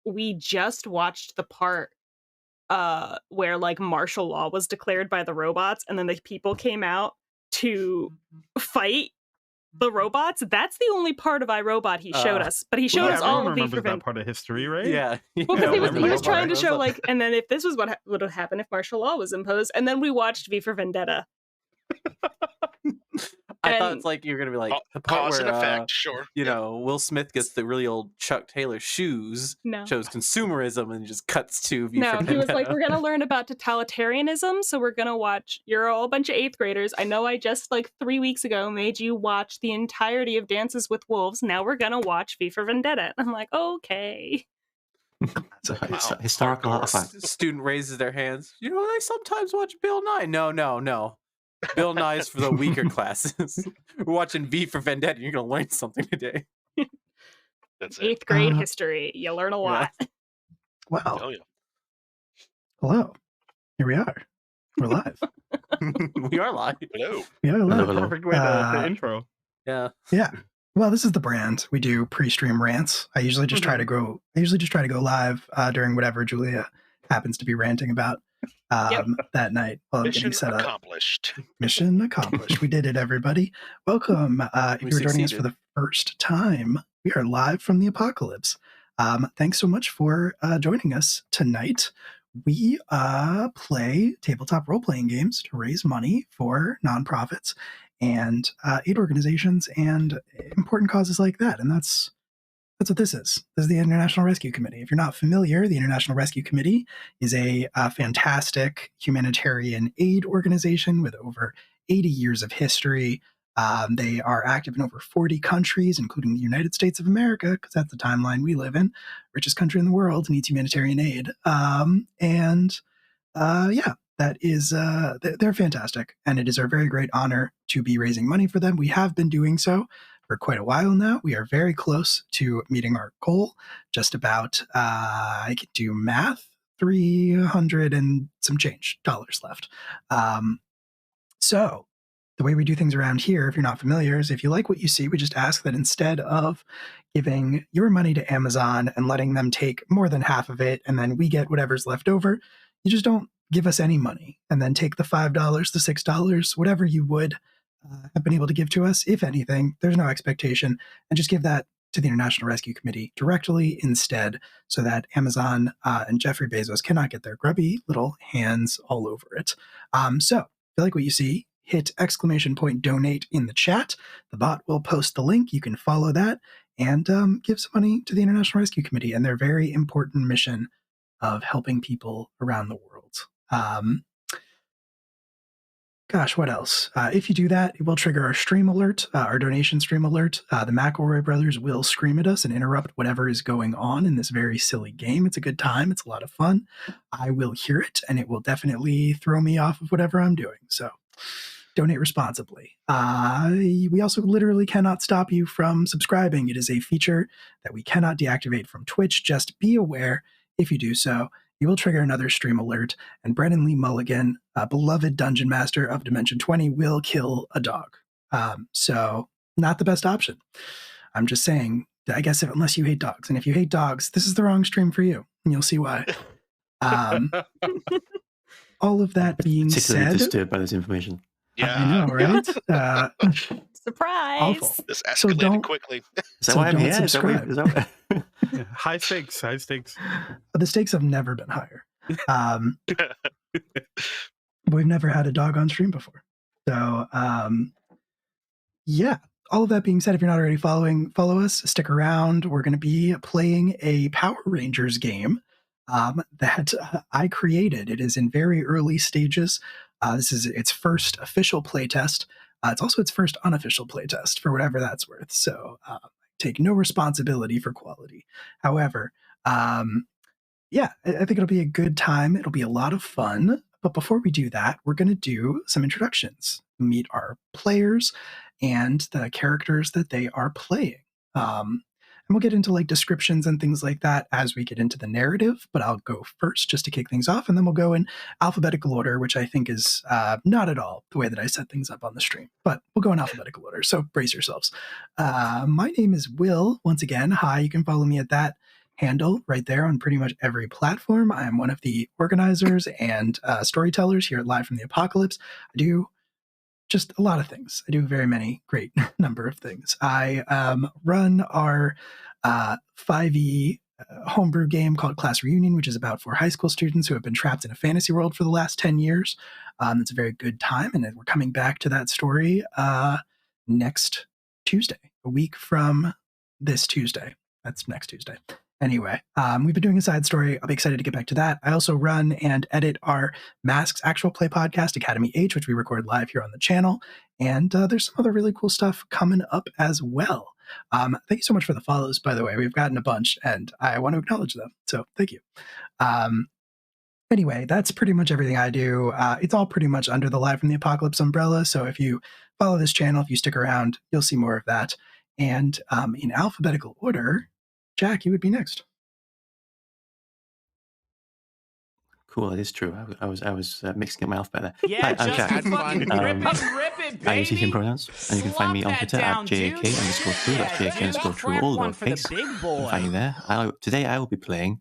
we just watched the part where like martial law was declared by the robots, and then the people came out to fight the robots. That's the only part of iRobot he showed us, but he showed us all of V remembers for that Vendetta. part of history, right? Yeah. Well, because he was everybody trying to knows show that. like, and then if this was what would have happened if martial law was imposed, and then we watched V for Vendetta. I thought And- it's like you're gonna be like the part Cause where and effect, sure. you Yeah. know, Will Smith gets the really old Chuck Taylor shoes, No. shows consumerism, and just cuts to V for No, he was like, Vendetta. we're gonna learn about totalitarianism, so we're gonna watch. You're all a bunch of 8th graders. I know I just like 3 weeks ago made you watch the entirety of Dances with Wolves. Now we're gonna watch V for Vendetta. I'm like, okay. It's a Wow. historical Hardcore. artifact. Student raises their hands. You know, I sometimes watch Bill Nye. No. Bill Nye's for the weaker classes. We're watching V for Vendetta. You're gonna learn something today. That's it. 8th grade history. You learn a lot. Well, Oh yeah. hello. Here we are. We're live. We are live. Hello. We are live. That's a perfect way to intro. Yeah. Yeah. Well, this is the brand. We do pre-stream rants. I usually just try to go. Live during whatever Julia happens to be ranting about that night while I'm getting Mission set up. accomplished. Mission accomplished. We did it, everybody. Welcome. If We you're joining us for succeeded. the first time, we are live from the apocalypse. Thanks so much for joining us tonight. We play tabletop role-playing games to raise money for nonprofits and aid organizations and important causes like that. And that's what this is. This is the International Rescue Committee. If you're not familiar, the International Rescue Committee is a fantastic humanitarian aid organization with over 80 years of history. They are active in over 40 countries, including the United States of America, because that's the timeline we live in. Richest country in the world needs humanitarian aid. That is, they're fantastic. And it is our very great honor to be raising money for them. We have been doing so for quite a while now. We are very close to meeting our goal. Just about, I can do math, $300 and some change dollars left. So the way we do things around here, if you're not familiar, is if you like what you see, we just ask that instead of giving your money to Amazon and letting them take more than half of it, and then we get whatever's left over, you just don't give us any money and then take the $5, the $6, whatever you would have been able to give to us, if anything. There's no expectation, and just give that to the International Rescue Committee directly instead, so that Amazon and Jeffrey Bezos cannot get their grubby little hands all over it. So if you like what you see, hit !donate in the chat. The bot will post the link. You can follow that and give some money to the International Rescue Committee and their very important mission of helping people around the world. What else? If you do that, it will trigger our stream alert, our donation stream alert. The McElroy brothers will scream at us and interrupt whatever is going on in this very silly game. It's a good time. It's a lot of fun. I will hear it, and it will definitely throw me off of whatever I'm doing. So donate responsibly. We also literally cannot stop you from subscribing. It is a feature that we cannot deactivate from Twitch. Just be aware, if you do so, you will trigger another stream alert, and Brennan Lee Mulligan, beloved Dungeon Master of Dimension 20, will kill a dog. So not the best option. I'm just saying, I guess unless you hate dogs. And if you hate dogs, this is the wrong stream for you, and you'll see why. All of that being said... Particularly disturbed by this information. Yeah. I know, right? Surprise! Awful. This escalated quickly. Is that So why I'm don't here? Is that why- subscribe. is that- Yeah, high stakes. The stakes have never been higher. We've never had a dog on stream before. So, yeah. All of that being said, if you're not already following, follow us, stick around. We're going to be playing a Power Rangers game that I created. It is in very early stages. This is its first official playtest. It's also its first unofficial playtest, for whatever that's worth. So take no responsibility for quality. However, I think it'll be a good time. It'll be a lot of fun. But before we do that, we're going to do some introductions, meet our players and the characters that they are playing. And we'll get into like descriptions and things like that as we get into the narrative, but I'll go first just to kick things off, and then we'll go in alphabetical order, which I think is not at all the way that I set things up on the stream, but we'll go in alphabetical order, so brace yourselves. My name is Will. Once again, hi, you can follow me at that handle right there on pretty much every platform. I'm one of the organizers and storytellers here at Live from the Apocalypse. I do just a lot of things. I do a very many great number of things. I run our 5e homebrew game called Class Reunion, which is about 4 high school students who have been trapped in a fantasy world for the last 10 years. It's a very good time, and we're coming back to that story next Tuesday, a week from this Tuesday. That's next Tuesday. Anyway, we've been doing a side story. I'll be excited to get back to that. I also run and edit our Masks actual play podcast, Academy H, which we record live here on the channel. And there's some other really cool stuff coming up as well. Thank you so much for the follows, by the way. We've gotten a bunch, and I want to acknowledge them. So thank you. Anyway, that's pretty much everything I do. It's all pretty much under the Live from the Apocalypse umbrella. So if you follow this channel, if you stick around, you'll see more of that. And in alphabetical order, Jack, you would be next. Cool, it is true. I was mixing up my alphabet there. Yeah, Hi, I'm just Jack. fucking rip it, baby. I use he, him pronouns, and you can find me on Twitter at JAK_true. That's JAK_true, all lowercase. You can find me there. Today I will be playing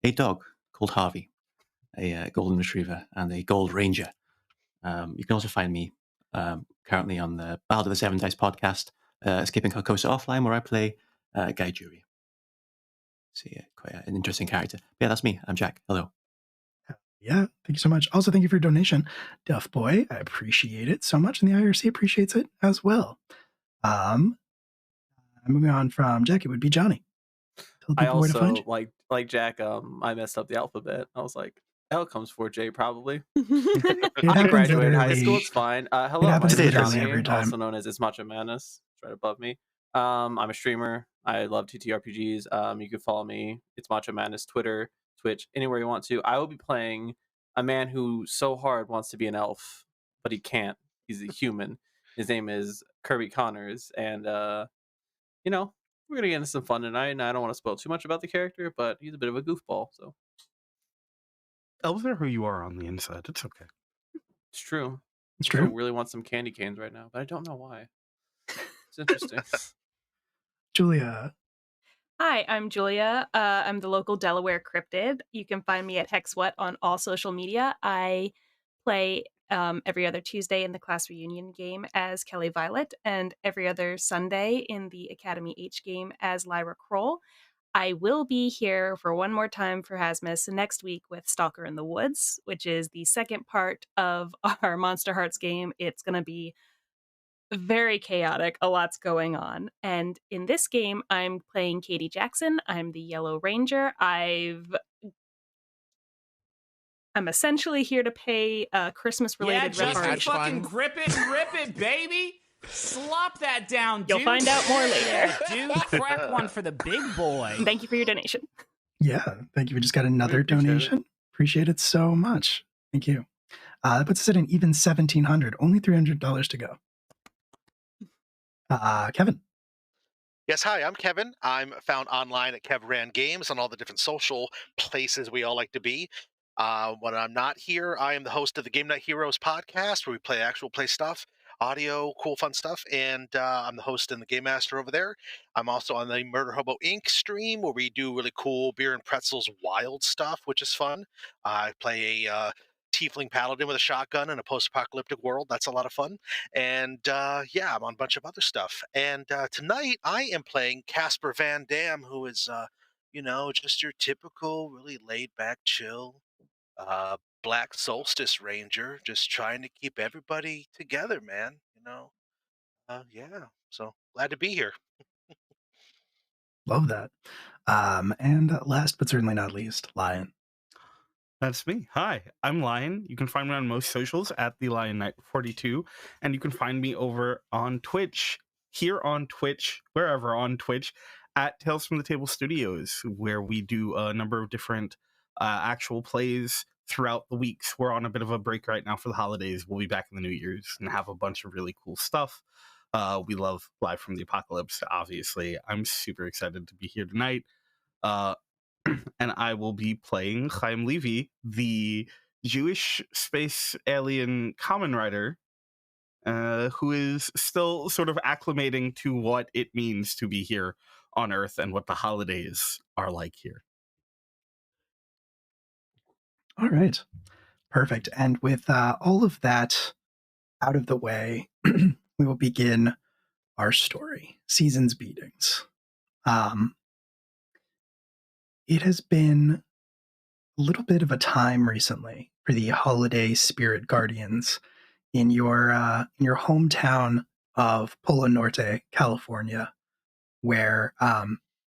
a dog called Harvey, a golden retriever, and a gold ranger. You can also find me currently on the Ballad of the Seven Dice podcast, Escaping Carcosa Offline, where I play Guy Jury. So yeah, quite an interesting character. But yeah, that's me. I'm Jack. Hello. Yeah, thank you so much. Also, thank you for your donation, Duff Boy. I appreciate it so much, and the IRC appreciates it as well. Moving on from Jack, it would be Johnny. Tell I people where to find also you. like Jack. I messed up the alphabet. I was like, L comes for J probably. It I happens graduated high literally- school. It's fine. Hello, my happens name is literally Johnny, every time. also known as It's Macho Madness. It's right above me. I'm a streamer. I love TTRPGs. You can follow me. It's Macho Madness, Twitter, Twitch, anywhere you want to. I will be playing a man who so hard wants to be an elf, but he can't. He's a human. His name is Kirby Connors, and you know, we're gonna get into some fun tonight. And I don't want to spoil too much about the character, but he's a bit of a goofball. So Elves are who you are on the inside. It's okay. it's true. It's I true. really want some candy canes right now, but I don't know why. It's interesting. Julia. Hi, I'm Julia. I'm the local Delaware cryptid. You can find me at HexWhat on all social media. I play every other Tuesday in the Class Reunion game as Kelly Violet, and every other Sunday in the Academy H game as Lyra Kroll. I will be here for one more time for Haz-mas next week with Stalker in the Woods, which is the second part of our Monster Hearts game. It's going to be very chaotic. A lot's going on. And in this game, I'm playing Katie Jackson. I'm the Yellow Ranger. I'm essentially here to pay Christmas-related Yeah, just reparations. fucking rip it, baby. Slop that down, dude. You'll find out more later. Yeah, dude, crack one for the big boy. Thank you for your donation. Yeah, thank you. We just got another appreciate it. donation. Appreciate it so much. Thank you. That puts us at an even 1,700. Only $300 to go. Kevin. Yes, hi, I'm Kevin. I'm found online at KevRan Games on all the different social places we all like to be. When I'm not here, I am the host of the Game Night Heroes podcast, where we play actual play stuff, audio, cool, fun stuff, and I'm the host and the game master over there. I'm also on the Murder Hobo Inc. stream, where we do really cool beer and pretzels wild stuff, which is fun. I play a tiefling paladin with a shotgun in a post-apocalyptic world. That's a lot of fun. And yeah, I'm on a bunch of other stuff. And tonight I am playing Casper Van Dam, who is, you know, just your typical, really laid-back, chill Black Solstice Ranger, just trying to keep everybody together, man. You know, yeah. So glad to be here. Love that. And last but certainly not least, Lion. That's me. Hi, I'm Lion. You can find me on most socials at the Lion Knight 42, and you can find me over on Twitch, here on Twitch, wherever on Twitch, at Tales from the Table Studios, where we do a number of different actual plays throughout the weeks. We're on a bit of a break right now for the holidays. We'll be back in the New Year's and have a bunch of really cool stuff. We love Live from the Apocalypse, obviously. I'm super excited to be here tonight. And I will be playing Chaim Levy, the Jewish space alien common writer, who is still sort of acclimating to what it means to be here on Earth and what the holidays are like here. All right. Perfect. And with all of that out of the way, we will begin our story, Season's Beatings. It has been a little bit of a time recently for the holiday spirit guardians in your hometown of Polo Norte, California, where,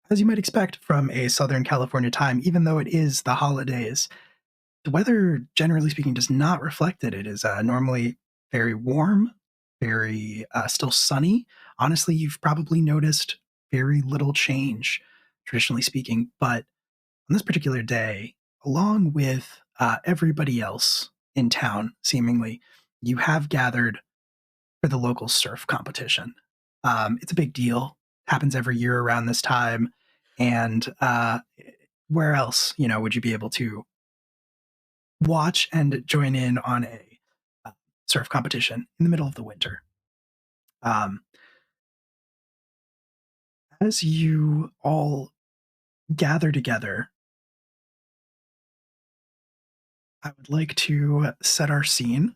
as you might expect from a Southern California time, even though it is the holidays, the weather, generally speaking, does not reflect it. It is normally very warm, very still sunny. Honestly, you've probably noticed very little change, traditionally speaking. But on this particular day, along with everybody else in town, seemingly, you have gathered for the local surf competition. It's a big deal. Happens every year around this time. And where else, would you be able to watch and join in on a surf competition in the middle of the winter? Um, as you all gather together, I would like to set our scene.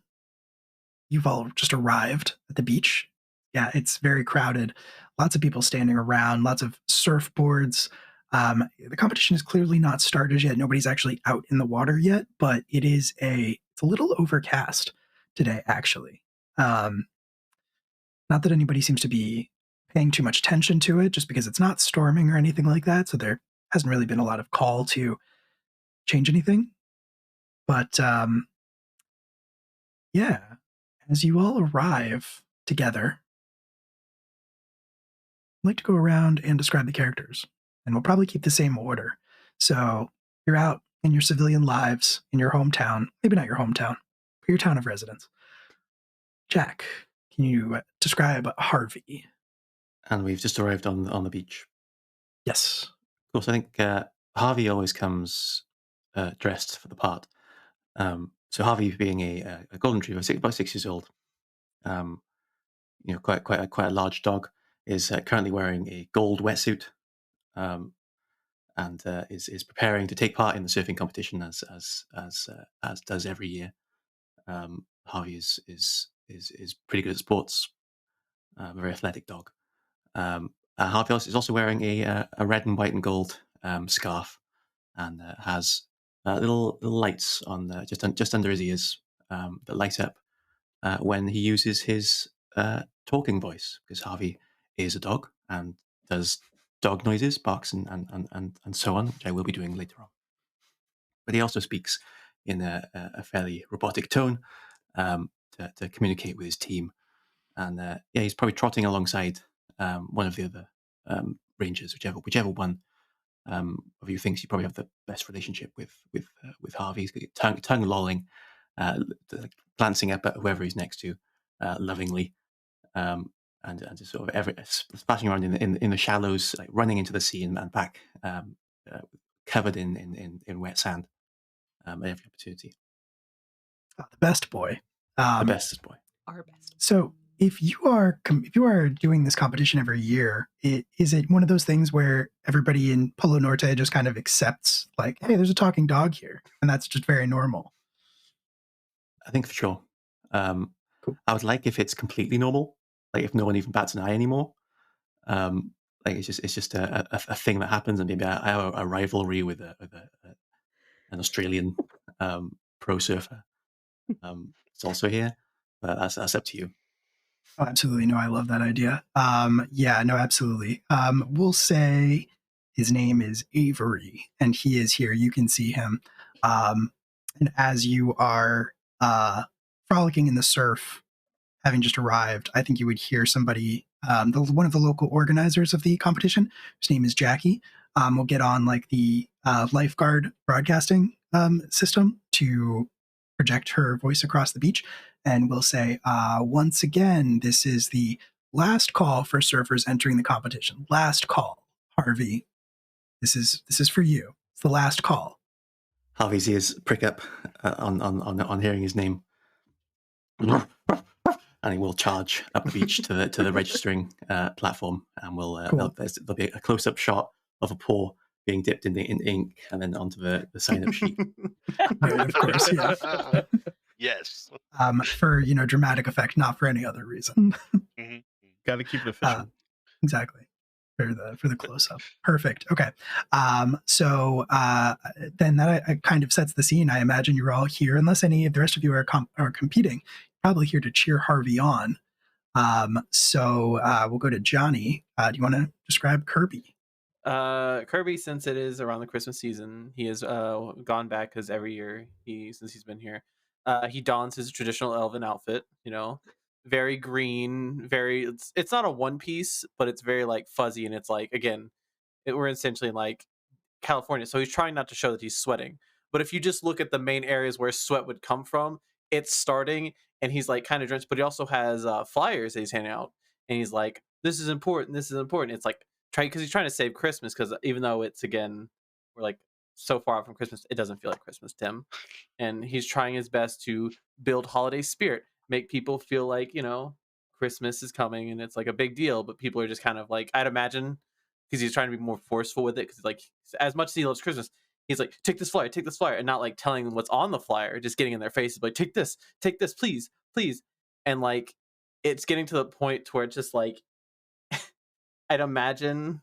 You've all just arrived at the beach. Yeah, it's very crowded. Lots of people standing around, lots of surfboards. The competition is clearly not started yet. Nobody's actually out in the water yet, but it's a little overcast today, actually. Not that anybody seems to be paying too much attention to it, just because it's not storming or anything like that. So there hasn't really been a lot of call to change anything. But yeah, as you all arrive together, I'd like to go around and describe the characters, and we'll probably keep the same order. So you're out in your civilian lives in your hometown, maybe not your hometown, but your town of residence. Jack, can you describe Harvey? And we've just arrived on the beach. Yes. Of course, I think Harvey always comes dressed for the part. So Harvey, being a golden retriever, about 6 years old, quite a large dog, is currently wearing a gold wetsuit, and is preparing to take part in the surfing competition as does every year. Harvey is pretty good at sports, a very athletic dog. Harvey is also wearing a red and white and gold scarf, and has little lights on just under his ears that light up when he uses his talking voice, because Harvey is a dog and does dog noises, barks, and so on, which I will be doing later on. But he also speaks in a fairly robotic tone to communicate with his team. And he's probably trotting alongside one of the other rangers, whichever one of you thinks you probably have the best relationship with Harvey. He's got tongue lolling, glancing up at whoever he's next to, lovingly, and just sort of splashing around in the shallows, like running into the sea and back, covered in wet sand at every opportunity. The best boy. The bestest boy. Our best. So if you are doing this competition every year, is it one of those things where everybody in Polo Norte just kind of accepts, like, hey, there's a talking dog here, and that's just very normal? I think for sure. Cool. I would like if it's completely normal, like if no one even bats an eye anymore. Like it's just a thing that happens, and maybe I have a rivalry with an Australian pro surfer. It's also here, but that's up to you. Oh, absolutely. No, I love that idea. Yeah, no, absolutely. We'll say his name is Avery, and he is here. You can see him. And as you are frolicking in the surf, having just arrived, I think you would hear somebody, one of the local organizers of the competition, whose name is Jackie, will get on like the lifeguard broadcasting system to project her voice across the beach, and will say, once again, this is the last call for surfers entering the competition. Last call. Harvey, this is for you. It's the last call. Harvey's ears prick up on hearing his name. and we'll charge up the beach to the registering platform, and we'll Cool. there'll be a close-up shot of a paw being dipped in ink, and then onto the sign-up sheet. Right, of course, yeah. Yes. For dramatic effect, not for any other reason. hmm Got to keep it official. Exactly. For the close up. Perfect. Okay. So then that kind of sets the scene. I imagine you're all here, unless any of the rest of you are competing, probably here to cheer Harvey on. So we'll go to Johnny. Do you want to describe Kirby? Kirby, since it is around the Christmas season, he has gone back because every year since he's been here, he dons his traditional elven outfit. Very green, very. It's not a one piece, but it's very like fuzzy, and it's like again, we're essentially in like California, so he's trying not to show that he's sweating. But if you just look at the main areas where sweat would come from, it's starting, and he's like kind of drenched. But he also has flyers that he's handing out, and he's like, "This is important. This is important." It's like because he's trying to save Christmas, because even though it's again we're like so far out from Christmas, it doesn't feel like Christmas to him, and he's trying his best to build holiday spirit, make people feel like Christmas is coming and it's like a big deal, but people are just kind of like, I'd imagine, because he's trying to be more forceful with it, because like as much as he loves Christmas, he's like, take this flyer, and not like telling them what's on the flyer, just getting in their faces like, take this, please, and like it's getting to the point to where it's just like I'd imagine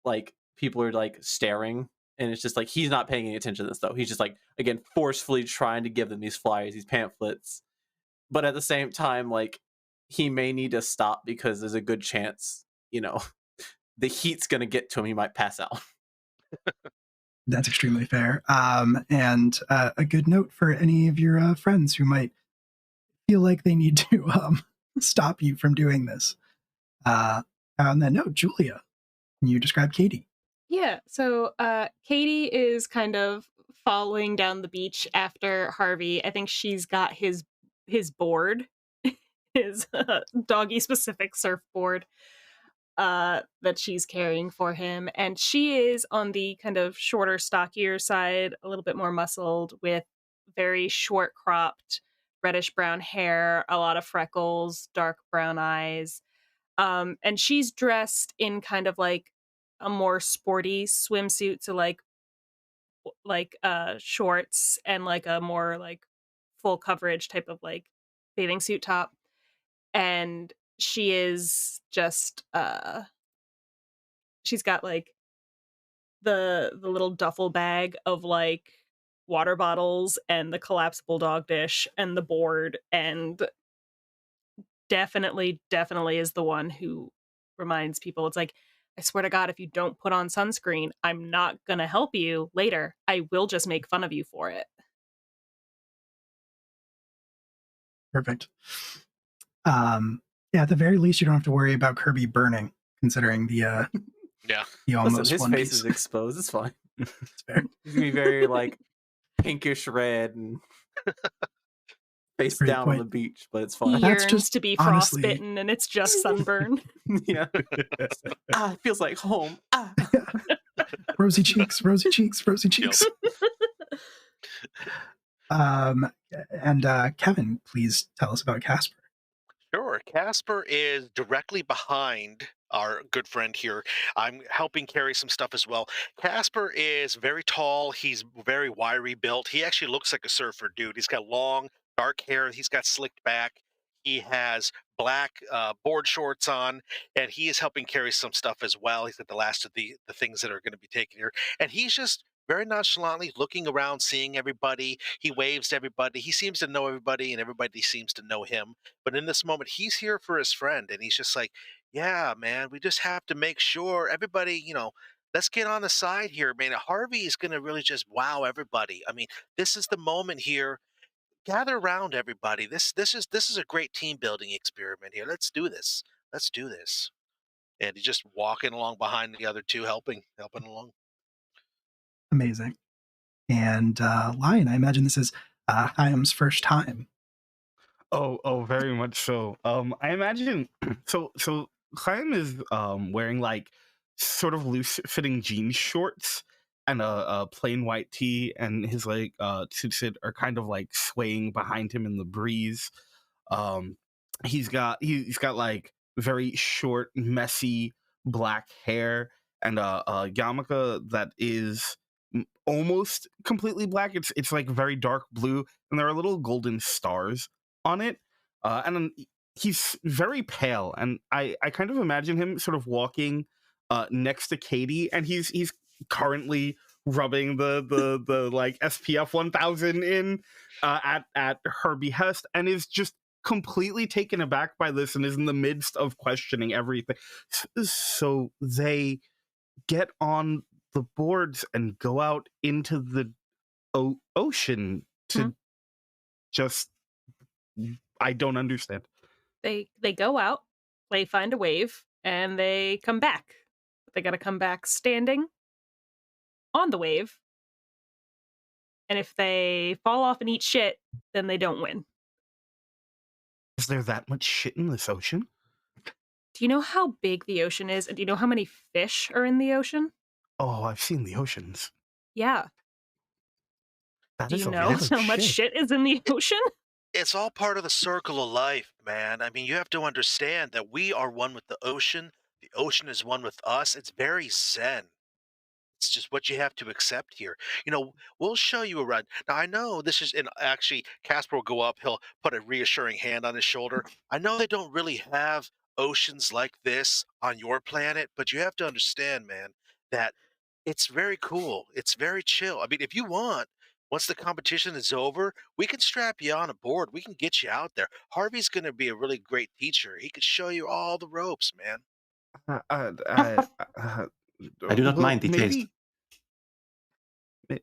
like people are like staring, and it's just like he's not paying any attention to this though. He's just like again forcefully trying to give them these flyers, these pamphlets, but at the same time like he may need to stop because there's a good chance the heat's gonna get to him. He might pass out. That's extremely fair. And a good note for any of your friends who might feel like they need to stop you from doing this. On that note, Julia, can you describe Katie? Yeah, so Katie is kind of following down the beach after Harvey. I think she's got his board, his doggy specific surfboard that she's carrying for him, and she is on the kind of shorter, stockier side, a little bit more muscled, with very short cropped reddish brown hair, a lot of freckles, dark brown eyes. And she's dressed in kind of like a more sporty swimsuit, so shorts and like a more like full coverage type of like bathing suit top. And she is just she's got like the little duffel bag of like water bottles and the collapsible dog dish and the board, and definitely is the one who reminds people, it's like, I swear to God, if you don't put on sunscreen, I'm not gonna help you later. I will just make fun of you for it. Perfect. Yeah, at the very least, you don't have to worry about Kirby burning, considering the Yeah. the almost Listen, his one face piece. is exposed. It's fine. It's fair. He's gonna be very like pinkish red and face Great down on point. the beach, but it's He fine. That's yearns just to be honestly- frostbitten, and it's just sunburn. Yeah. It feels like home. Rosy cheeks, rosy cheeks, rosy cheeks. And Kevin, please tell us about Casper. Sure. Casper is directly behind our good friend here. I'm helping carry some stuff as well. Casper is very tall. He's very wiry built. He actually looks like a surfer dude. He's got long, dark hair. He's got slicked back. He has black board shorts on, and he is helping carry some stuff as well. He's got the last of the things that are going to be taken here. And he's just very nonchalantly looking around, seeing everybody. He waves to everybody. He seems to know everybody, and everybody seems to know him. But in this moment, he's here for his friend, and he's just like, yeah, man, we just have to make sure everybody, let's get on the side here, man. Harvey is going to really just wow everybody. I mean, this is the moment here. Gather around, everybody. This is a great team building experiment here. Let's do this. Let's do this. And he's just walking along behind the other two, helping along. Amazing. And Lion, I imagine this is Chaim's first time. Oh, very much so. I imagine so Chaim is wearing like sort of loose fitting jean shorts and a plain white tee, and his like suits are kind of like swaying behind him in the breeze. he's got like very short, messy black hair and a yarmulke that is almost completely black. It's like very dark blue, and there are little golden stars on it. And then he's very pale, and I kind of imagine him sort of walking next to Katie, and he's currently rubbing the like SPF 1000 in at her behest, and is just completely taken aback by this and is in the midst of questioning everything. So they get on the boards and go out into the ocean to just I don't understand. They go out, they find a wave, and they come back. They got to come back standing on the wave. And if they fall off and eat shit, then they don't win. Is there that much shit in this ocean? Do you know how big the ocean is? And do you know how many fish are in the ocean? Oh, I've seen the oceans. Yeah. That Do is you a know lot of how much shit is in the ocean? It's all part of the circle of life, man. I mean, you have to understand that we are one with the ocean is one with us. It's very zen. It's just what you have to accept here. We'll show you around. Now, I know this is, and actually, Casper will go up. He'll put a reassuring hand on his shoulder. I know they don't really have oceans like this on your planet, but you have to understand, man, that it's very cool. It's very chill. I mean, if you want, once the competition is over, we can strap you on a board. We can get you out there. Harvey's going to be a really great teacher. He could show you all the ropes, man. Uh, uh, uh, uh, I do not well, mind the taste.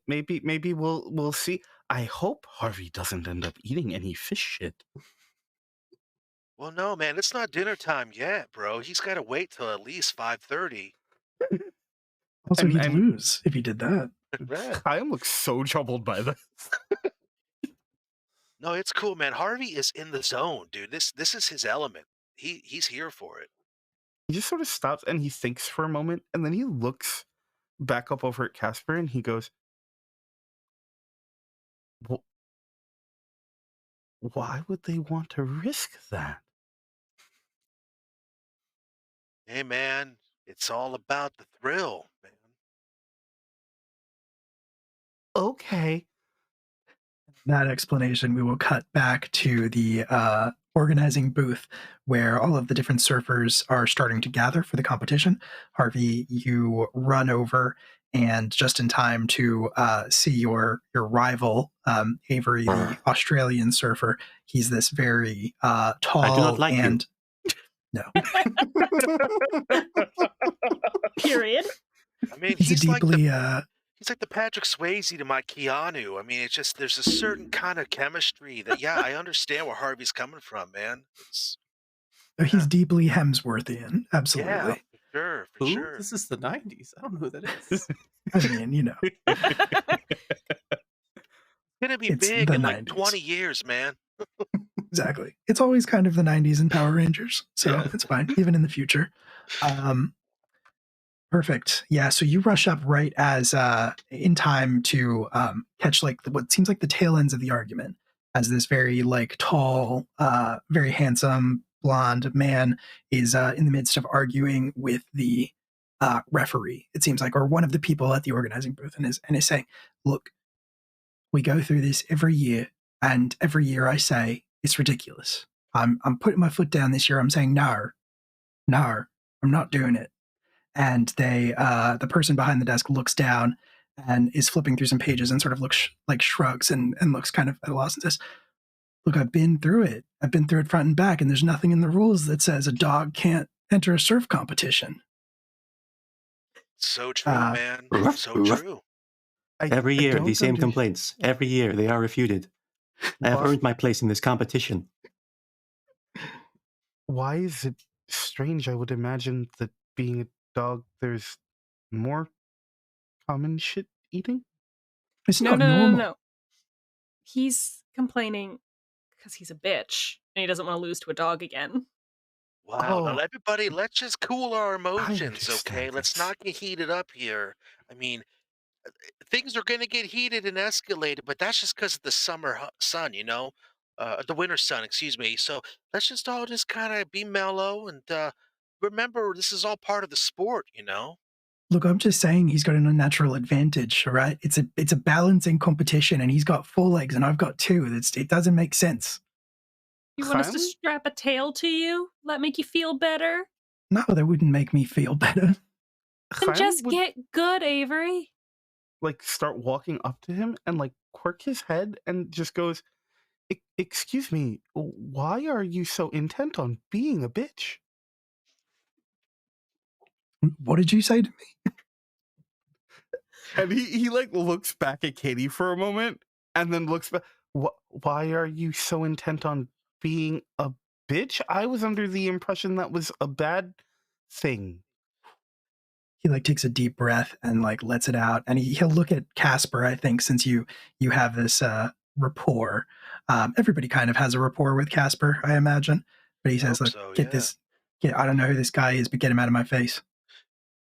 Maybe we'll see. I hope Harvey doesn't end up eating any fish shit. Well, no, man, it's not dinner time yet, bro. He's got to wait till at least 5:30. Also, he'd And lose if he did that. Right. Kyle looks so troubled by this. No, it's cool, man. Harvey is in the zone, dude. This is his element. He's here for it. He just sort of stops and he thinks for a moment, and then he looks back up over at Casper and he goes, why would they want to risk that? Hey, man, it's all about the thrill, man. Okay. That explanation, we will cut back to the organizing booth where all of the different surfers are starting to gather for the competition. Harvey, you run over and just in time to see your rival, Avery, the Australian surfer. He's this very tall I do not like and no. Period. I mean, He's a deeply he's like the Patrick Swayze to my Keanu. I mean, it's just there's a certain kind of chemistry that I understand where Harvey's coming from, man. he's deeply Hemsworthian. Absolutely. Yeah, for Who? sure. This is the 90s. I don't know who that is. I mean, Gonna be It's big the in like 90s. 20 years, man. Exactly. It's always kind of the 90s in Power Rangers, so Yeah. it's fine, even in the future. Perfect. Yeah, so you rush up right as in time to catch like what seems like the tail ends of the argument as this very like tall, very handsome blonde man is in the midst of arguing with the referee, it seems like, or one of the people at the organizing booth, and is saying, look, we go through this every year, and every year I say it's ridiculous. I'm putting my foot down this year. I'm saying no, I'm not doing it. And they, the person behind the desk looks down and is flipping through some pages and sort of looks like shrugs and looks kind of at a loss and says, "Look, I've been through it. I've been through it front and back, and there's nothing in the rules that says a dog can't enter a surf competition." So true, man. So true. Every I year, don't these same under- complaints. Every year, they are refuted. I have Buff, earned my place in this competition. why is it strange? I would imagine that being a dog, there's more common shit eating. It's No, not no, no, normal. no, no. He's complaining because he's a bitch and he doesn't want to lose to a dog again. Wow. Now, Oh. everybody, let's just cool our emotions, understand okay? Let's this. not get heated up here. I mean, things are going to get heated and escalated, but that's just because of the summer sun, you know? the winter sun, excuse me. So let's just all just kind of be mellow and remember this is all part of the sport, you know. Look, I'm just saying he's got an unnatural advantage, all right? It's a balancing competition, and he's got 4 legs and I've got 2. It doesn't make sense. You want us to Clem? strap a tail to you? That make you feel better? No, that wouldn't make me feel better. Then Clem just would get good, Avery. like start walking up to him and like quirk his head and just goes, Excuse me, why are you so intent on being a bitch?" What did you say to me? And he like looks back at Katie for a moment and then looks back. Why are you so intent on being a bitch? I was under the impression that was a bad thing. He like takes a deep breath and like lets it out, and he'll look at Casper. I think since you have this rapport, everybody kind of has a rapport with Casper, I imagine. But he I says, hope "Like, so, get yeah. this. I don't know who this guy is, but get him out of my face."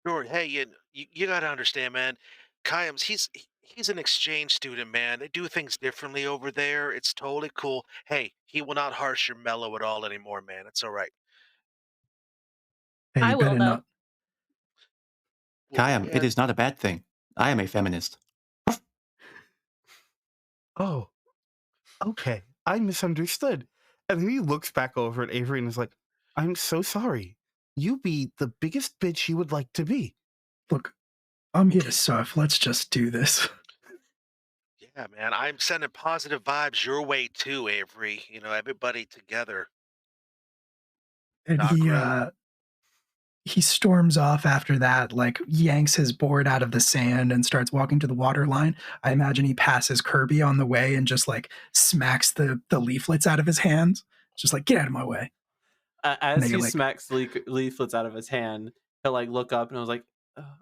Sure. Hey, you got to understand, man. Kayam's he's an exchange student, man. They do things differently over there. It's totally cool. Hey, he will not harsh your mellow at all anymore, man. It's all right. Hey, I you will, better though. not. Well, Kayam, yeah. it is not a bad thing. I am a feminist. Oh, okay. I misunderstood. And then he looks back over at Avery and is like, I'm so sorry. You be the biggest bitch you would like to be. Look, I'm here to surf. Let's just do this. Yeah, man. I'm sending positive vibes your way too, Avery. You know, everybody together. And Chakra. he storms off after that, like yanks his board out of the sand and starts walking to the water line. I imagine he passes Kirby on the way and just like smacks the leaflets out of his hands. Just like, get out of my way. And As they he like, smacks leaflets out of his hand, he'll like look up and I was like,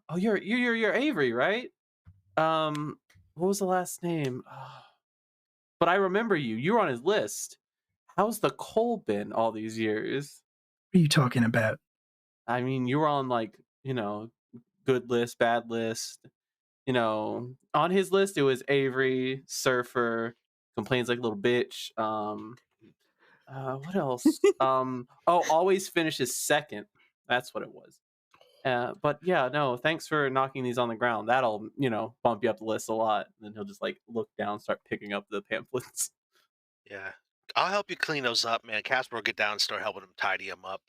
"Oh, you're Avery, right? What was the last name? But I remember you. You were on his list. How's the coal been all these years? what are you talking about? I mean, you were on like good list, bad list. On his list it was Avery, surfer, complains like a little bitch. What else? Always finishes second. That's what it was. But yeah, no, thanks for knocking these on the ground. That'll, bump you up the list a lot. And then he'll just like look down, start picking up the pamphlets. Yeah. I'll help you clean those up, man. Casper will get down and start helping him tidy them up.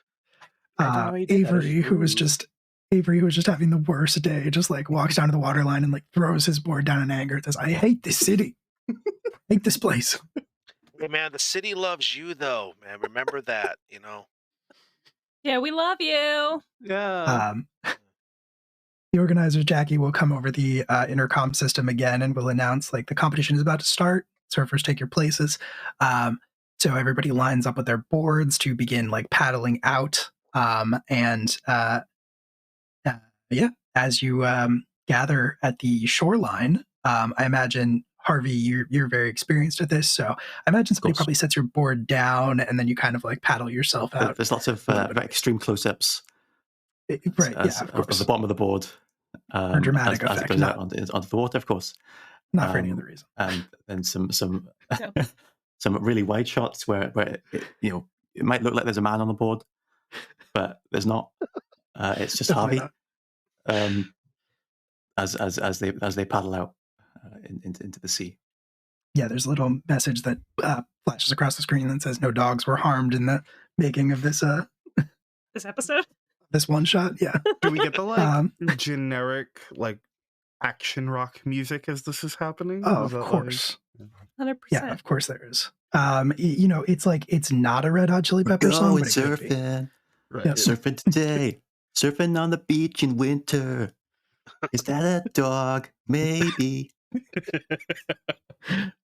I didn't know he did that. Avery, who was just having the worst day, just like walks down to the water line and like throws his board down in anger. Says, "I hate this city. I hate this place." Hey, man, the city loves you, though, man. Remember that, you know. Yeah, we love you. Yeah. The organizer, Jackie, will come over the intercom system again and will announce like the competition is about to start. Surfers, take your places. So everybody lines up with their boards to begin like paddling out. As you gather at the shoreline, I imagine, Harvey, you're very experienced at this, so I imagine somebody probably sets your board down and then you kind of like paddle yourself out. There's lots of extreme close-ups. Right, Of the bottom of the board. For dramatic as effect, it goes out onto the water, of course. Not for any other reason. And then some No. some really wide shots where it might look like there's a man on the board, but there's not. It's just Definitely Harvey. As they paddle out into the sea. Yeah, there's a little message that flashes across the screen that says no dogs were harmed in the making of this This episode? this one shot. Yeah. Do we get the like generic like action rock music as this is happening? Oh, Is of that, course. 100%. Yeah, of course there is. It's like it's not a Red Hot Chili Peppers song, but it could be. Surfing. Right. Yeah. Surfing today. Surfing on the beach in winter. Is that a dog? Maybe.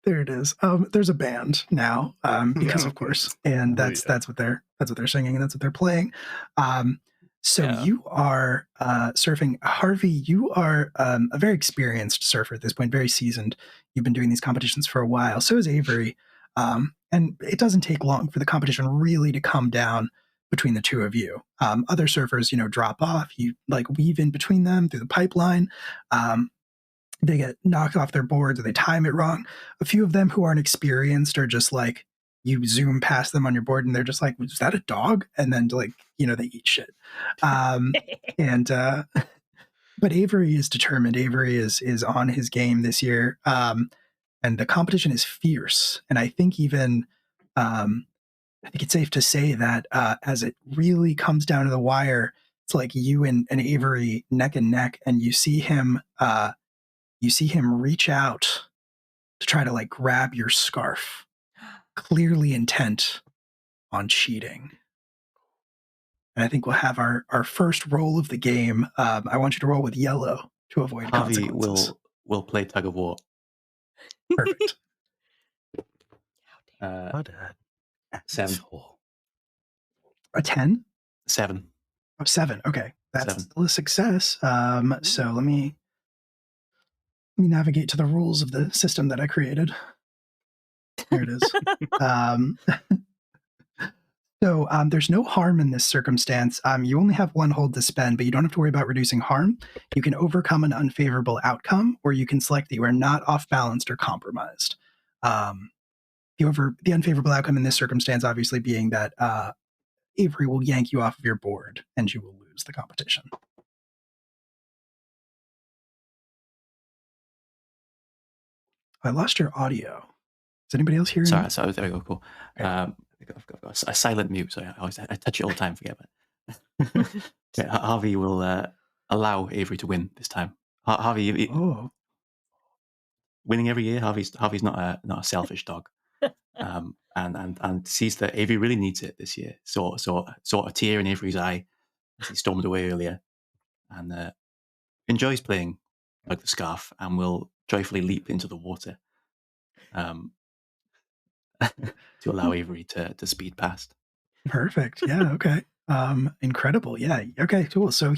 There it is. There's a band now, because of course, and that's what they're singing and that's what they're playing. You are surfing. Harvey, you are a very experienced surfer at this point, very seasoned. You've been doing these competitions for a while. So is Avery, and it doesn't take long for the competition really to come down between the two of you. Other surfers, drop off. You like weave in between them through the pipeline. They get knocked off their boards or they time it wrong. A few of them who aren't experienced are just like, you zoom past them on your board and they're just like, was that a dog? And then like, they eat shit. And but Avery is determined. Avery is on his game this year. And the competition is fierce. And I think even I think it's safe to say that as it really comes down to the wire, it's like you and Avery neck and neck, and you see him reach out to try to like grab your scarf, clearly intent on cheating. And I think we'll have our first roll of the game. I want you to roll with yellow to avoid Harvey consequences. will play tug of war. Perfect. What a 7. asshole. A 10? 7. Oh, 7. Okay. That's 7. still a success. So let me navigate to the rules of the system that I created. There it is. So there's no harm in this circumstance. You only have 1 hold to spend, but you don't have to worry about reducing harm. You can overcome an unfavorable outcome, or you can select that you are not off-balanced or compromised. The unfavorable outcome in this circumstance obviously being that Avery will yank you off of your board and you will lose the competition. I lost your audio. Is anybody else hearing? Sorry, there we go, cool. Okay. I've got a silent mute, so I touch it all the time, forget about it. Yeah, Harvey will allow Avery to win this time. Harvey, winning every year. Harvey's not a selfish dog, and sees that Avery really needs it this year. So a tear in Avery's eye as he stormed away earlier, and enjoys playing like the scarf, and will joyfully leap into the water, to allow Avery to speed past. Perfect. Yeah. Okay. Incredible. Yeah. Okay. Cool. So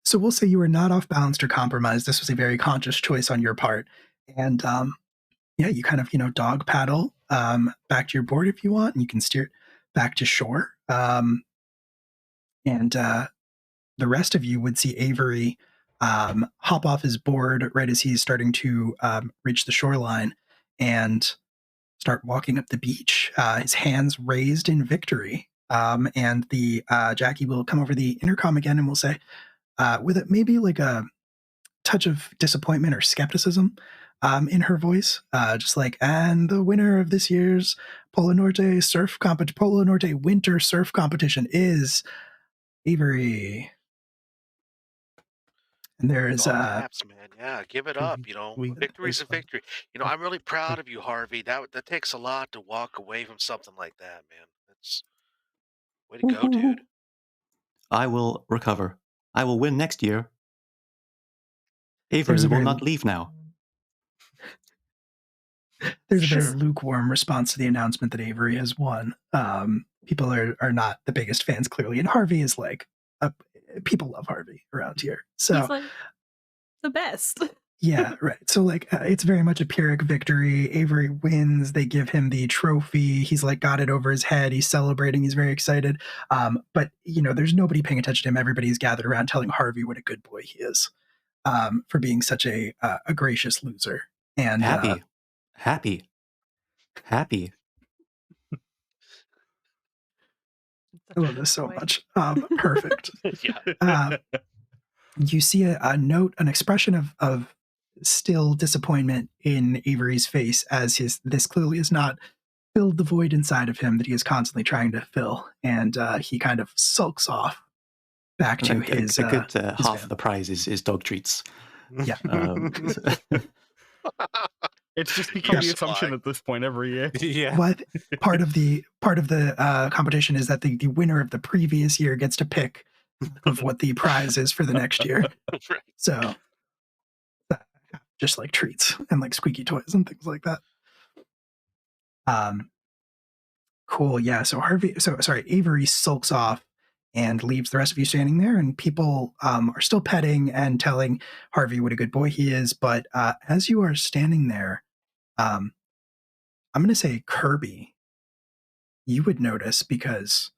so we'll say you were not off balanced or compromised. This was a very conscious choice on your part, and yeah, you kind of dog paddle back to your board if you want, and you can steer it back to shore. And the rest of you would see Avery hop off his board right as he's starting to reach the shoreline and start walking up the beach, his hands raised in victory. And the Jackie will come over the intercom again and will say, with it maybe like a touch of disappointment or skepticism in her voice, just like, and the winner of this year's Polo Norte winter surf competition is Avery. And there is Caps, man. Yeah, give it up. Victory's a fun. victory. I'm really proud of you, Harvey. That takes a lot to walk away from something like that, man. That's way to go, dude. I will recover. I will win next year. Avery will not leave now. There's a very lukewarm response to the announcement that Avery has won. People are not the biggest fans, clearly, and Harvey is like people love Harvey around here. So he's like the best. Yeah, right. So like it's very much a Pyrrhic victory. Avery wins. They give him the trophy. He's like got it over his head. He's celebrating. He's very excited. But there's nobody paying attention to him. Everybody's gathered around telling Harvey what a good boy he is for being such a gracious loser. And happy. I love this so much. Perfect. Yeah. You see a note, an expression of still disappointment in Avery's face as this clearly has not filled the void inside of him that he is constantly trying to fill, and he kind of sulks off back to his. A good his half of the prize is dog treats. Yeah. It's just become the assumption at this point every year. Yeah. But part of the competition is that the winner of the previous year gets to pick of what the prize is for the next year. Right. So just like treats and like squeaky toys and things like that. Cool. Yeah. So Avery sulks off and leaves the rest of you standing there, and people are still petting and telling Harvey what a good boy he is. But as you are standing there, I'm going to say Kirby, you would notice, because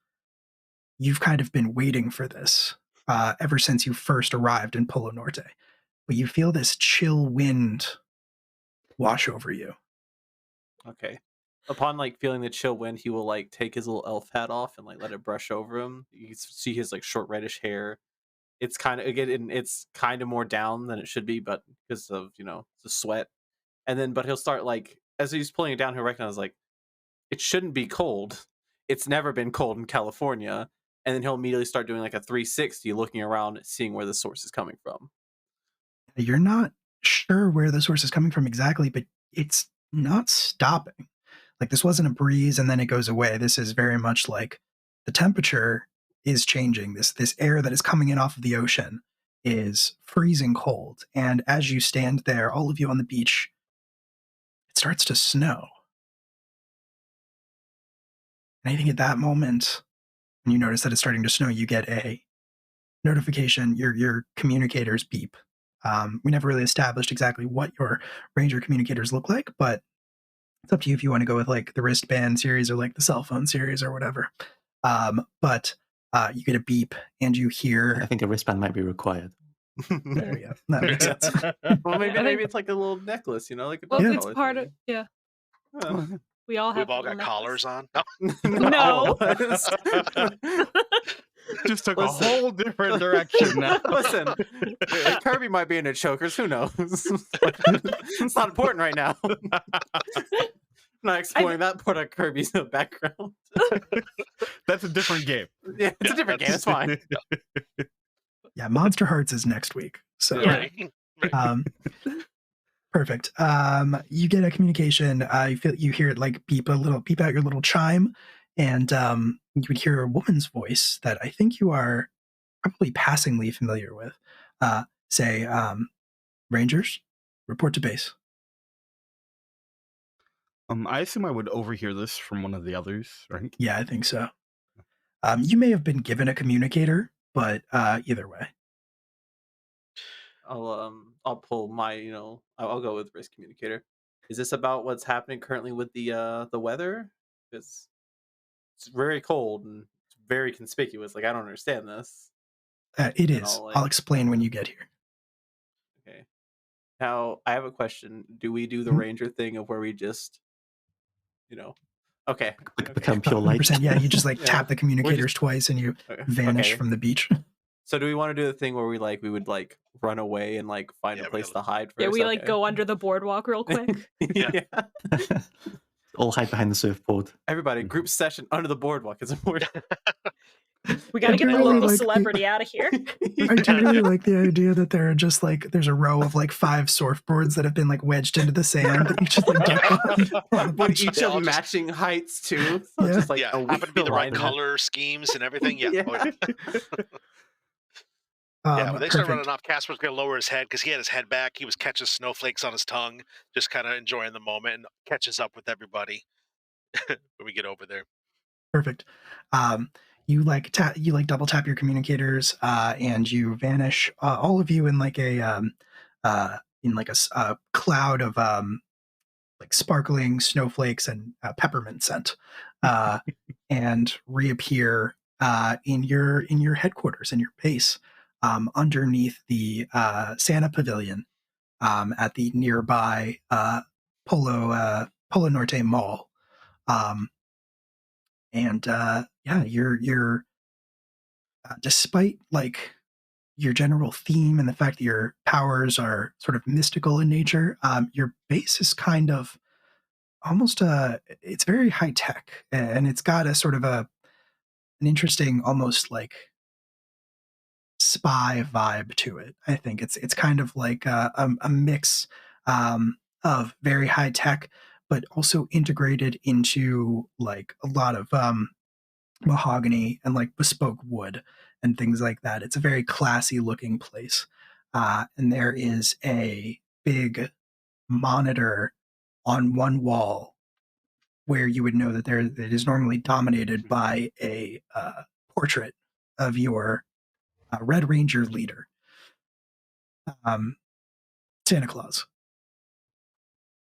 you've kind of been waiting for this ever since you first arrived in Polo Norte. But you feel this chill wind wash over you. Okay. Upon like feeling the chill wind, he will like take his little elf hat off and like let it brush over him. You can see his like short reddish hair. It's kind of again, it's kind of more down than it should be, but because of the sweat. And then, but he'll start like as he's pulling it down, he'll recognize like it shouldn't be cold. It's never been cold in California. And then he'll immediately start doing like a 360, looking around, seeing where the source is coming from. You're not sure where the source is coming from exactly, but it's not stopping. Like this wasn't a breeze and then it goes away. This is very much like the temperature is changing. This air that is coming in off of the ocean is freezing cold. And as you stand there, all of you on the beach, it starts to snow. And I think at that moment, when you notice that it's starting to snow, you get a notification, your communicators beep. We never really established exactly what your ranger communicators look like, but it's up to you if you want to go with like the wristband series or like the cell phone series or whatever. But you get a beep and you hear. I think a wristband might be required. There we go. That makes sense. Well, maybe it's like a little necklace, like a Well, dog it's collar part thing. of yeah. Oh. We all have. We've all got collars on. No. Just took Listen. a whole different direction now. Listen, Kirby might be into chokers. Who knows? It's not important right now. I'm not exploring that part of Kirby's background. That's a different game. Yeah, it's a different game. It's fine. Yeah, Monster Hearts is next week. So Yeah. Right. perfect. You get a communication. You hear it like beep out your little chime, and you would hear a woman's voice that I think you are probably passingly familiar with. Say, Rangers, report to base. I assume I would overhear this from one of the others, right? Yeah, I think so. You may have been given a communicator, but either way. I'll pull my I'll go with risk communicator. Is this about what's happening currently with the weather? Because it's very cold and it's very conspicuous. Like I don't understand this. It is. I'll, I'll explain when you get here. Okay. Now I have a question. Do we do the Mhm. ranger thing of where we just okay. Become pure light. 100%, yeah, you just like Yeah. tap the communicators twice and you vanish Okay. from the beach. So do we want to do the thing where we would like run away and like find Yeah, a we place gotta- to hide first? Yeah, we like Okay. go under the boardwalk real quick. Yeah. All hide behind the surfboard. Everybody, group session under the boardwalk is important. We got to I get do the really local like celebrity out of here. I do really like the idea that there are just like there's a row of like 5 surfboards that have been like wedged into the sand that you just like duck on. But each They of all just- matching heights too. So Yeah. just like Yeah, a happen to be the right alignment. color schemes and everything. Yeah. Yeah. Oh, yeah. Yeah, when they started running off, Casper was going to lower his head because he had his head back. He was catching snowflakes on his tongue, just kind of enjoying the moment, and catches up with everybody when we get over there. Perfect. You double tap your communicators, and you vanish. All of you in like a cloud of like sparkling snowflakes and peppermint scent, and reappear in your headquarters in your base, underneath the Santa Pavilion, at the nearby Polo Norte Mall. You're despite like your general theme and the fact that your powers are sort of mystical in nature, your base is kind of almost it's very high tech, and it's got a sort of an interesting, almost like spy vibe to it. I think it's kind of like a mix of very high tech, but also integrated into like a lot of mahogany and like bespoke wood and things like that. It's a very classy looking place. And there is a big monitor on one wall where you would know that it is normally dominated by a portrait of your Red Ranger leader, Santa Claus.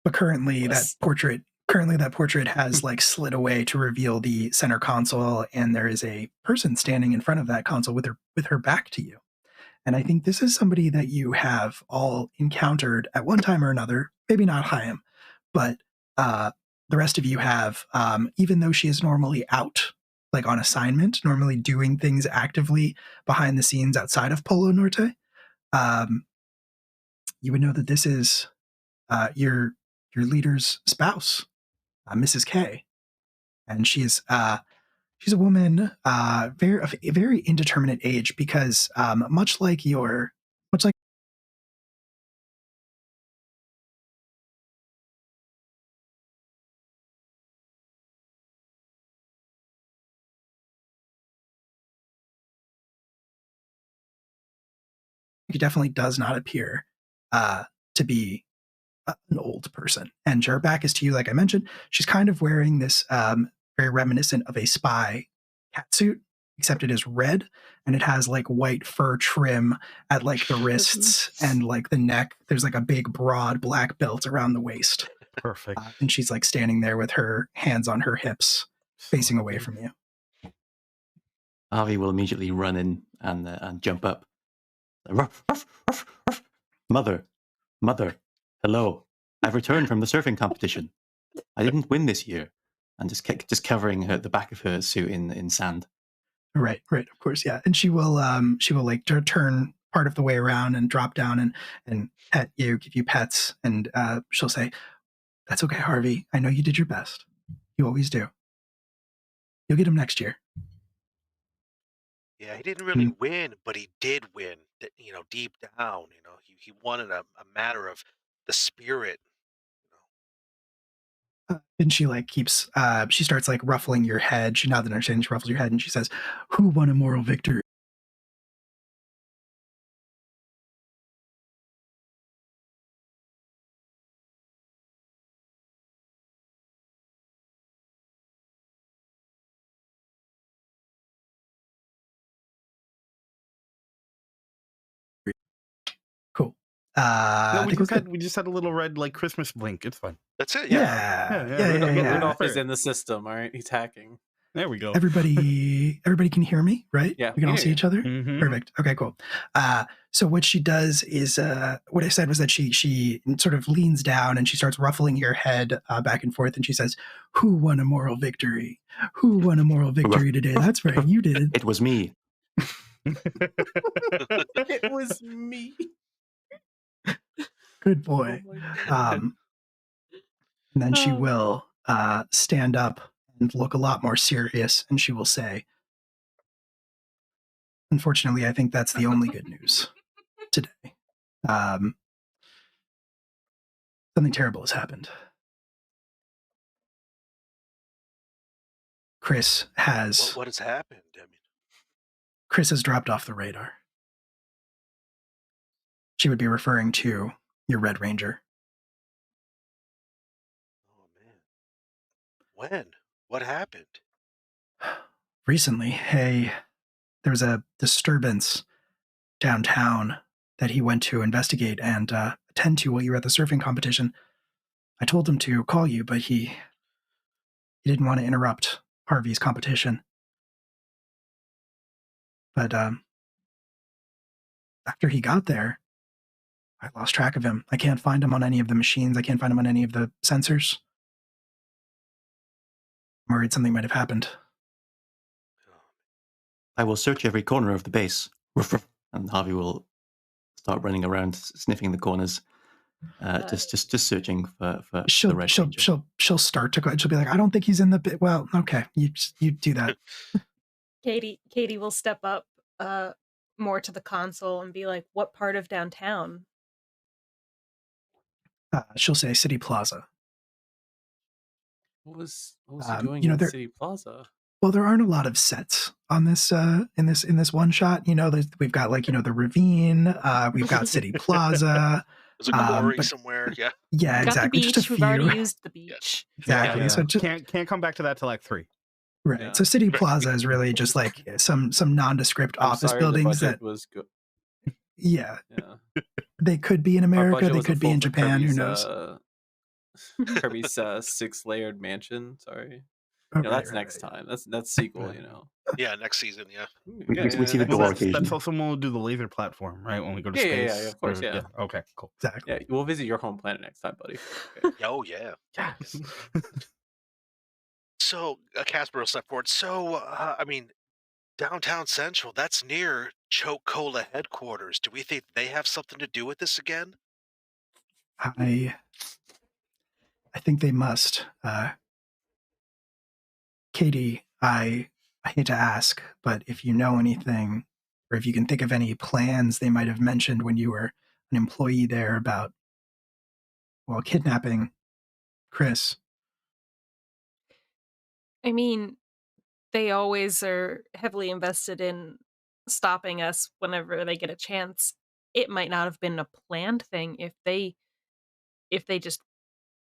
But currently that portrait has like slid away to reveal the center console, and there is a person standing in front of that console with her back to you. And I think this is somebody that you have all encountered at one time or another, maybe not Chaim, but the rest of you have, even though she is normally out, like on assignment, normally doing things actively behind the scenes outside of Polo Norte, you would know that this is your leader's spouse, Mrs. K, and she's a woman, very of a very indeterminate age, because much like he definitely does not appear to be an old person. And her back is to you, like I mentioned. She's kind of wearing this very reminiscent of a spy catsuit, except it is red and it has like white fur trim at like the wrists and like the neck. There's like a big broad black belt around the waist. Perfect. And she's like standing there with her hands on her hips, facing away from you. Harvey will immediately run in and jump up. Ruff, ruff, ruff, ruff. Mother, hello. I've returned from the surfing competition. I didn't win this year. And just covering the back of her suit in sand. Right, of course, yeah. And she will like turn part of the way around and drop down and pet you, give you pets, and she'll say, "That's okay, Harvey. I know you did your best. You always do. You'll get him next year." Yeah, he didn't really win, but he did win. Deep down, he won in a matter of the spirit. And she like keeps she starts like ruffling your head. She nods and understands, she ruffles your head, and she says, "Who won a moral victory?" Cool. No, we just had a little red like Christmas blink. It's fine. That's it. Yeah. Rudolph is in the system. All right, he's hacking. There we go. Everybody can hear me, right? Yeah, we can all see each other. Mm-hmm. Perfect. Okay, cool. So what she does is, what I said was that she sort of leans down and she starts ruffling your head back and forth, and she says, "Who won a moral victory? Who won a moral victory today?" That's right, you did. It was me. It was me. Good boy. And then she will stand up and look a lot more serious, and she will say, "Unfortunately, I think that's the only good news today. Something terrible has happened. Chris has What has happened? Chris has dropped off the radar." She would be referring to your Red Ranger. Oh man, when? What happened? Recently, there was a disturbance downtown that he went to investigate and attend to while you were at the surfing competition. I told him to call you, but he didn't want to interrupt Harvey's competition. But after he got there, I lost track of him. I can't find him on any of the machines. I can't find him on any of the sensors. I'm worried something might have happened. I will search every corner of the base. And Harvey will start running around, sniffing the corners, just searching for the Red Ranger. She'll start to go. She'll be like, "I don't think he's in the bit." Well, okay, you do that. Katie will step up more to the console and be like, "What part of downtown?" She'll say City Plaza. What was he doing in City Plaza? Well, there aren't a lot of sets on this in this one shot. We've got the ravine. We've got City Plaza. There's a quarry somewhere. Yeah. Yeah, exactly. Got the beach. Just a We've few. already used the beach. Exactly. Yeah. So can't come back to that till Act 3. Right. Yeah. So City Plaza is really just like some nondescript office buildings that was good. Yeah. They could be in America. They could be in Japan. Kirby's, who knows? Kirby's 6-layered mansion. Sorry. That's next time. That's sequel. Yeah, next season. Yeah. We see the door occasionally. That's also when we'll do the laser platform, right? When we go to space. Yeah, of course. Yeah. Okay, cool. Exactly. Yeah, we'll visit your home planet next time, buddy. Okay. Oh yeah. Yes. So, Casper stepped forward. So, I mean, downtown Central, that's near Choke Cola headquarters. Do we think they have something to do with this again? I I think they must. Katie, I hate to ask, but if you know anything, or if you can think of any plans they might have mentioned when you were an employee there about, well, kidnapping Chris. I mean, they always are heavily invested in stopping us whenever they get a chance. It might not have been a planned thing. If they just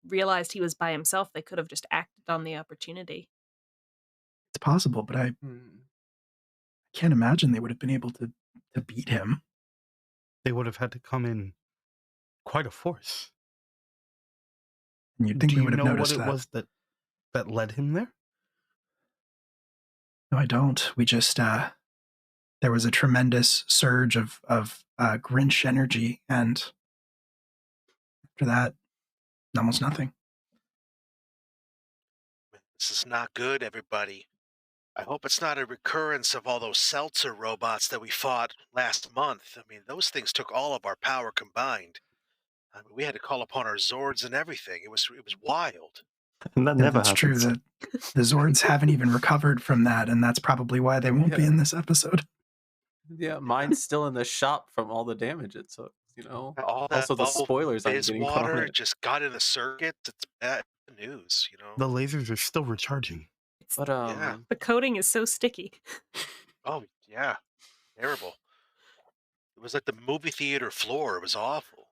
realized he was by himself, they could have just acted on the opportunity. It's possible, but I Hmm. can't imagine they would have been able to beat him. They would have had to come in quite a force. And you'd think Do we you would have know what noticed it that. was that led him there? No, I don't. We just there was a tremendous surge of Grinch energy, and after that, almost nothing. This is not good, everybody. I hope it's not a recurrence of all those seltzer robots that we fought last month. I mean, those things took all of our power combined. I mean, we had to call upon our Zords and everything. It was wild. And that Yeah, never that's true. happens. The Zords haven't even recovered from that, and that's probably why they won't be Yeah. in this episode. Yeah, mine's still in the shop from all the damage it took. All that Also the bubble spoilers I'm fizz getting put on water it. just got in the circuit. It's bad news. The lasers are still recharging. But Yeah. The coating is so sticky. Oh, yeah. Terrible. It was like the movie theater floor. It was awful.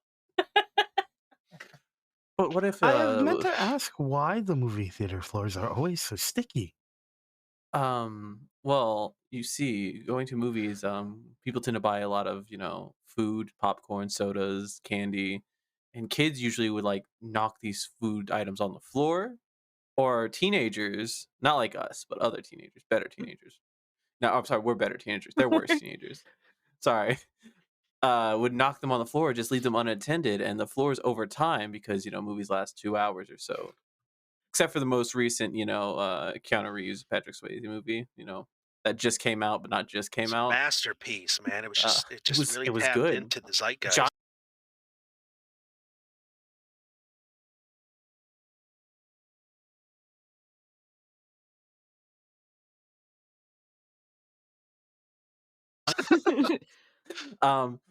but what if I have meant to ask why the movie theater floors are always so sticky. well, you see, going to movies, people tend to buy a lot of, food, popcorn, sodas, candy, and kids usually would like knock these food items on the floor, or teenagers, not like us, but other teenagers, better teenagers. No, I'm sorry, we're better teenagers. They're worse teenagers. Sorry. Would knock them on the floor, just leave them unattended, and the floors over time, because movies last 2 hours or so, except for the most recent, Keanu Reeves, Patrick Swayze movie, that just came out, but not just It's came a out. masterpiece, man. It was Uh, just it it just was really it was tapped good. into the zeitgeist. John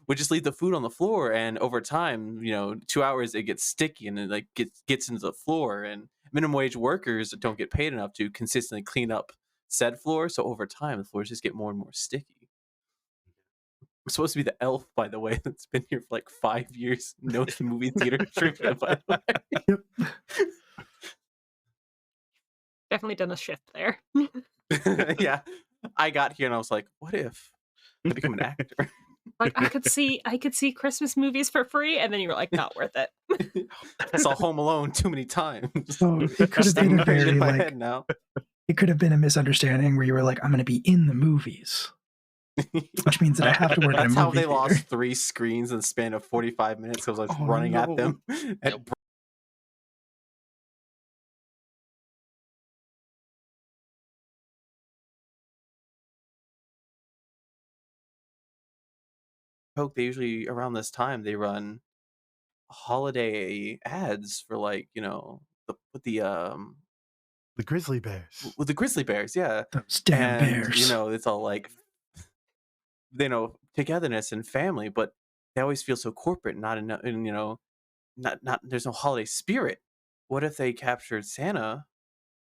would just leave the food on the floor, and over time, 2 hours it gets sticky, and it like gets into the floor, and minimum wage workers don't get paid enough to consistently clean up said floor, so over time the floors just get more and more sticky. I'm supposed to be the elf, by the way, that's been here for like 5 years. Knows the movie theater trivia, by the way. Yep. Definitely done a shift there. Yeah. I got here and I was like, what if I become an actor? Like I could see Christmas movies for free, and then you were like, not worth it. Saw Home Alone too many times. So it could have Just been a ingrained very in my like head now. it could have been a misunderstanding where you were like, I'm going to be in the movies, which means that I have to work at a That's movie how they theater. lost 3 screens in the span of 45 minutes because I was Oh, running at no. them. Yep. Coke, they usually around this time they run holiday ads for like The grizzly bears. with the grizzly bears, yeah. Those damn And bears. it's all like togetherness and family, but they always feel so corporate, not enough, and not there's no holiday spirit. What if they captured Santa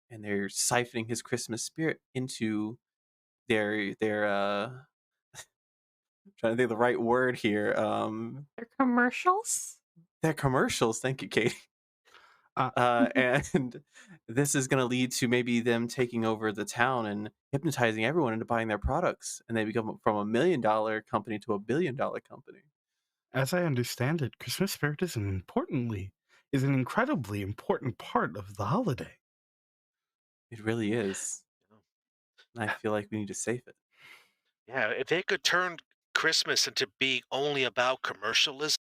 and they're siphoning his Christmas spirit into their trying to think of the right word here. They're commercials. Their commercials. Thank you, Katie. And this is going to lead to maybe them taking over the town and hypnotizing everyone into buying their products, and they become from $1 million company to $1 billion company. As I understand it, Christmas spirit is an incredibly important part of the holiday. It really is. And I feel like we need to save it. Yeah, if they could turn Christmas into being only about commercialism.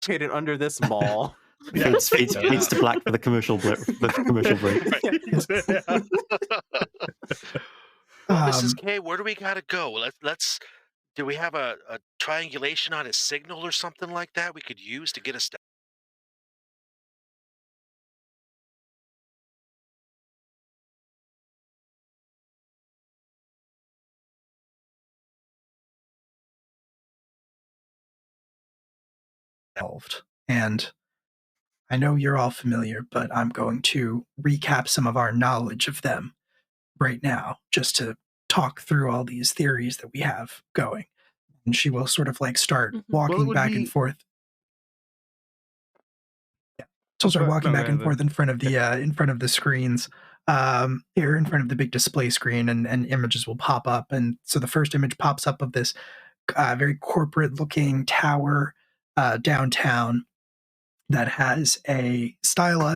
located under this mall. Yeah. Fades to black for the commercial break. Well, Mrs. K, where do we gotta go? Let's. Do we have a triangulation on his signal or something like that we could use to get us down? Involved. And I know you're all familiar, but I'm going to recap some of our knowledge of them right now, just to talk through all these theories that we have going. And she will sort of like start walking back and forth. Yeah, she'll start walking back and forth in front of the screens, here in front of the big display screen, and images will pop up. And so the first image pops up of this very corporate-looking tower downtown that has a stylized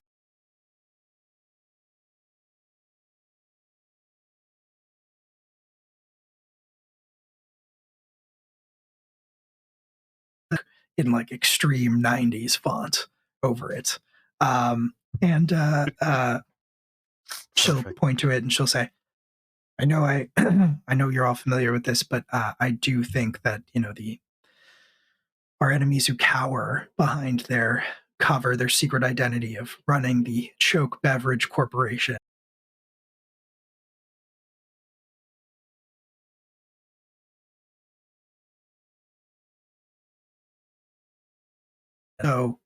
in like extreme 90s font over it. And she'll point to it and she'll say, I know I know you're all familiar with this, but I do think that, you know, our enemies who cower behind their cover, their secret identity of running the Choke Beverage Corporation, so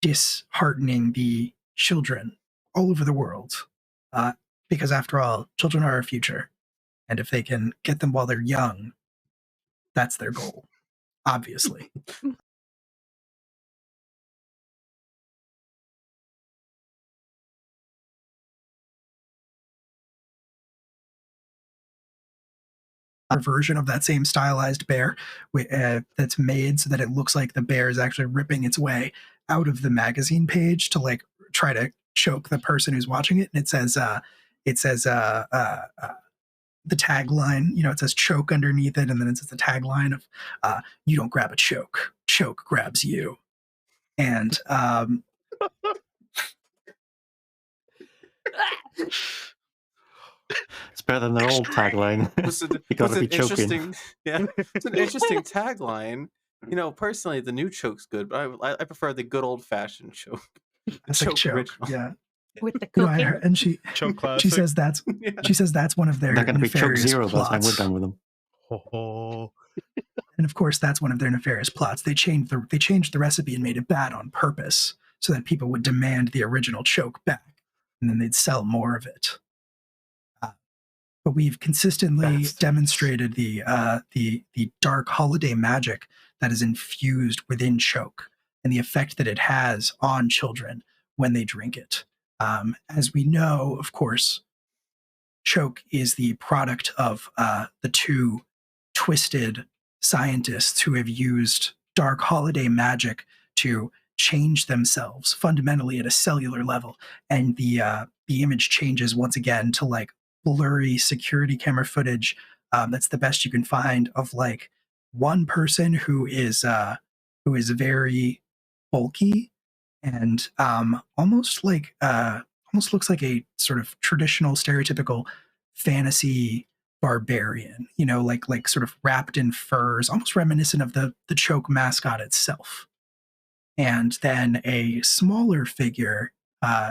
disheartening the children all over the world. Because after all, children are our future. And if they can get them while they're young, that's their goal, obviously. A version of that same stylized bear that's made so that it looks like the bear is actually ripping its way out of the magazine page to like try to choke the person who's watching it. And it says the tagline, you know, it says choke underneath it, and then it says the tagline of you don't grab a choke, choke grabs you. And it's better than their old tagline. You gotta be choking. Yeah, it's an interesting tagline. You know, personally, the new choke's good, but I prefer the good old fashioned choke. Choke, original. yeah. With the You know, cooking. and she says that's she says that's one of their They're gonna be choke nefarious zero by the time we're plots. done with them. Oh. And of course, that's one of their nefarious plots. They changed the recipe and made it bad on purpose so that people would demand the original choke back, and then they'd sell more of it. But we've consistently demonstrated the dark holiday magic that is infused within choke and the effect that it has on children when they drink it. As we know, of course, choke is the product of the two twisted scientists who have used dark holiday magic to change themselves fundamentally at a cellular level, and the image changes once again to like blurry security camera footage that's the best you can find of like one person who is very bulky and almost looks like a sort of traditional stereotypical fantasy barbarian, you know, like sort of wrapped in furs, almost reminiscent of the choke mascot itself. And then a smaller figure,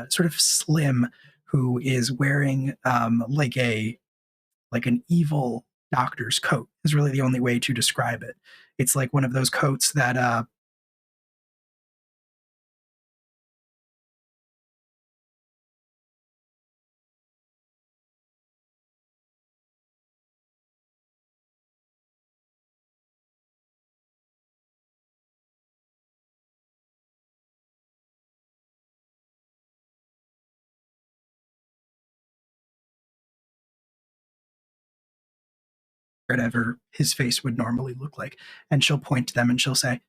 sort of slim, who is wearing like an evil doctor's coat is really the only way to describe it. It's like one of those coats that whatever his face would normally look like. And she'll point to them and she'll say,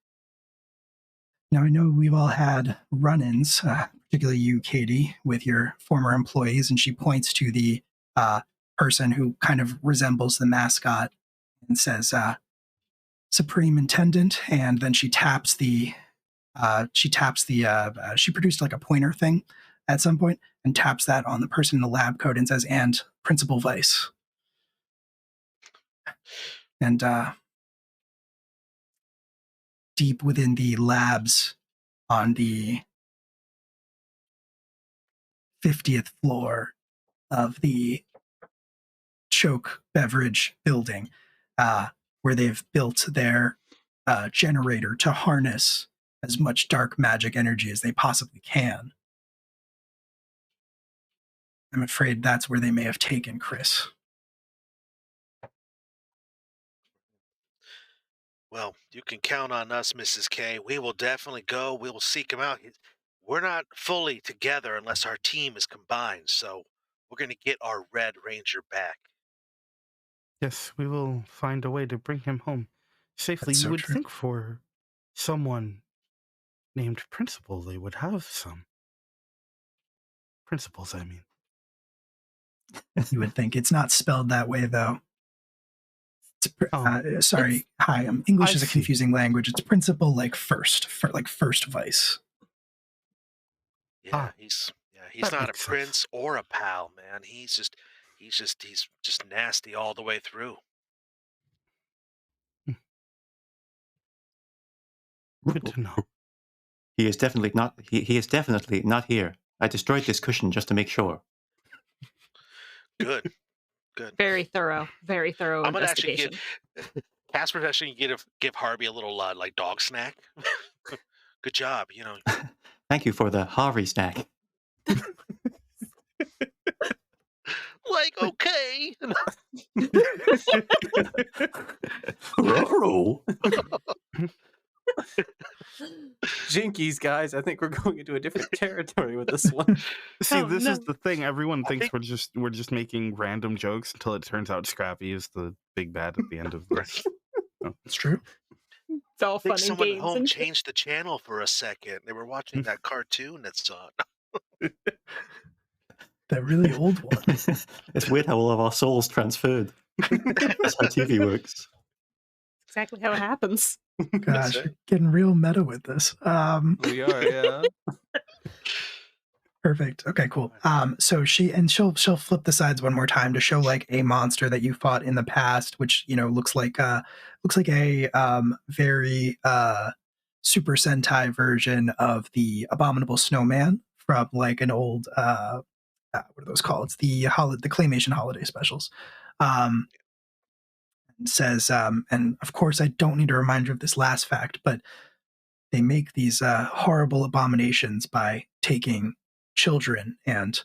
now, I know we've all had run-ins, particularly you, Katie, with your former employees, and she points to the person who kind of resembles the mascot and says, Supreme Intendant, and then she taps the she taps she produced like a pointer thing at some point and taps that on the person in the lab coat and says, and Principal Vice. And deep within the labs on the 50th floor of the Choke Beverage building, where they've built their generator to harness as much dark magic energy as they possibly can. I'm afraid that's where they may have taken Chris. Well, you can count on us, Mrs. K. We will definitely go. We will seek him out. We're not fully together unless our team is combined, so we're going to get our Red Ranger back. Yes, we will find a way to bring him home safely. That's You so would true. think for someone named Principal, they would have some principles, I mean. You would think. It's not spelled that way, though. Sorry. Hi. English is a confusing language. It's principal, like first, like first vice. Yeah, he's not a makes prince sense. or a pal, man. He's just nasty all the way through. Good to know. He is definitely not. He is definitely not here. I destroyed this cushion just to make sure. Good, good. Very thorough I'm gonna actually investigation. Casper's actually give Harvey a little like dog snack. Good job, you know. Thank you for the Harvey snack. Like, okay. Jinkies, guys. I think we're going into a different territory with this one. See, Oh, this no. is the thing. Everyone I thinks think- we're just making random jokes until it turns out Scrappy is the big bad at the end of this. It's true. It's all I think fun and someone at games. home And changed the channel for a second. They were watching that cartoon that's on. That really old one. It's weird how all of our souls transferred. That's how TV works. exactly how it happens. Gosh, it. getting real meta with this. We are, yeah. Perfect. Okay, cool. So she'll flip the sides one more time to show like a monster that you fought in the past, which looks like a very Super Sentai version of the Abominable Snowman from like an old what are those called? It's the claymation holiday specials. Says, and of course I don't need to remind you of this last fact, but they make these horrible abominations by taking children and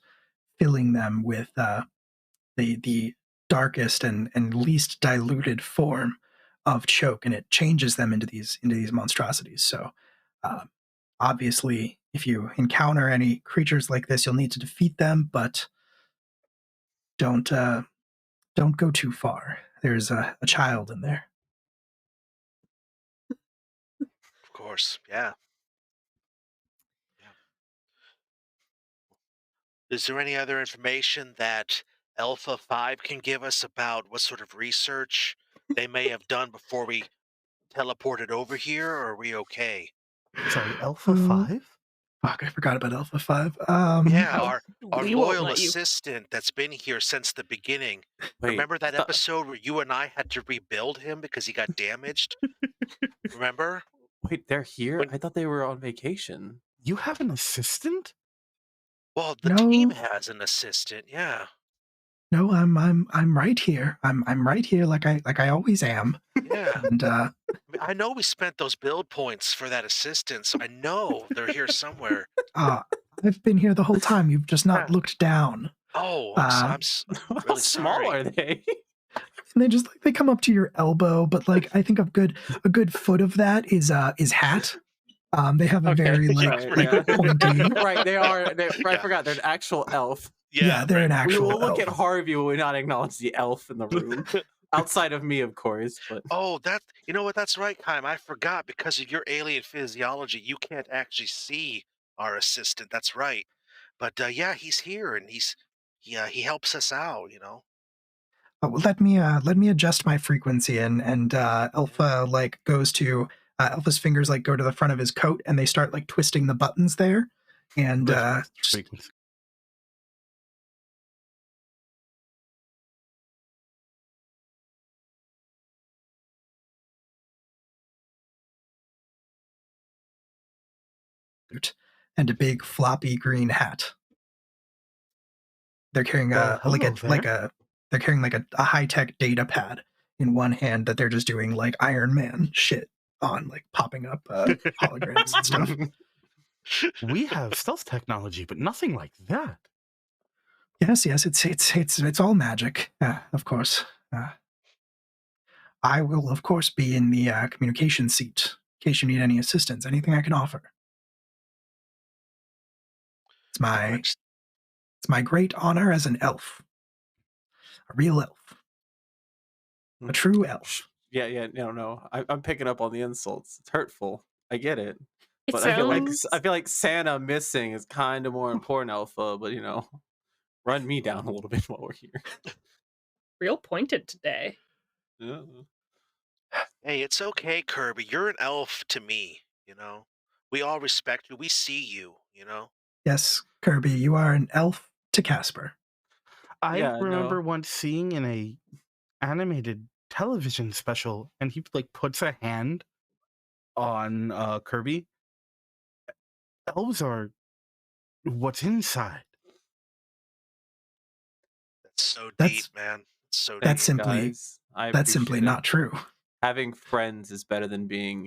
filling them with the darkest and least diluted form of choke, and it changes them into these monstrosities. So obviously, if you encounter any creatures like this, you'll need to defeat them, but don't go too far. There's a child in there. Of course, yeah. Is there any other information that Alpha 5 can give us about what sort of research they may have done before we teleported over here, or are we okay? Sorry, Alpha 5? Fuck, I forgot about Alpha 5. Yeah, Oh, our we won't loyal let you. assistant that's been here since the beginning. Wait, Remember that stop. episode where you and I had to rebuild him because he got damaged? Remember? Wait, they're here? When- I thought they were on vacation. You have an assistant? Well, the No. team has an assistant, yeah. No, I'm right here. I'm right here like I always am. Yeah. And I mean, I know we spent those build points for that assistant, so I know they're here somewhere. I've been here the whole time. You've just not Yeah. looked down. Oh, Uh, How really small sorry. are they? And they just like they come up to your elbow, but like I think a good foot of that is hat. They have a Okay, very like, right, like yeah. pointy. Right, they are. I Yeah. forgot they're an actual elf. Yeah, they're right. an We actual will look elf. at Harvey when we not acknowledge the elf in the room. Outside of me, of course, but Oh, you know what? That's right, Kaim. I forgot because of your alien physiology, you can't actually see our assistant. That's right. But yeah, he's here and he helps us out. Let me adjust my frequency, and Alpha like goes to Elf's fingers like go to the front of his coat, and they start like twisting the buttons there, and and a big floppy green hat. They're carrying a high-tech data pad in one hand that they're just doing like Iron Man shit on, like popping up holograms and stuff. We have stealth technology, but nothing like that. Yes, it's all magic, of course. I will, of course, be in the communication seat in case you need any assistance. Anything I can offer. It's my great honor as an elf, a real elf, a true elf. Yeah. No. I'm picking up on the insults. It's hurtful. I get it. It But sounds... I feel like Santa missing is kind of more important, Alpha. But run me down a little bit while we're here. real pointed today. Yeah. Hey, it's okay, Kirby. You're an elf to me, We all respect you. We see you, Yes, Kirby, you are an elf to Casper. I Yeah, remember no. once seeing in a animated television special, and he like puts a hand on Kirby. Elves are what's inside. That's so That's- deep, man. It's so deep. That's simply Guys, I that's simply appreciate it. not true. Having friends is better than being,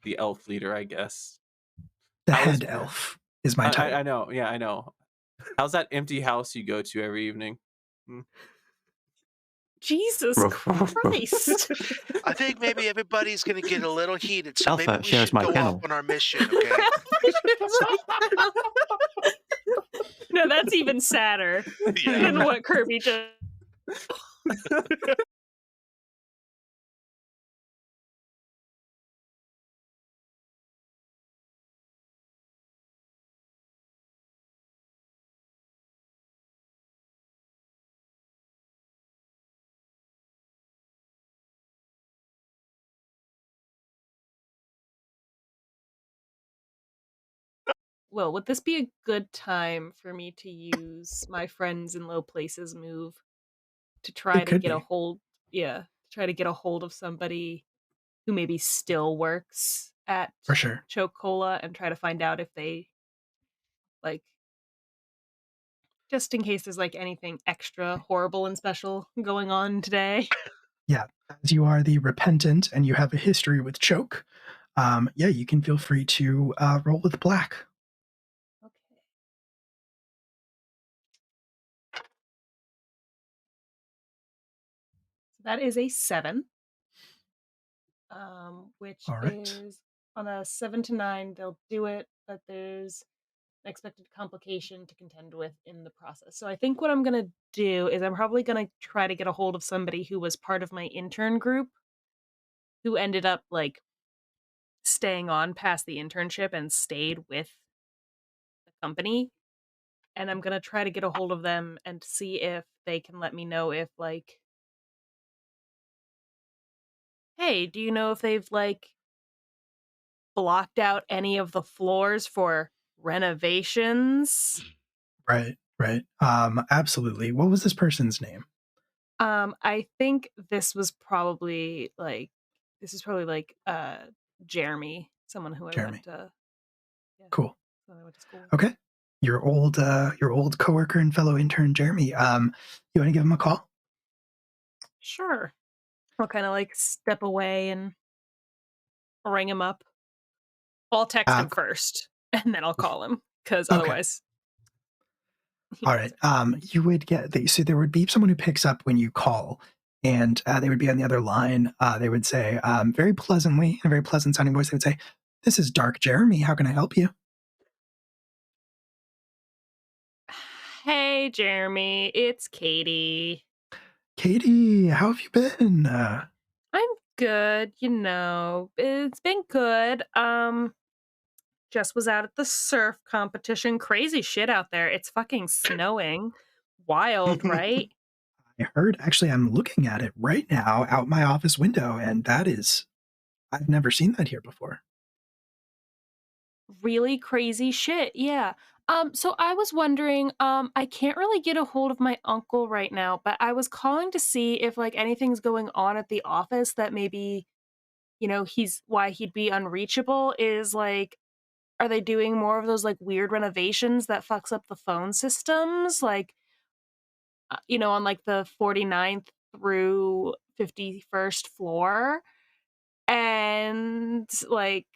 the elf leader, I guess. The How is- head elf is my title. I know. Yeah, I know. How's that empty house you go to every evening? Jesus Ruff. Christ. I think maybe everybody's going to get a little heated, so Alpha, maybe we shares should my go kennel. off on our mission, okay? No, that's even sadder Yeah. than what Kirby just... Well, would this be a good time for me to use my friends in low places move to try It to could get a be. hold, try to get a hold of somebody who maybe still works at For sure. Choke Cola and try to find out if they like, just in case there's like anything extra horrible and special going on today. Yeah, as you are the repentant and you have a history with Choke, you can feel free to roll with black. Okay. So that is a 7. Which All right. is on a 7 to 9, they'll do it, but there's an expected complication to contend with in the process. So I think what I'm gonna do is I'm probably gonna try to get a hold of somebody who was part of my intern group, who ended up like staying on past the internship and stayed with the company. And I'm gonna try to get a hold of them and see if they can let me know if like, hey, do you know if they've like blocked out any of the floors for renovations? Right. Absolutely. What was this person's name? I think this is probably like Jeremy, someone who I Jeremy. went to Cool. someone I went to school with. Okay. Your old coworker and fellow intern, Jeremy. You want to give him a call? Sure. I'll kind of like step away and ring him up. I'll text him first and then I'll call him because Okay. otherwise. All right. You would so there would be someone who picks up when you call, and they would be on the other line. They would say, very pleasantly, in a very pleasant sounding voice, they would say, "This is Dark Jeremy. How can I help you?" Hey, Jeremy, it's Katie. Katie, how have you been? I'm good, it's been good. Just was out at the surf competition. Crazy shit out there. It's fucking snowing. Wild, right? I heard, actually, I'm looking at it right now out my office window, and that is I've never seen that here before. Really crazy shit, yeah. So I was wondering, I can't really get a hold of my uncle right now, but I was calling to see if like anything's going on at the office that maybe, he's why he'd be unreachable is like, are they doing more of those like weird renovations that fucks up the phone systems? Like, on like the 49th through 51st floor. And like,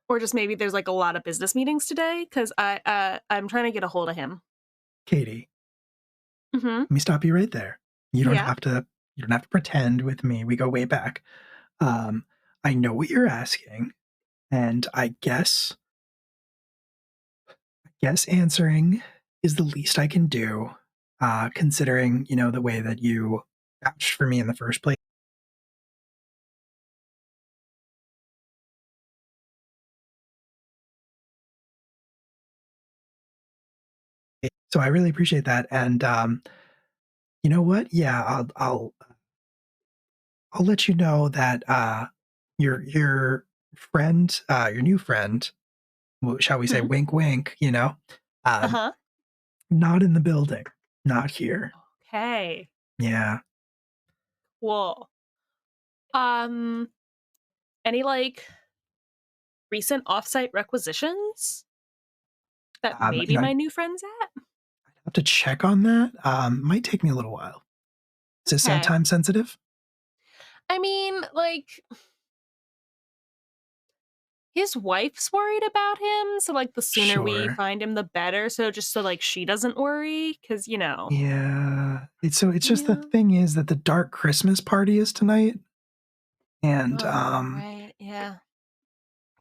or just maybe there's like a lot of business meetings today because I'm trying to get a hold of him. Katie, Hmm. let me stop you right there. You don't Yeah. have to you don't have to pretend with me. We go way back. Um, I know what you're asking, and I guess answering is the least I can do, considering, the way that you vouched for me in the first place. So I really appreciate that. And you know what? Yeah, I'll let you know that your friend, your new friend, shall we say, Hmm. wink, wink, Uh um, huh. not in the building, not here. Okay. Yeah. Cool. Um, any like recent offsite requisitions that maybe I my new friend's at? have to check on that. Might take me a little while. Is this Okay. time sensitive? I mean, like his wife's worried about him, so like the sooner we Sure. find him, the better. So just so like she doesn't worry, because Yeah. It's just the Yeah. thing is that the dark Christmas party is tonight, and Oh, right. Yeah.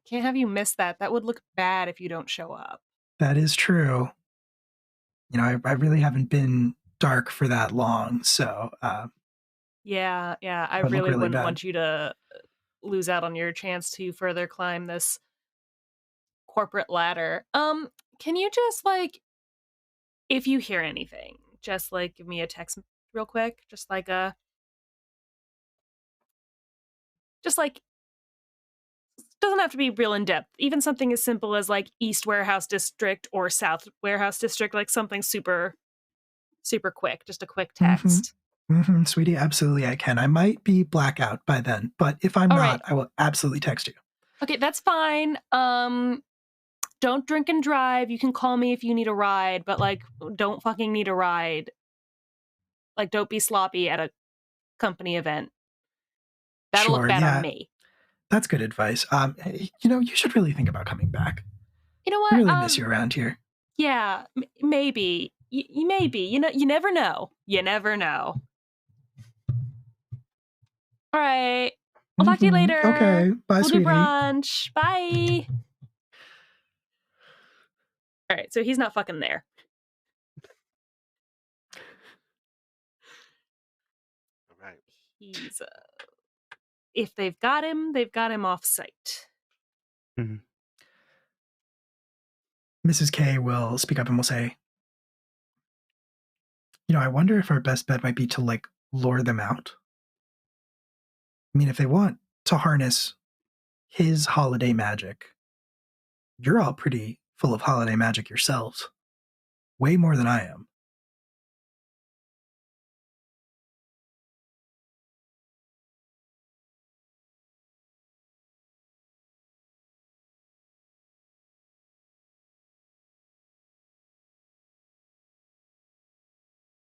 Can't have you miss that. That would look bad if you don't show up. that is true. I really haven't been dark for that long, so Yeah, yeah. I that would look really really wouldn't bad. want you to lose out on your chance to further climb this corporate ladder. Can you just like if you hear anything, just like give me a text real quick, just like doesn't have to be real in depth. Even something as simple as like East Warehouse District or South Warehouse District, like something super super quick, just a quick Mhm. text. Mhm, sweetie, absolutely I can. I might be blackout by then, but if I'm All right. not, I will absolutely text you. Okay, that's fine. Don't drink and drive. You can call me if you need a ride, but like don't fucking need a ride. Like don't be sloppy at a company event. That'll look Sure, bad on yeah, me. that's good advice. Hey, you should really think about coming back. You know I what? really miss you around here. Yeah, maybe. Maybe. You never know. You never know. All right. I'll talk to you Mhm, later. okay. Bye, We'll do sweetie. brunch. Bye. All right, so he's not fucking there. All right. He's if they've got him off site. Mhm. Mrs. K will speak up and will say, I wonder if our best bet might be to, like, lure them out. I mean, if they want to harness his holiday magic, you're all pretty full of holiday magic yourselves. Way more than I am.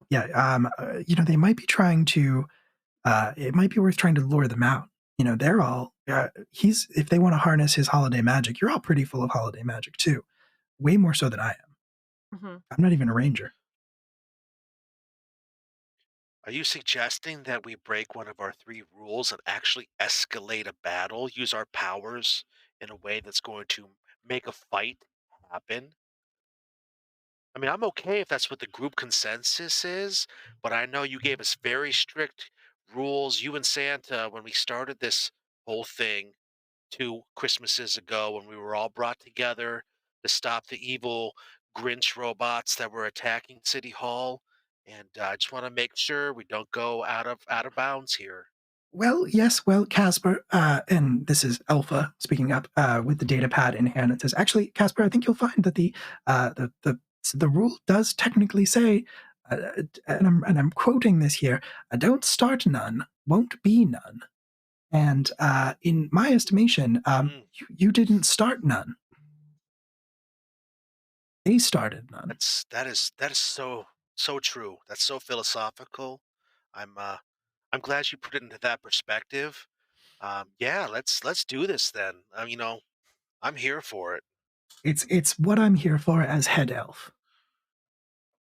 Yeah, they might be trying to, it might be worth trying to lure them out. They're all, if they want to harness his holiday magic, you're all pretty full of holiday magic too. Way more so than I am. Hmm. I'm not even a ranger. Are you suggesting that we break one of our three rules and actually escalate a battle, use our powers in a way that's going to make a fight happen? I mean, I'm okay if that's what the group consensus is, but I know you gave us very strict rules, you and Santa, when we started this whole thing 2 Christmases ago when we were all brought together to stop the evil Grinch robots that were attacking City Hall. And I just want to make sure we don't go out of bounds here. Well, yes, well, Casper, and this is Alpha speaking up with the data pad in hand. It says, actually, Casper, I think you'll find that the rule does technically say, and I'm quoting this here, don't start none, won't be none. And in my estimation, you didn't start none. They started none. That is so true. That's so philosophical. I'm glad you put it into that perspective. Yeah, let's do this then. I'm here for it. It's what I'm here for as head elf.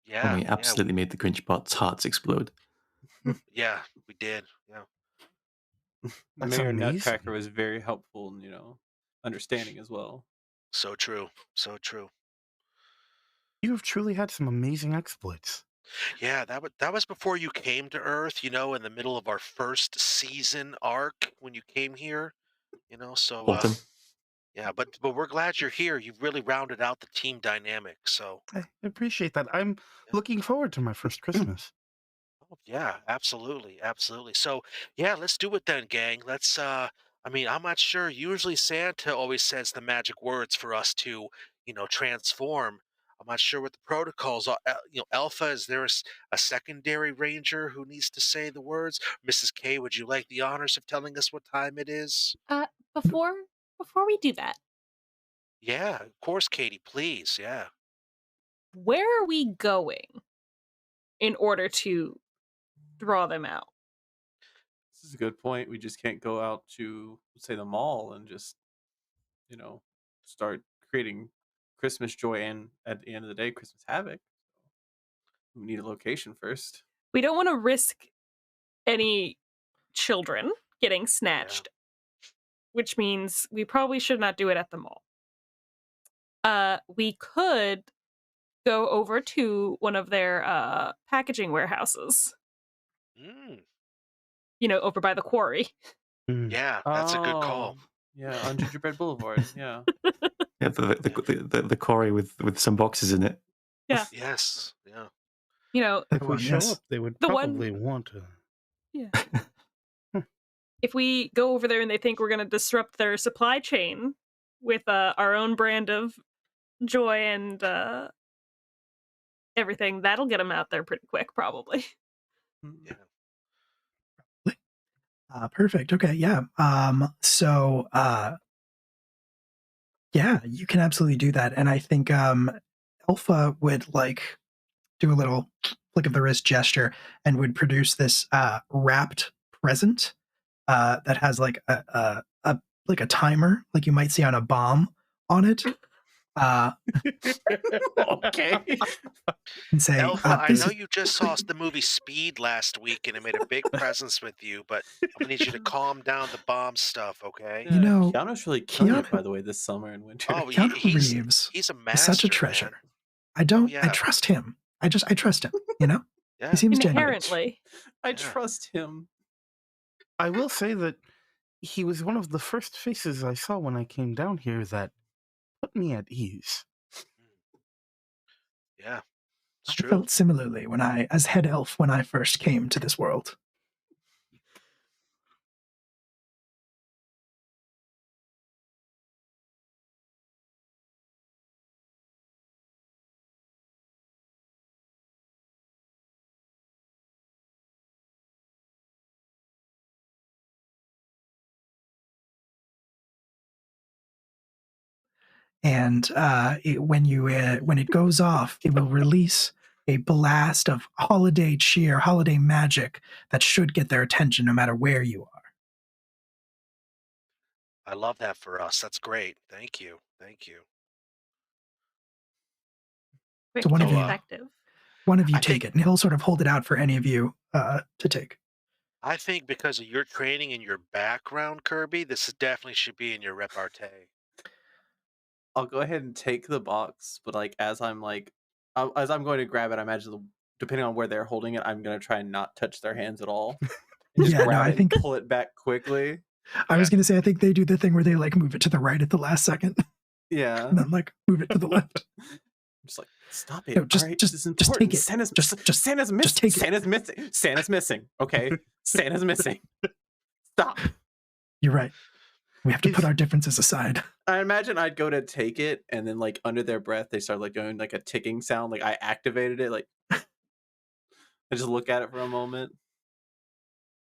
Yeah, we absolutely made the Grinchbot's hearts explode. yeah, we did. Yeah. That's Mayor amazing. Nutcracker was very helpful in, understanding as well. So true. So true. You have truly had some amazing exploits. Yeah, that was before you came to Earth, in the middle of our first season arc when you came here, so Autumn. yeah, but we're glad you're here. You've really rounded out the team dynamic. So I appreciate that. I'm looking forward to my first Christmas. oh, yeah, absolutely, absolutely. So yeah, let's do it then, gang. I'm not sure. Usually Santa always says the magic words for us to, transform. I'm not sure what the protocols are. Alpha, is there a secondary ranger who needs to say the words? Mrs. K, would you like the honors of telling us what time it is? Before we do that, Yeah, of course, Katie, please. Yeah. where are we going in order to draw them out? This is a good point. We just can't go out to, say, the mall and just, start creating Christmas joy and, at the end of the day, Christmas havoc. We need a location first. We don't want to risk any children getting snatched, which means we probably should not do it at the mall. We could go over to one of their packaging warehouses, Mm, over by the quarry. yeah, that's a good call. Yeah, on Gingerbread Boulevard. Yeah. Yeah, the quarry with some boxes in it. Yeah. Yes. Yeah. If we show yes. up, they would The one- probably want to. Yeah. If we go over there and they think we're going to disrupt their supply chain with our own brand of joy and everything, that'll get them out there pretty quick, probably. Yeah. Perfect. Okay. Yeah. Yeah, you can absolutely do that. And I think Alpha would do a little flick of the wrist gesture and would produce this wrapped present that has a timer, like you might see on a bomb on it. Okay. And say, Alpha, I this know is- you just saw the movie Speed last week and it made a big presence with you, but I'm gonna need you to calm down the bomb stuff, okay? You know, Keanu's really killing it, Keanu- by the way, this summer and winter. Oh, Keanu he's Reeves a is master. such a treasure. Man. I don't. yeah. I trust him. I trust him. Yeah. He seems genuine. Inherently. I Yeah. trust him. I will say that he was one of the first faces I saw when I came down here that put me at ease. Yeah. It's I true. felt similarly as head elf, when I first came to this world. And when it goes off, it will release a blast of holiday cheer, holiday magic that should get their attention no matter where you are. I love that for us. That's great. Thank you. Thank you. Quick So one of and you- effective. One of you I take it, and he'll sort of hold it out for any of you to take. I think because of your training and your background, Kirby, this definitely should be in your repartee. I'll go ahead and take the box, but as I'm as I'm going to grab it, I imagine depending on where they're holding it, I'm going to try and not touch their hands at all. And just Yeah, no, grab I it think- and pull it back quickly. I was going to say, I think they do the thing where they move it to the right at the last second, Yeah. and then move it to the left. Just stop it. No, just- all right? just- This is just important. take it. Santa's Just Santa's missing. take it. Santa's missing. Santa's missing. Okay. Santa's missing. Stop. You're right. We have to put our differences aside. I imagine I'd go to take it, and then like under their breath, they start like doing like a ticking sound, like I activated it. Like I just look at it for a moment.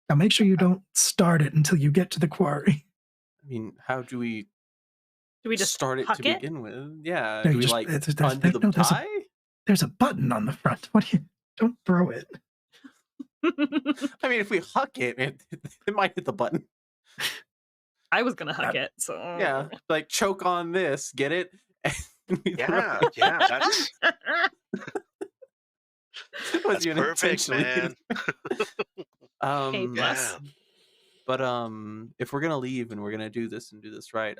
Now make sure you don't start it until you get to the quarry. I mean, how do we just start it huck to it? begin with? Yeah. No, Do you we just- like there's- undo the no, tie? There's a button on the front. What do you? Don't throw it. I mean, if we huck it, it might hit the button. I was gonna huck it, so Yeah, like choke on this, get it? Yeah, that's perfect, man. A plus. Yeah. But if we're gonna leave and we're gonna do this and do this right,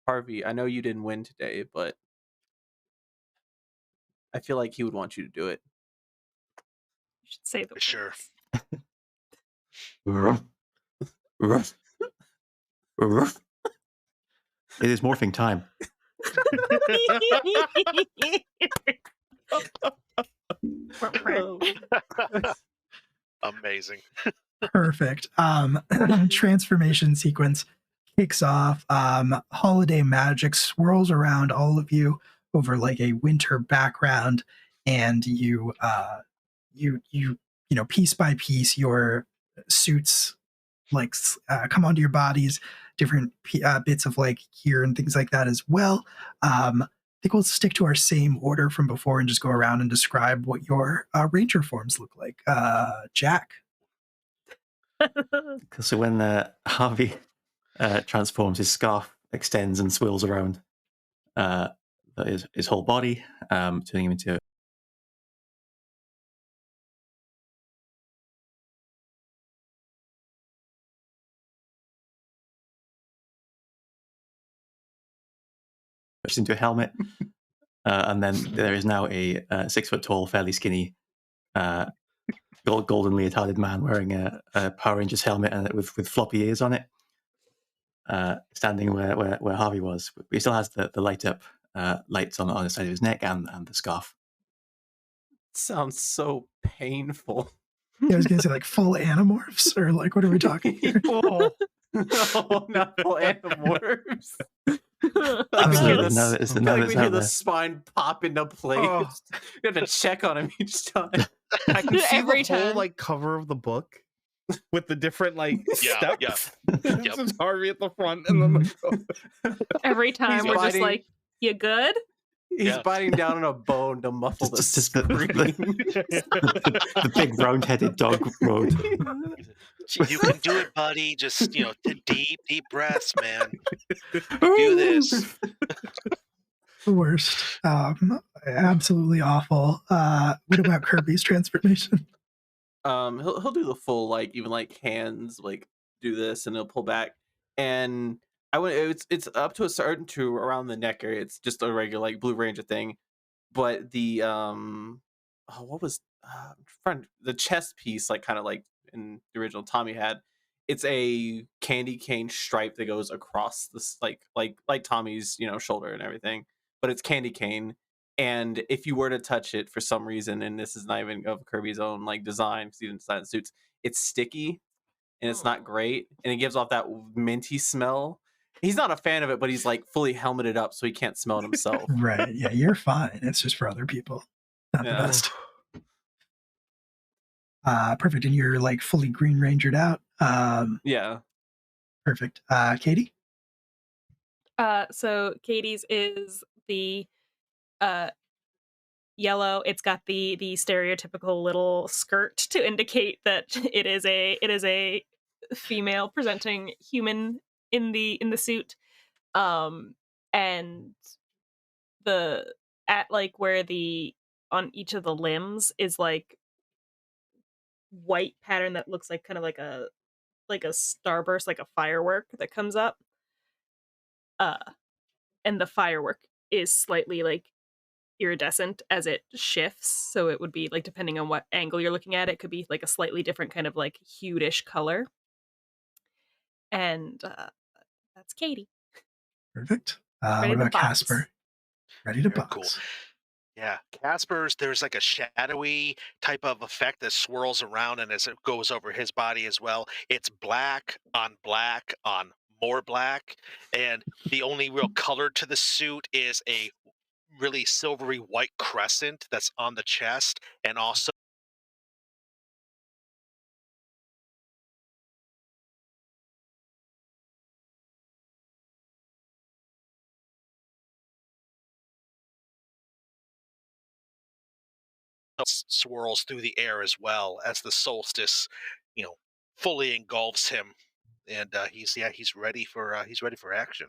Harvey, I know you didn't win today, but I feel like he would want you to do it. You should say the For sure. Ruff. Ruff. Ruff. It is morphing time. Amazing. Perfect. Transformation sequence kicks off. Holiday magic swirls around all of you over like a winter background, and you piece by piece, your suits like come onto your bodies, different bits of like gear and things like that as well. I think we'll stick to our same order from before and just go around and describe what your ranger forms look like. Jack. So when Harvey transforms, his scarf extends and swirls around his whole body, turning him into a helmet. And then there is now a 6 foot tall, fairly skinny, golden leotarded man wearing a Power Rangers helmet and with floppy ears on it, standing where Harvey was. But he still has the light up lights on the side of his neck and the scarf. Sounds so painful. Yeah, I was gonna say like full animorphs, or like what are we talking here? No, not full animorphs. Absolutely. We hear the spine pop into place. Oh. You have to check on him each time. I can see Every the whole time. like cover of the book with the different like steps. Yep. It's Harvey at the front, and then Every time He's we're just biting- like, "You good?" He's Yeah. biting down on a bone to muffle the Just the scream. big round-headed dog mode. You can do it, buddy. Just deep breaths, man. Do this. The worst. Absolutely awful. What about Kirby's transformation? He'll do the full like even like hands like do this and he'll pull back and it's up to a certain to around the neck area. It's just a regular like Blue Ranger thing, but the what was the chest piece like kind of like in the original Tommy had. It's a candy cane stripe that goes across this like Tommy's shoulder and everything, but it's candy cane. And if you were to touch it for some reason, and this is not even of Kirby's own like design because he didn't design the suits, it's sticky and it's not great, and it gives off that minty smell. He's not a fan of it, but he's like fully helmeted up, so he can't smell it himself. Right. Yeah, you're fine. It's just for other people. Not the best. Perfect. And you're like fully Green Rangered out. Yeah. Perfect. Katie? So Katie's is the yellow. It's got the stereotypical little skirt to indicate that it is a female presenting human in the suit. And the at like where the on each of the limbs is like white pattern that looks like kind of like a starburst, like a firework that comes up. And the firework is slightly like iridescent as it shifts, so it would be like depending on what angle you're looking at, it could be like a slightly different kind of like hued-ish color. And that's Katie. Perfect. Ready What to about box. Casper? Ready to Very box. cool. Yeah, Casper's, there's like a shadowy type of effect that swirls around and as it goes over his body as well. It's black on more black, and the only real color to the suit is a really silvery white crescent that's on the chest, and also swirls through the air as well as the solstice, you know, fully engulfs him, and he's ready for action.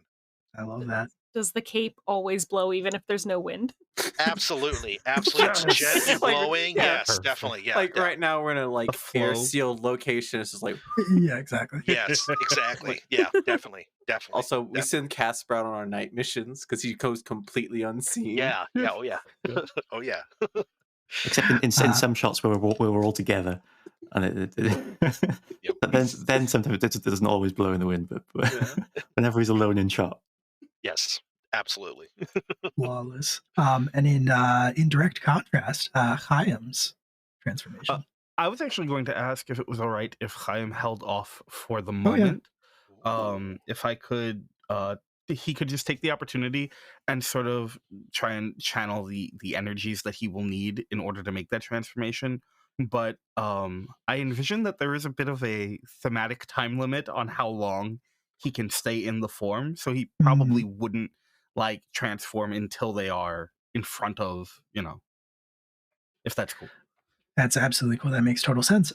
I love that. Does the cape always blow even if there's no wind? Absolutely, absolutely. It's Yes. gently Like, blowing. yeah. Yes, Perfect. definitely. Yeah, Like yeah. right now, we're in a like air flow. sealed location. It's just like. Yeah, exactly. Yes, exactly. Yeah, definitely, definitely. Also, we definitely. send Casper out on our night missions because he goes completely unseen. Yeah, yeah, oh yeah, oh yeah. Except in some shots where we're all together, and Yep. but then sometimes it doesn't always blow in the wind. But Yeah. whenever he's alone in shot, Yes, absolutely. Flawless. And in direct contrast, Chaim's transformation. I was actually going to ask if it was all right if Chaim held off for the Oh, yeah. moment. If I could, he could just take the opportunity and sort of try and channel the energies that he will need in order to make that transformation. But I envision that there is a bit of a thematic time limit on how long he can stay in the form, so he probably wouldn't like transform until they are in front of, if that's cool. That's absolutely cool. That makes total sense.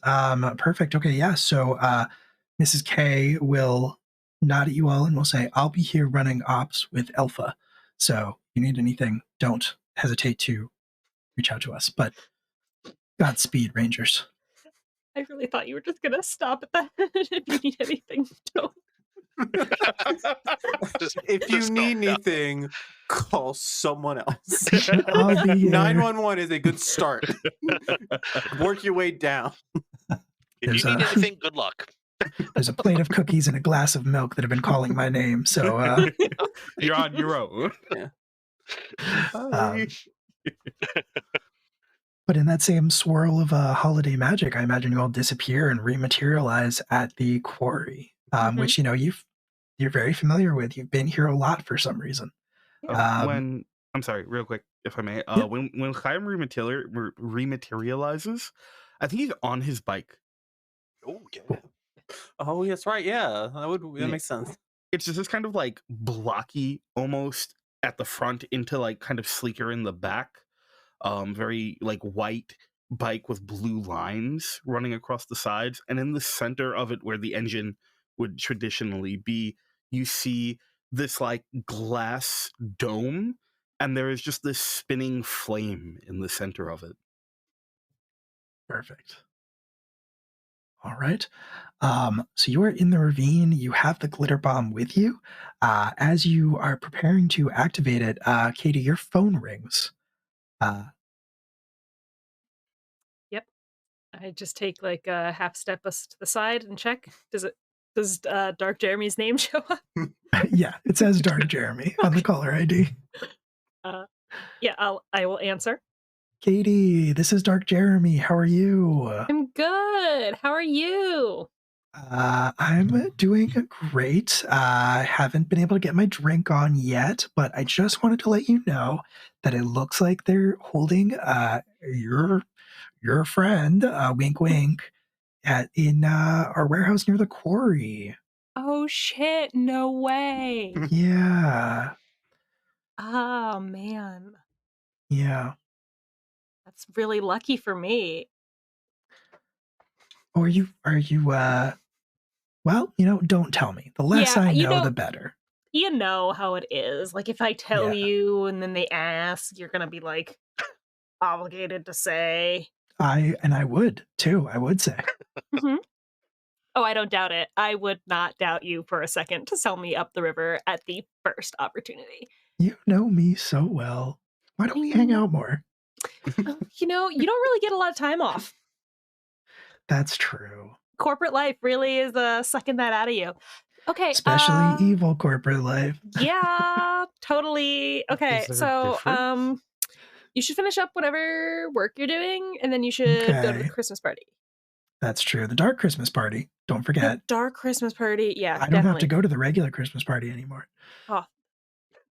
Perfect. Okay, yeah. So Mrs. K will nod at you all and will say, I'll be here running ops with Alpha. So if you need anything, don't hesitate to reach out to us. But Godspeed, Rangers. I really thought you were just gonna stop at that. If you need anything, don't. If you Just need don't, yeah. anything, call someone else. I'll be here. 911 is a good start. Work your way down. If There's you need a- anything, good luck. There's a plate of cookies and a glass of milk that have been calling my name. So You're on your own. um, but in that same swirl of holiday magic, I imagine you all disappear and rematerialize at the quarry, which you're very familiar with. You've been here a lot for some reason. When I'm sorry, real quick, if I may, Yeah. when Chaim rematerializes, I think he's on his bike. Oh yeah. Oh, that's right. Yeah, that Yeah. makes sense. It's just this kind of like blocky almost at the front into like kind of sleeker in the back. Very like white bike with blue lines running across the sides, and in the center of it where the engine would traditionally be, you see this like glass dome, and there is just this spinning flame in the center of it. Perfect. All right. So you are in the ravine. You have the glitter bomb with you. As you are preparing to activate it, Katie, your phone rings. Yep. I just take like a half step us to the side and check. Does Dark Jeremy's name show up? Yeah, it says Dark Jeremy on the caller ID. Yeah, I will answer. Katie, this is Dark Jeremy. How are you? I'm good. How are you? I'm doing great. I haven't been able to get my drink on yet, but I just wanted to let you know that it looks like they're holding your friend, wink wink, in our warehouse near the quarry. Oh shit, no way. Yeah, Oh man. yeah. That's really lucky for me. Or are you well, don't tell me. The less Yeah, I you know, know- the better. You know how it is. Like if I tell Yeah. you and then they ask, you're gonna be like obligated to say. I would too. I would say. Mhm. Oh, I don't doubt it. I would not doubt you for a second to sell me up the river at the first opportunity. You know me so well. Why don't we hang out more? You don't really get a lot of time off. That's true. Corporate life really is sucking that out of you. Okay. Especially evil corporate life. Yeah, totally. Okay, Is there a so difference? You should finish up whatever work you're doing, and then you should go to the Okay. Christmas party. That's true. The dark Christmas party. Don't The forget. dark Christmas party. Yeah, I don't have to definitely. go to the regular Christmas party anymore. Oh,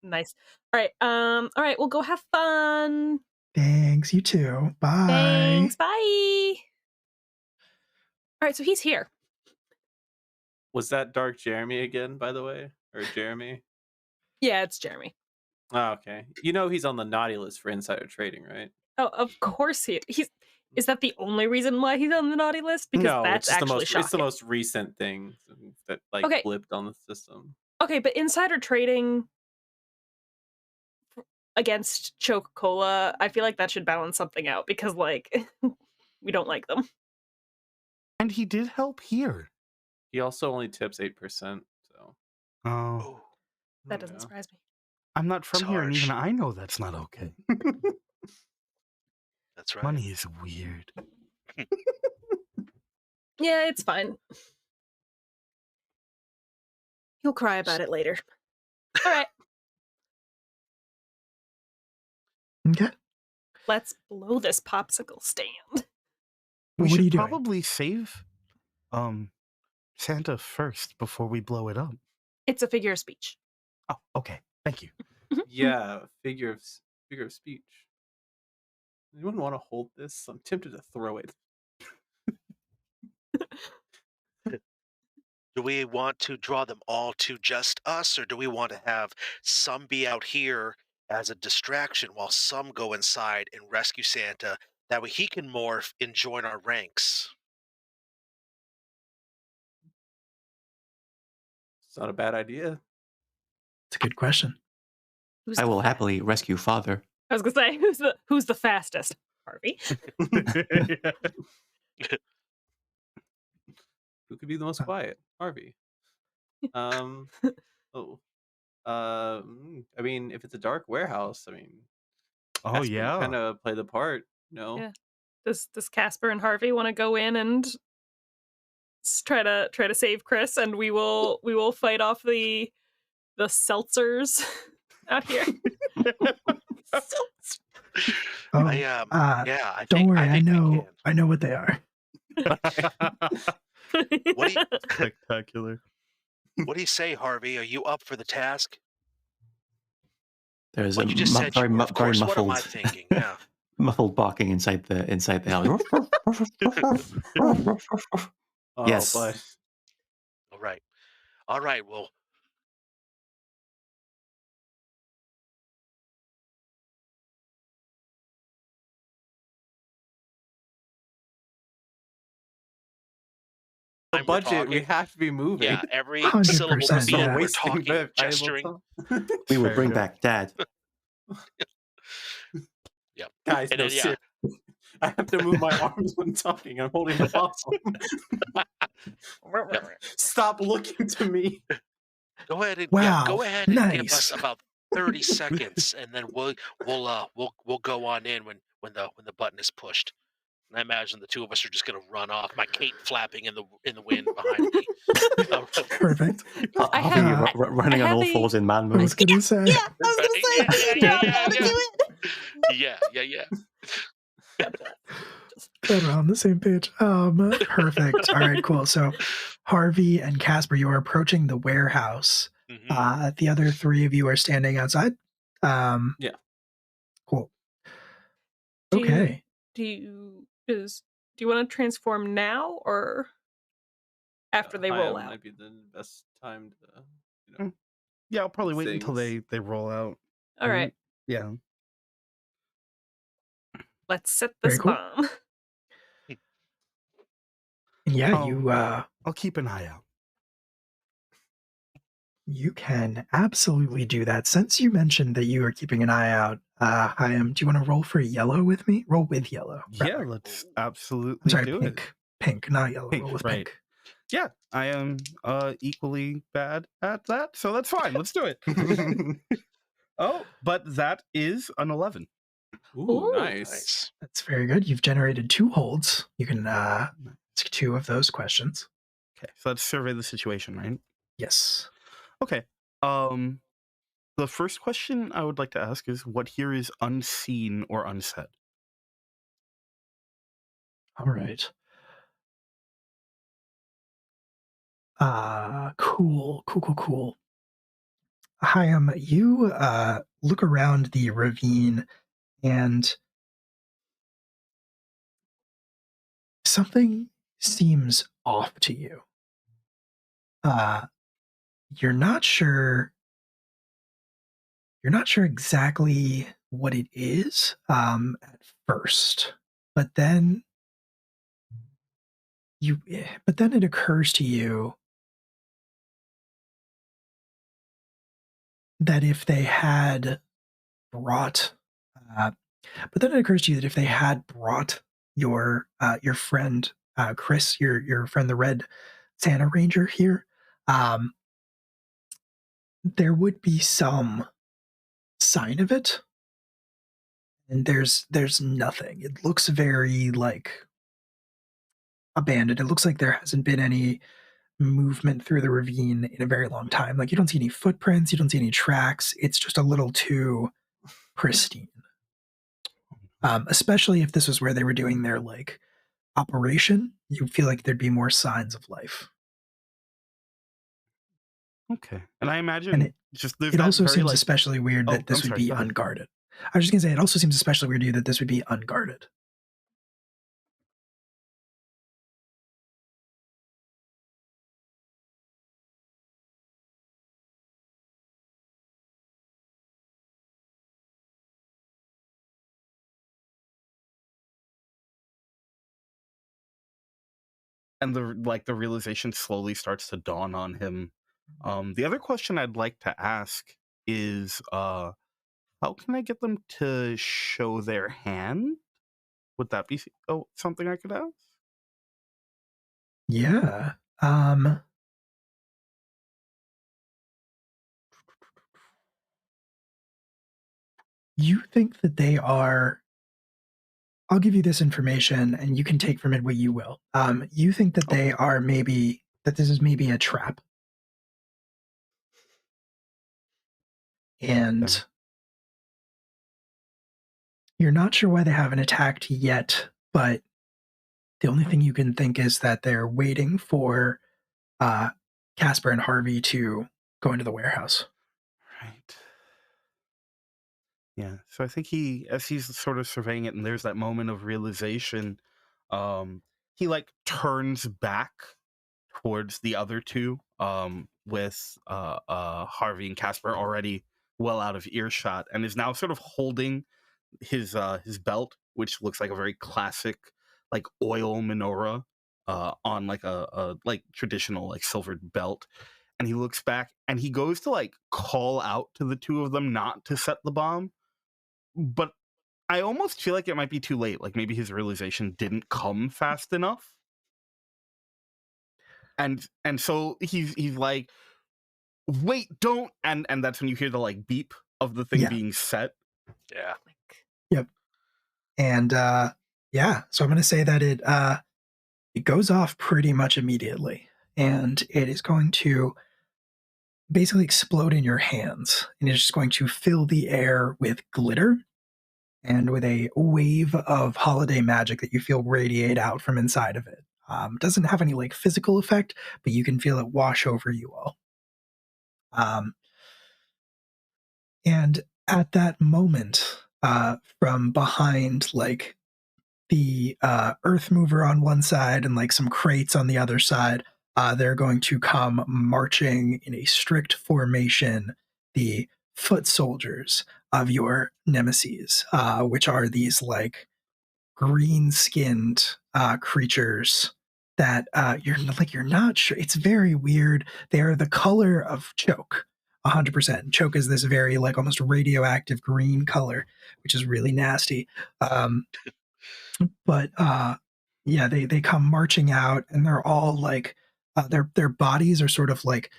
nice. All right. All right. Well, go have fun. Thanks. You too. Bye. Thanks. Bye. All right. So he's here. Was that Dark Jeremy again, by the way? Or Jeremy? Yeah, it's Jeremy. Oh, okay. You know he's on the naughty list for insider trading, right? Oh, of course he's. Is that the only reason why he's on the naughty list? Because No, that's it's actually shocking. it's the most recent thing that like Okay. flipped on the system. Okay, but insider trading against Coca-Cola, I feel like that should balance something out because, like, we don't like them. And he did help here. He also only tips 8%, so Oh, Oh, That doesn't yeah. surprise me. I'm not from It's here, and even harsh. I know that's not okay. that's right. Money is weird. Yeah, it's fine. He'll cry about it later. All right, Okay. let's blow this popsicle stand. We What are should you doing? probably save Santa first before we blow it up. It's a figure of speech. Oh, okay. Thank you. Yeah, figure of speech. Anyone want to hold this? I'm tempted to throw it. Do we want to draw them all to just us, or do we want to have some be out here as a distraction while some go inside and rescue Santa? That way he can morph and join our ranks. It's not a bad idea. It's a good question. Who's I the will fa- happily rescue father. I was gonna say who's the fastest? Harvey. Who could be the most quiet? Harvey. Oh. I mean, if it's a dark warehouse, I mean, Oh, yeah. kind of play the part, you know. Yeah. Does Casper and Harvey want to go in and try to save Chris, and we will fight off the seltzers out here. Oh, Yeah, I don't think worry. I think we know. can. I know what they are. What do you Spectacular. What do you say, Harvey? Are you up for the task? There's What a you just said very, you were. Of very course. What am I muffled, thinking? Yeah. muffled barking inside the house. Oh, Yes. but All right. All right. Well, the time we're budget, we talking, have to be moving. yeah, every 100%, syllable we're being, yeah. we're wasting talking, valuable gesturing. time. We will Fair bring enough. back Dad. Yeah. Guys, And no, then, yeah. seriously. I have to move my arms when talking. I'm holding the bottle. Stop looking to me. Go ahead and Wow, go ahead and give nice. us about 30 seconds, and then we'll go on in when the button is pushed. And I imagine the two of us are just going to run off. My cape flapping in the wind behind me. Perfect. I have- running I on have all a- fours in man I was mode. gonna say. Yeah, I was gonna say. Yeah, you know how to do it. Yeah. Glad we're on the same page. Perfect. All right, cool. So Harvey and Casper, you are approaching the warehouse. Mhm. The other three of you are standing outside. Yeah. Cool. Do you- Okay. Do you want to transform now or after they roll out? Might be the best time to, Yeah, I'll probably wait until Things. they roll out. All right, Yeah. let's set Very this cool. bomb. And yeah, Oh. I'll keep an eye out. you can absolutely do that. Since you mentioned that you are keeping an eye out, Chaim, do you want to roll for yellow with me? Roll with yellow. Yeah, rather. let's absolutely I'm sorry, do pink. it. Pink, not yellow. Pink, roll with right. pink. Yeah, I am equally bad at that, so that's fine. Let's do it. Oh, but that is an 11. Ooh, Ooh, nice. Nice. That's very good. You've generated 2 holds. You can ask 2 of those questions. Okay, so let's survey the situation, right? Yes. Okay. The first question I would like to ask is, what here is unseen or unsaid? All right. Cool. Hi, you look around the ravine and something seems off to you. Uh, you're not sure. You're not sure exactly what it is at first, but then but then it occurs to you that if they had brought, uh, but then it occurs to you that if they had brought your friend Chris, your friend the Red Santa Ranger here, um, there would be some sign of it, and there's nothing. It looks very like abandoned. It looks like there hasn't been any movement through the ravine in a very long time. Like you don't see any footprints, you don't see any tracks. It's just a little too pristine. Especially if this was where they were doing their like operation, you feel like there'd be more signs of life. Okay. And I And imagine just there's it that also very seems like especially weird oh, that this I'm would sorry, be go ahead. unguarded. I was just gonna say it also seems especially weird to you that this would be unguarded. And the realization slowly starts to dawn on him. The other question I'd like to ask is how can I get them to show their hand? Would that be something I could ask? Yeah. You think that they are I'll give you this information and you can take from it what you will. You think that they Okay. are that this is maybe a trap. Okay. And you're not sure why they haven't attacked yet, but the only thing you can think is that they're waiting for uh, Casper and Harvey to go into the warehouse. Right. Yeah. So I think as he's sort of surveying it, and there's that moment of realization, he like turns back towards the other two, with Harvey and Casper already well out of earshot, and is now sort of holding his belt, which looks like a very classic like oil menorah, on like a like traditional like silvered belt. And he looks back and he goes to like call out to the two of them not to set the bomb, but I almost feel like it might be too late. Like maybe his realization didn't come fast enough. And so he's like, wait, don't, and that's when you hear the like beep of the thing Yeah. being set. Yeah. Yep. And yeah, so I'm going to say that it goes off pretty much immediately, and it is going to basically explode in your hands, and it's just going to fill the air with glitter and with a wave of holiday magic that you feel radiate out from inside of it. Doesn't have any like physical effect, but you can feel it wash over you all. And at that moment, from behind like the earth mover on one side and like some crates on the other side, they're going to come marching in a strict formation, the foot soldiers of your nemesis, which are these like green skinned creatures that you're not sure. It's very weird. They are the color of choke. 100%. Choke is this very like almost radioactive green color, which is really nasty. But yeah, they come marching out, and they're all like their bodies are sort of like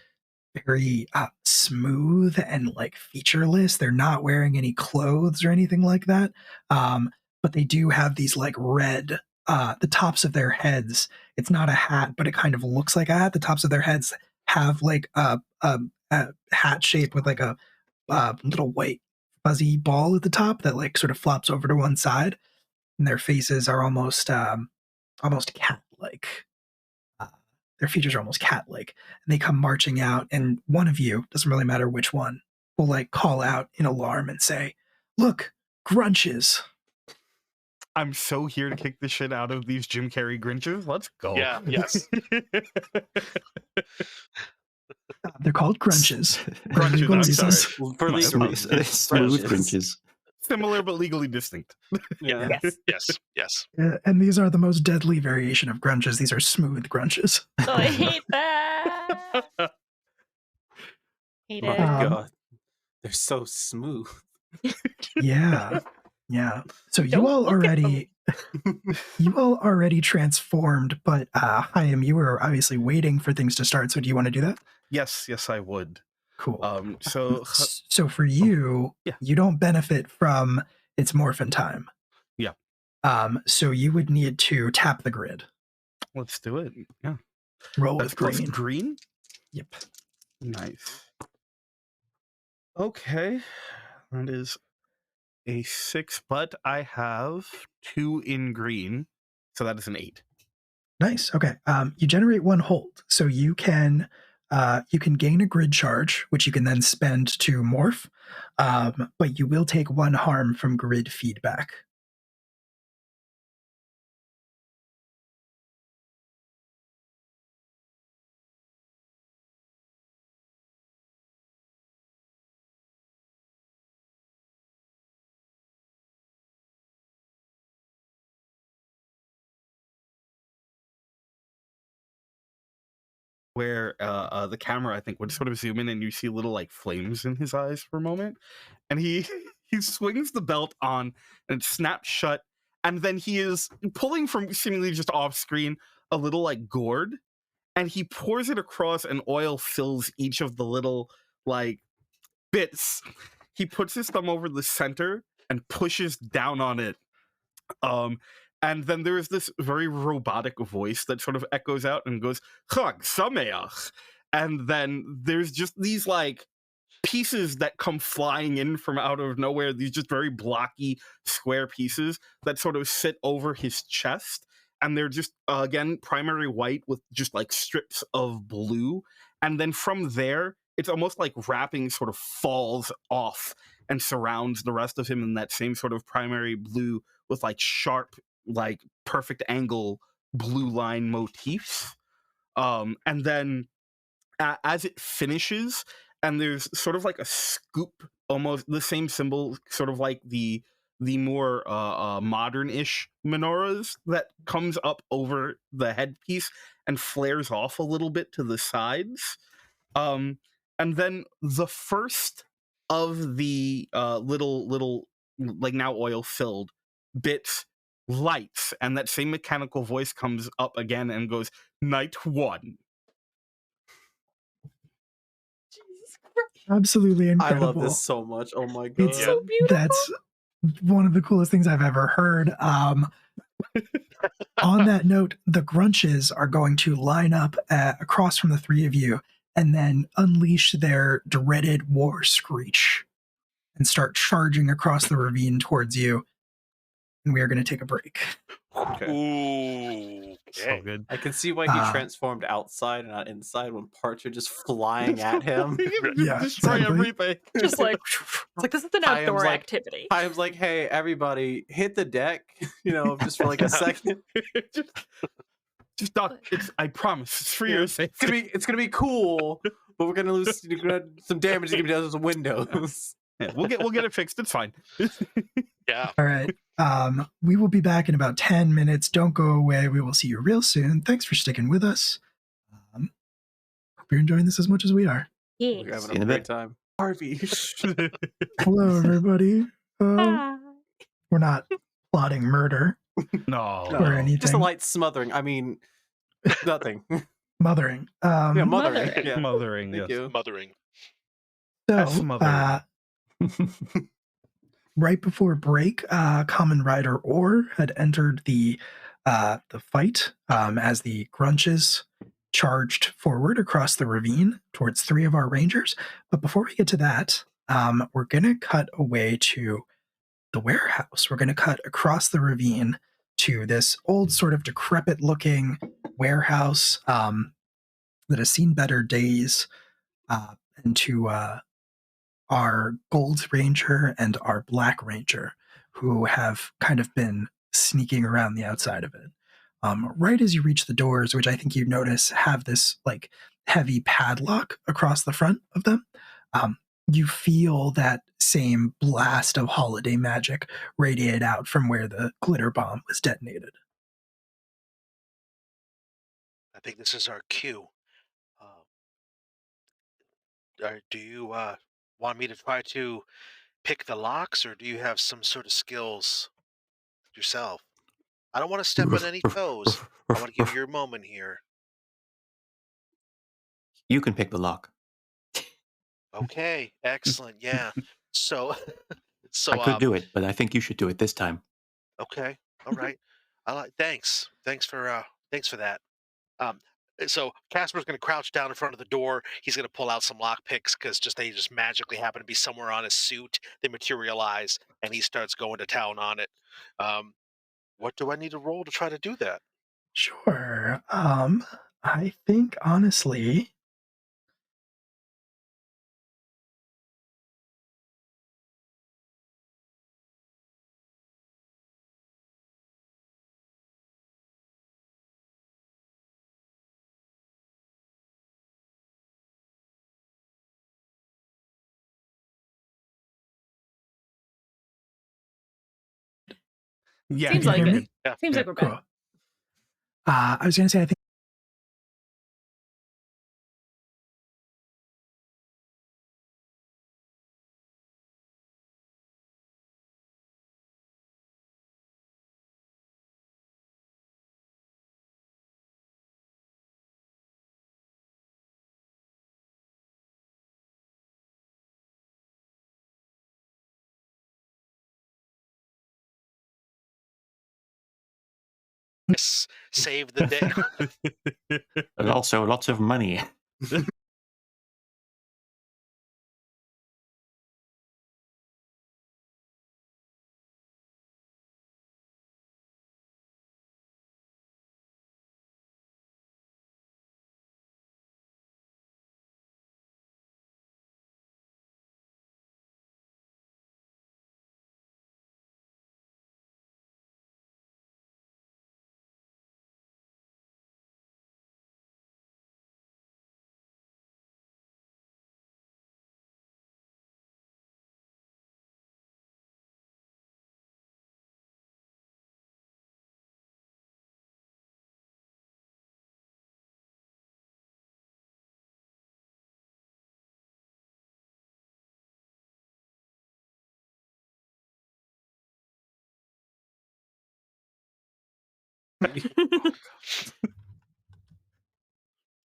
very smooth and like featureless. They're not wearing any clothes or anything like that. But they do have these like red the tops of their heads. It's not a hat, but it kind of looks like a hat. The tops of their heads have like a hat shape with like a little white fuzzy ball at the top that like sort of flops over to one side, and their faces are almost cat-like. Uh, their features are almost cat-like, and they come marching out. And one of you, doesn't really matter which one, will like call out in alarm and say, "Look, Grunches!" I'm so here to kick the shit out of these Jim Carrey Grinches. Let's go. Yeah, yes. They're called Grunches. Grunches, Legal I'm reasons. sorry. For My legal apologies. Smooth Grinches. Similar but legally distinct. Yeah. Yes. Yes. And these are the most deadly variation of Grunches. These are smooth Grunches. Oh, I hate that. Hate My it. God. They're so smooth. Yeah. Yeah. So Don't look at them. you all already transformed, but Chaim, you were obviously waiting for things to start. So do you want to do that? Yes, I would. Cool. So For you, yeah. you don't benefit from its morphin time. Yeah. So you would need to tap the grid. Let's do it. Yeah. Roll That's with plus green. green? Yep. Nice. Okay. That is a 6, but I have 2 in green, so that is an 8. Nice. Okay. You generate one hold, so you can gain a grid charge, which you can then spend to morph. But you will take 1 harm from grid feedback. Where the camera, I think, would sort of zoom in and you see little like flames in his eyes for a moment, and he he swings the belt on and it snaps shut, and then he is pulling from seemingly just off screen a little like gourd, and he pours it across, and oil fills each of the little like bits. He puts his thumb over the center and pushes down on it. And then there is this very robotic voice that sort of echoes out and goes, Chag Sameach. And then there's just these like pieces that come flying in from out of nowhere, these just very blocky square pieces that sort of sit over his chest. And they're just, again, primary white with just like strips of blue. And then from there, it's almost like wrapping sort of falls off and surrounds the rest of him in that same sort of primary blue with like sharp, like perfect angle blue line motifs. And then as it finishes, and there's sort of like a scoop, almost the same symbol, sort of like the more modern-ish menorahs that comes up over the headpiece and flares off a little bit to the sides. And then the first of the little like now oil filled bits lights, and that same mechanical voice comes up again and goes, Night 1. Absolutely I incredible. love this so much. Oh my God. It's so beautiful. That's one of the coolest things I've ever heard. On that note, the Grunches are going to line up across from the 3 of you and then unleash their dreaded war screech and start charging across the ravine towards you. And we are going to take a break. Okay. Ooh. So Okay. good. I can see why he transformed outside and not inside when parts are just flying at him. Yeah, Destroy exactly. everything. Just like, it's like this is an I am outdoor like- activity. I was like, hey, everybody, hit the deck, just for like a second. just not. I promise. It's for your safety. It's gonna be cool, but we're gonna lose some damage. Is gonna be done to the windows. Yeah, we'll get it fixed. It's fine. Yeah. All right. We will be back in about 10 minutes. Don't go away. We will see you real soon. Thanks for sticking with us. Hope you're enjoying this as much as we are. Yeah. We're See having you in a a great bit. time. Harvey. Hello, everybody. Ah. We're not plotting murder No. or anything. Just a light smothering. I mean, nothing. Mothering. Yeah, mothering. Mothering. Yeah. Mothering. Thank Yes. you. Mothering. That's So, mothering. right before break, Common Rider Orr had entered the fight as the Grunches charged forward across the ravine towards 3 of our rangers. But before we get to that, we're going to cut away to the warehouse. We're going to cut across the ravine to this old, sort of decrepit looking warehouse that has seen better days, and to our Gold Ranger and our Black Ranger, who have kind of been sneaking around the outside of it. Right as you reach the doors, which I think you notice have this like heavy padlock across the front of them, you feel that same blast of holiday magic radiate out from where the glitter bomb was detonated. I think this is our cue. Uh, do you want me to try to pick the locks, or do you have some sort of skills yourself? I don't want to step on any toes. I want to give you your moment here. You can pick the lock. Okay, excellent. Yeah. So, I so could do it, but I think you should do it this time. okay, all right. I like. Thanks for that. Um, so Casper's going to crouch down in front of the door. He's going to pull out some lock picks because they just magically happen to be somewhere on his suit. They materialize, and he starts going to town on it. Um, what do I need to roll to try to do that? Sure. I think honestly, Yeah, Seems you like hear it. me? Yeah. Seems Yeah. like we're good. Cool. I was going to say, I think. Yes, save the day. But also lots of money.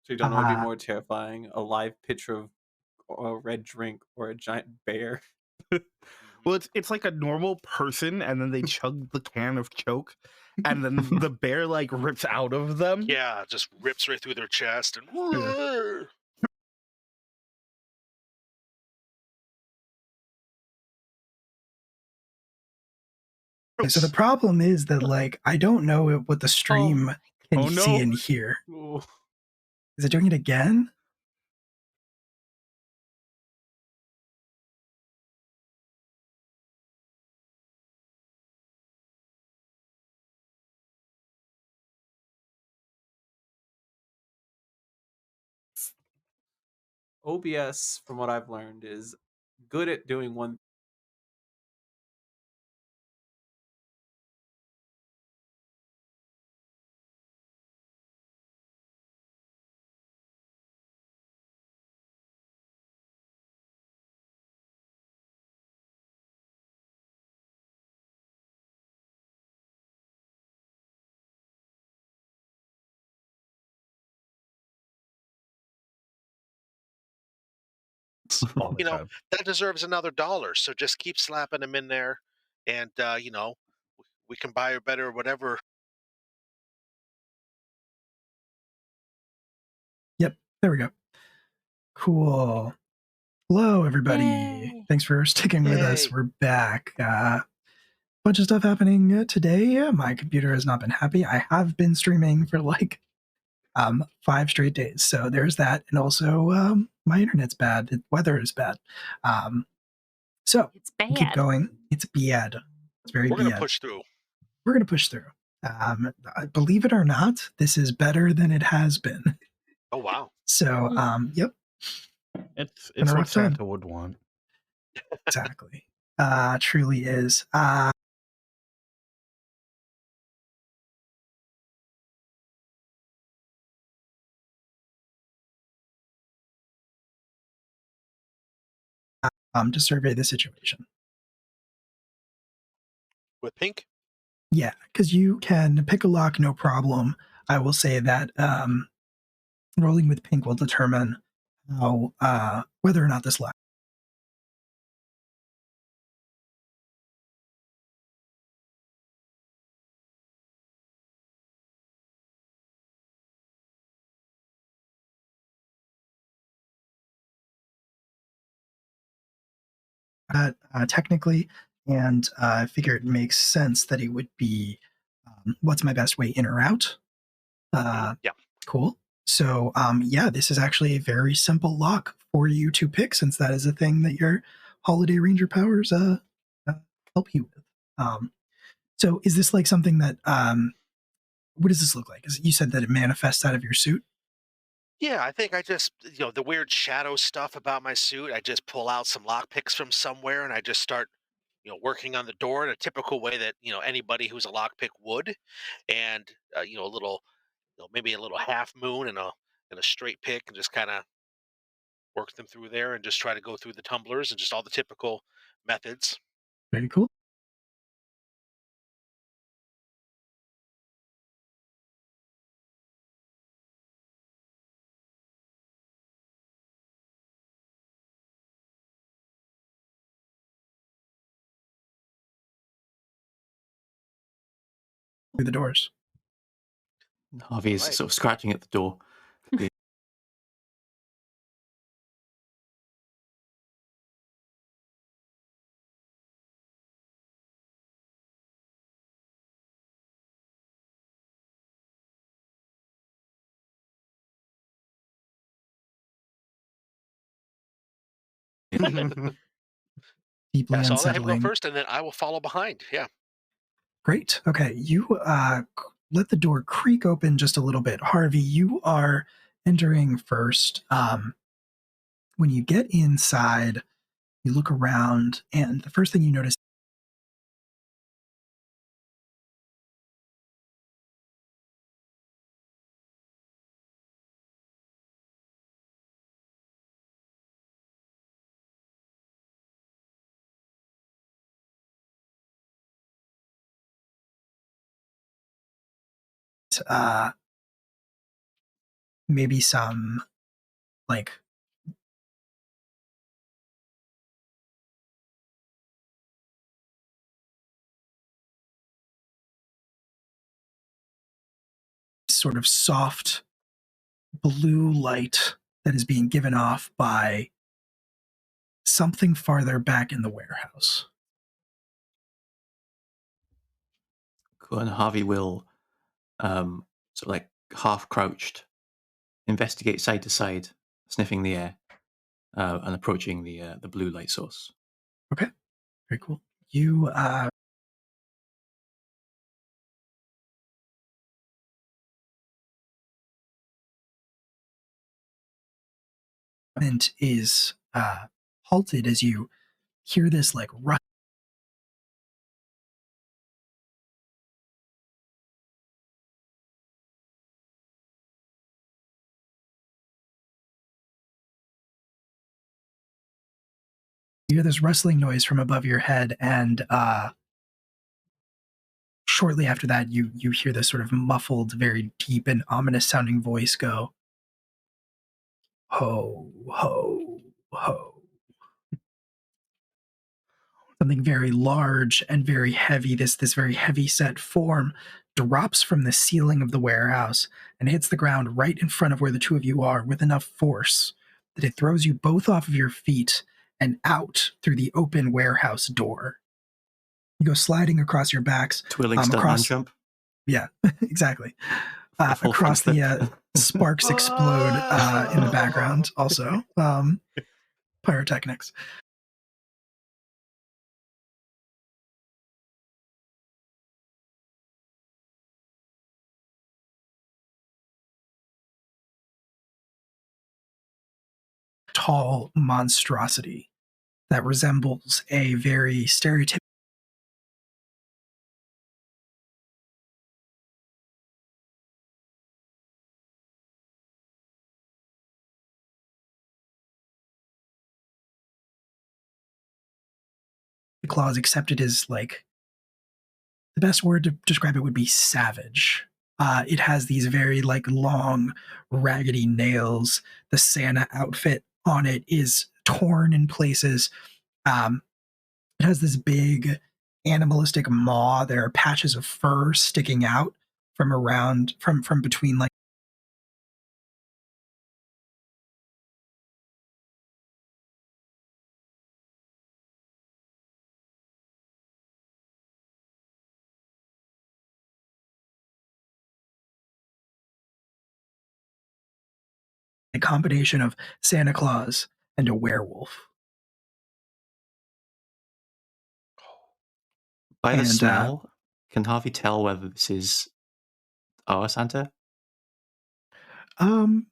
So you don't know what would be Uh, more terrifying: a live picture of a red drink or a giant bear. Well, it's like a normal person, and then they chug the can of choke, and then the bear like rips out of them. Yeah, just rips right through their chest and. Yeah. so the problem is that like I don't know what the stream can Oh, see no. and hear. Ooh. Is it doing it again? OBS, from what I've learned, is good at doing one. All the You know, time. that deserves another dollar. So just keep slapping them in there, and we can buy a better whatever. Yep, there we go. Cool. Hello, everybody. Yay. Thanks for sticking with us. Yay. We're back. Bunch of stuff happening today. My computer has not been happy. I have been streaming for like 5 straight days. So there's that. And also my internet's bad. The weather is bad. So It's we'll keep bad. going. It's bad. It's very We're going to bad. push through. We're going to push through. Believe it or not, this is better than it has been. Oh, wow. So, yep. It's Been a what rough time. Santa would want. Exactly. Truly is. To survey the situation. With pink? Yeah, because you can pick a lock, no problem. I will say that rolling with pink will determine how whether or not this lock. Technically, and I figure it makes sense that it would be what's my best way in or out. Yeah. Cool. So, yeah, this is actually a very simple lock for you to pick, since that is a thing that your Holiday Ranger powers help you with. So, is this like something that what does this look like? You said that it manifests out of your suit. Yeah, I think I just, the weird shadow stuff about my suit, I just pull out some lock picks from somewhere and I just start, working on the door in a typical way that, anybody who's a lockpick would. And, a little, maybe a little half moon and a straight pick and just kind of work them through there and just try to go through the tumblers and just all the typical methods. Very cool. Through the doors. Harvey is Right. sort of scratching at the door. Deeply Yeah, so I'll let him go unsettling. first and then I will follow behind. Yeah. Great. Okay, you let the door creak open just a little bit. Harvey, you are entering first. When you get inside, you look around, and the first thing you notice uh, maybe some like sort of soft blue light that is being given off by something farther back in the warehouse. Cool. And Harvey will, sort of like half crouched, investigate side to side, sniffing the air, and approaching the blue light source. Okay, very cool. You is halted as you hear this like rush. You hear this rustling noise from above your head, and shortly after that, you hear this sort of muffled, very deep and ominous sounding voice go, "Ho, ho, ho." Something very large and very heavy, this very heavy set form, drops from the ceiling of the warehouse and hits the ground right in front of where the two of you are with enough force that it throws you both off of your feet and out through the open warehouse door. You go sliding across your backs. Twirling stuntman jump. Yeah, exactly. Full Across front the sparks explode in the background. Also, pyrotechnics. Tall monstrosity that resembles a very stereotypical claws, except it is like the best word to describe it would be savage. It has these very like long, raggedy nails. The Santa outfit on it is torn in places. It has this big animalistic maw. There are patches of fur sticking out from around from between like a combination of Santa Claus and a werewolf. By the smell, can Harvey tell whether this is our Santa? I'll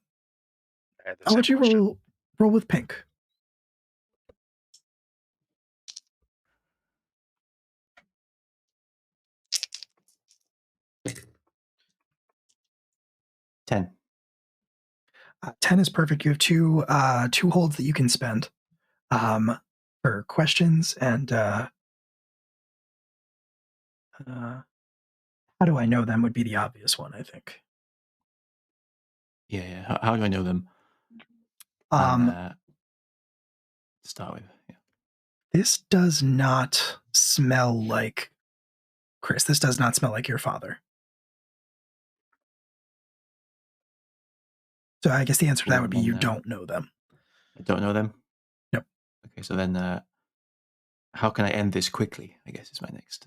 let you roll with pink. $10. 10 is perfect. You have two holds that you can spend for questions and how do I know them would be the obvious one, I think. Yeah. How do I know them? To start with. Yeah. This does not smell like Chris. This does not smell like your father. So I guess the answer to that would be you don't know them. I don't know them? Nope. Okay, so then how can I end this quickly, I guess is my next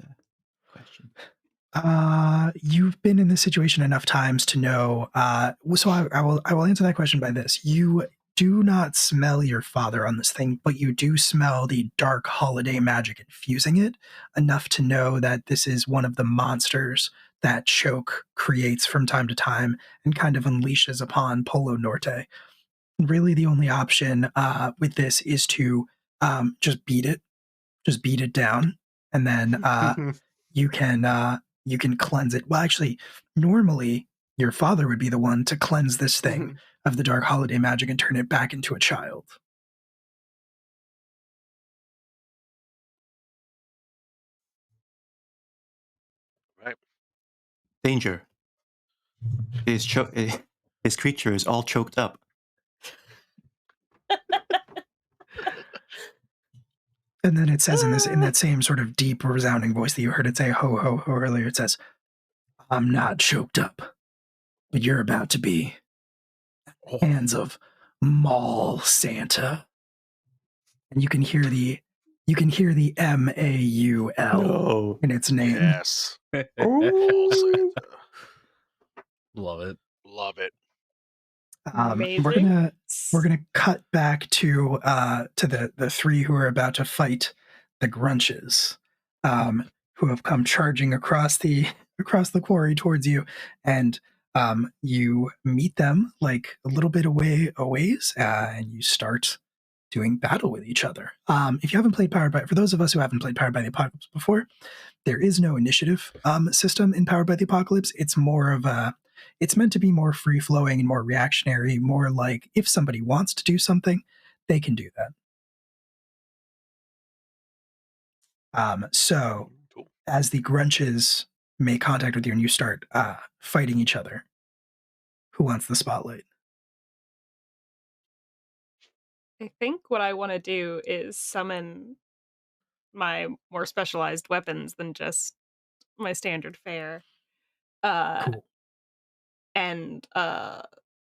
question. You've been in this situation enough times to know. So I will answer that question by this. You do not smell your father on this thing, but you do smell the dark holiday magic infusing it enough to know that this is one of the monsters that Choke creates from time to time and kind of unleashes upon Polo Norte. Really, the only option with this is to just beat it down, and then you can cleanse it. Well, actually, normally your father would be the one to cleanse this thing of the dark holiday magic and turn it back into a child. Right. Danger. His creature is all choked up. And then it says in that same sort of deep, resounding voice that you heard it say ho ho ho earlier, it says, "I'm not choked up, but you're about to be. Hands of Mall Santa." And you can hear the MAUL in its name. Yes. Love it. Love it. We're gonna cut back to the three who are about to fight the Grunches, who have come charging across the quarry towards you, and you meet them like a little bit a ways, and you start doing battle with each other. If you haven't played for those of us who haven't played Powered by the Apocalypse before, there is no initiative system in Powered by the Apocalypse. It's more of it's meant to be more free flowing and more reactionary, more like if somebody wants to do something, they can do that. So as the Grunches make contact with you and you start fighting each other, who wants the spotlight? I think what I want to do is summon my more specialized weapons than just my standard fare. Cool. And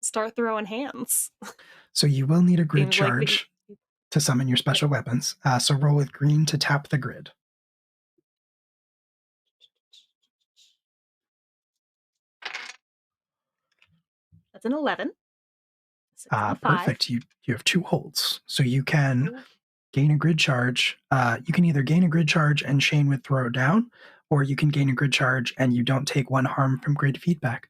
start throwing hands. So you will need a grid Seems like charge to summon your special weapons. So roll with green to tap the grid. That's an 11. 6 and a 5. Perfect. You have 2 holds. So you can gain a grid charge. You can either gain a grid charge and chain with throw down, or you can gain a grid charge and you don't take 1 harm from grid feedback.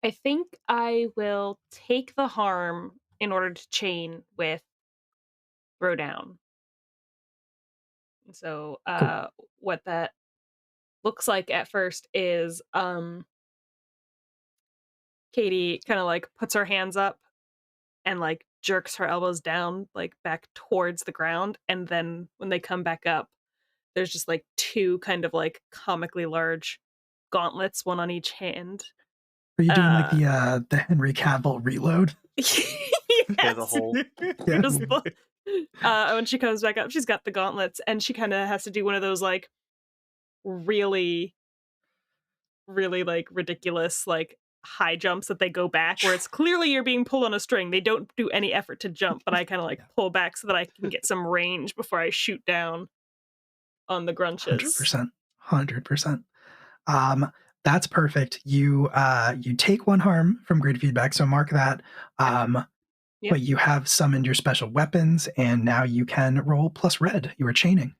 I think I will take the harm in order to chain with throw down. So Cool. what that looks like at first is Katie kind of like puts her hands up and like jerks her elbows down like back towards the ground, and then when they come back up, there's just like 2 kind of like comically large gauntlets, one on each hand. Are you doing like the Henry Cavill reload? Yes. Yeah, the whole Yeah. Just when she comes back up, she's got the gauntlets, and she kind of has to do one of those like really, really like ridiculous like high jumps that they go back, where it's clearly you're being pulled on a string. They don't do any effort to jump, but I kind of like pull back so that I can get some range before I shoot down on the grunches. 100%. That's perfect. You take 1 harm from grid feedback, so mark that. But you have summoned your special weapons, and now you can roll plus red. You are chaining.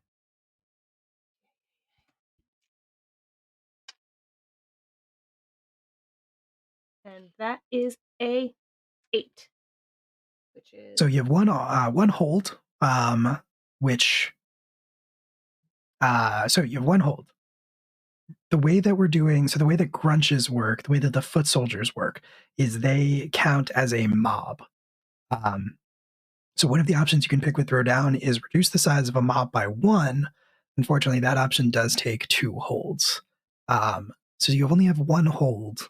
And that is a 8. Which is So you have one hold, which so you have 1 hold. The way that the way that grunches work, the way that the foot soldiers work, is they count as a mob. So one of the options you can pick with throw down is reduce the size of a mob by 1. Unfortunately, that option does take 2 holds. So you only have 1 hold.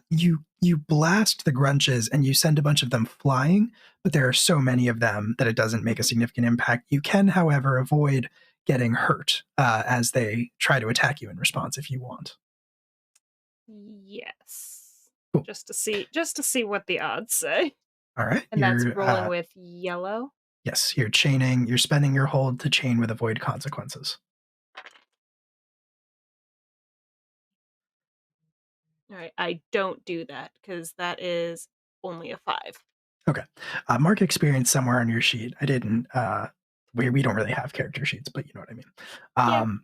You blast the grunches and you send a bunch of them flying, but there are so many of them that it doesn't make a significant impact. You can, however, avoid getting hurt as they try to attack you in response if you want. yes. Cool. Just to see what the odds say. All right. And that's rolling with yellow. Yes, you're chaining. You're spending your hold to chain with avoid consequences. All right, I don't do that because that is only a 5. Okay. Mark experience somewhere on your sheet. I didn't. We don't really have character sheets, but you know what I mean.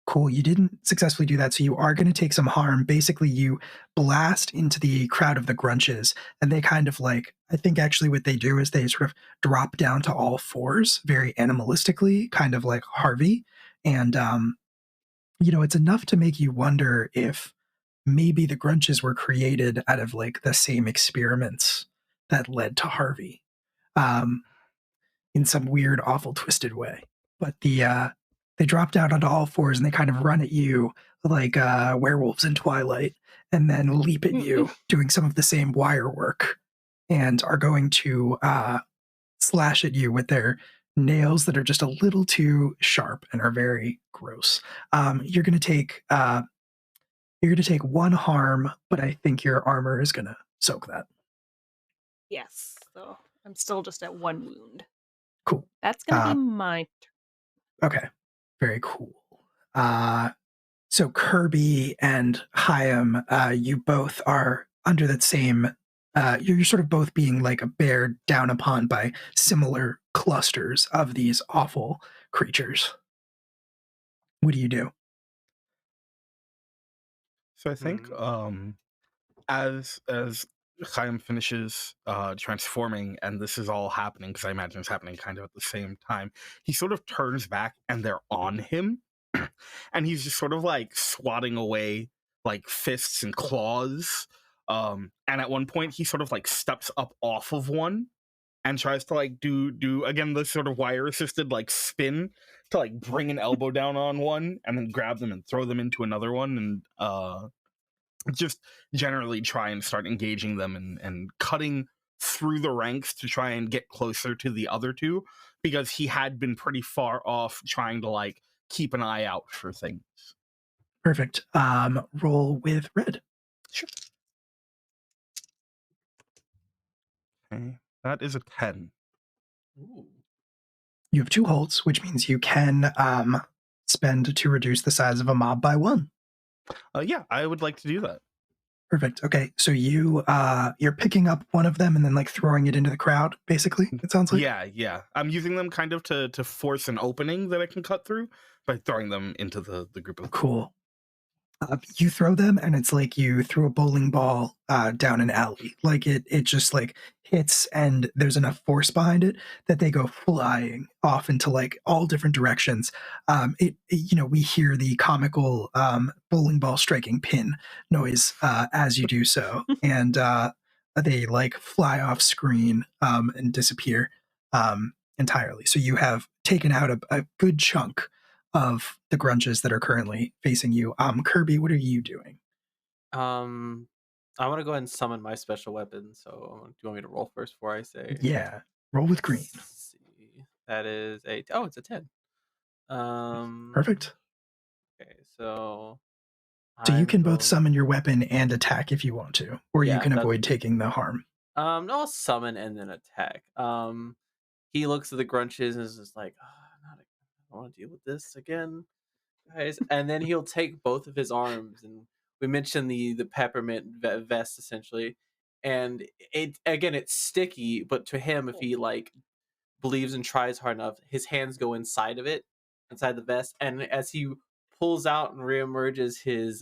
Cool. You didn't successfully do that, so you are going to take some harm. Basically, you blast into the crowd of the grunches, and they kind of like, I think actually what they do is they sort of drop down to all fours very animalistically, kind of like Harvey. And, it's enough to make you wonder if maybe the grunches were created out of like the same experiments that led to Harvey in some weird, awful, twisted way. But they drop down onto all fours and they kind of run at you like werewolves in Twilight, and then leap at you, doing some of the same wire work, and are going to slash at you with their nails that are just a little too sharp and are very gross. You're going to take 1 harm, but I think your armor is going to soak that. Yes, so I'm still just at 1 wound. Cool. That's going to be my turn. Okay. Very cool. So Kirby and Chaim, you both are under that same. You're sort of both being like bared down upon by similar clusters of these awful creatures. What do you do? So I think as Chaim finishes transforming, and this is all happening because I imagine it's happening kind of at the same time, he sort of turns back and they're on him. And he's just sort of like swatting away like fists and claws. And at one point he sort of like steps up off of one and tries to like do again the sort of wire assisted like spin to like bring an elbow down on one and then grab them and throw them into another one, and just generally try and start engaging them and cutting through the ranks to try and get closer to the other two, because he had been pretty far off trying to like keep an eye out for things. Perfect. Roll with red. Sure. Okay, that is a 10. Ooh. You have 2 holds, which means you can spend to reduce the size of a mob by 1. Yeah, I would like to do that. Perfect. Okay, so you're picking up one of them and then like throwing it into the crowd. Basically, it sounds like. Yeah. I'm using them kind of to force an opening that I can cut through by throwing them into the group of. Cool. You throw them, and it's like you threw a bowling ball down an alley. Like it just like hits, and there's enough force behind it that they go flying off into like all different directions. We hear the comical bowling ball striking pin noise as you do so, and they like fly off screen and disappear entirely. So you have taken out a good chunk of the grunges that are currently facing you. Kirby, what are you doing? I want to go ahead and summon my special weapon. So, do you want me to roll first before I say? Yeah, roll with green. Let's see. That is it's a 10. Perfect. Okay, so So you I'm can both going. summon your weapon and attack if you want to, or you Yeah, can that's avoid taking the harm. no, I'll summon and then attack. He looks at the grunches and is just like, I don't want to deal with this again, guys. And then he'll take both of his arms, and we mentioned the peppermint vest essentially, and it's sticky, but to him, if he like believes and tries hard enough, his hands go inside of it, inside the vest, and as he pulls out and reemerges his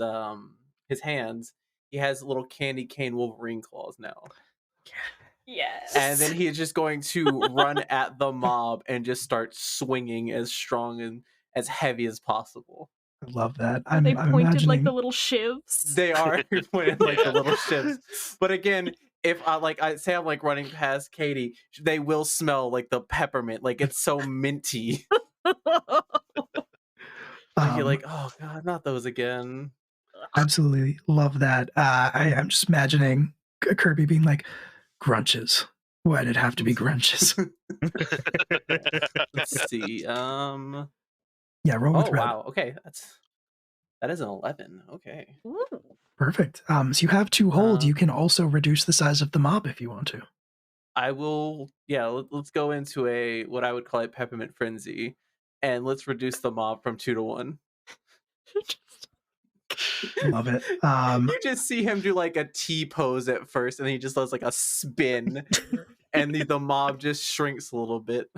hands, he has little candy cane Wolverine claws now. Yes. And then he is just going to run at the mob and just start swinging as strong and as heavy as possible. I love that. Are they I'm pointed like imagining the little shivs? They are pointed like the Yeah. little ships. But again, if I say I'm like running past Katie, they will smell like the peppermint. Like it's so minty. And you're like, oh god, not those again. absolutely love that. I'm just imagining Kirby being like, grunches. Why did it have to be grunches? Let's see. Yeah, roll with Oh red. wow. Okay, that is an 11. Okay. Ooh. Perfect. So you have 2 holds. You can also reduce the size of the mob if you want to. I will. Yeah, let's go into a what I would call a peppermint frenzy, and let's reduce the mob from 2 to 1. Love it. You just see him do like a T pose at first, and then he just does like a spin, and the mob just shrinks a little bit.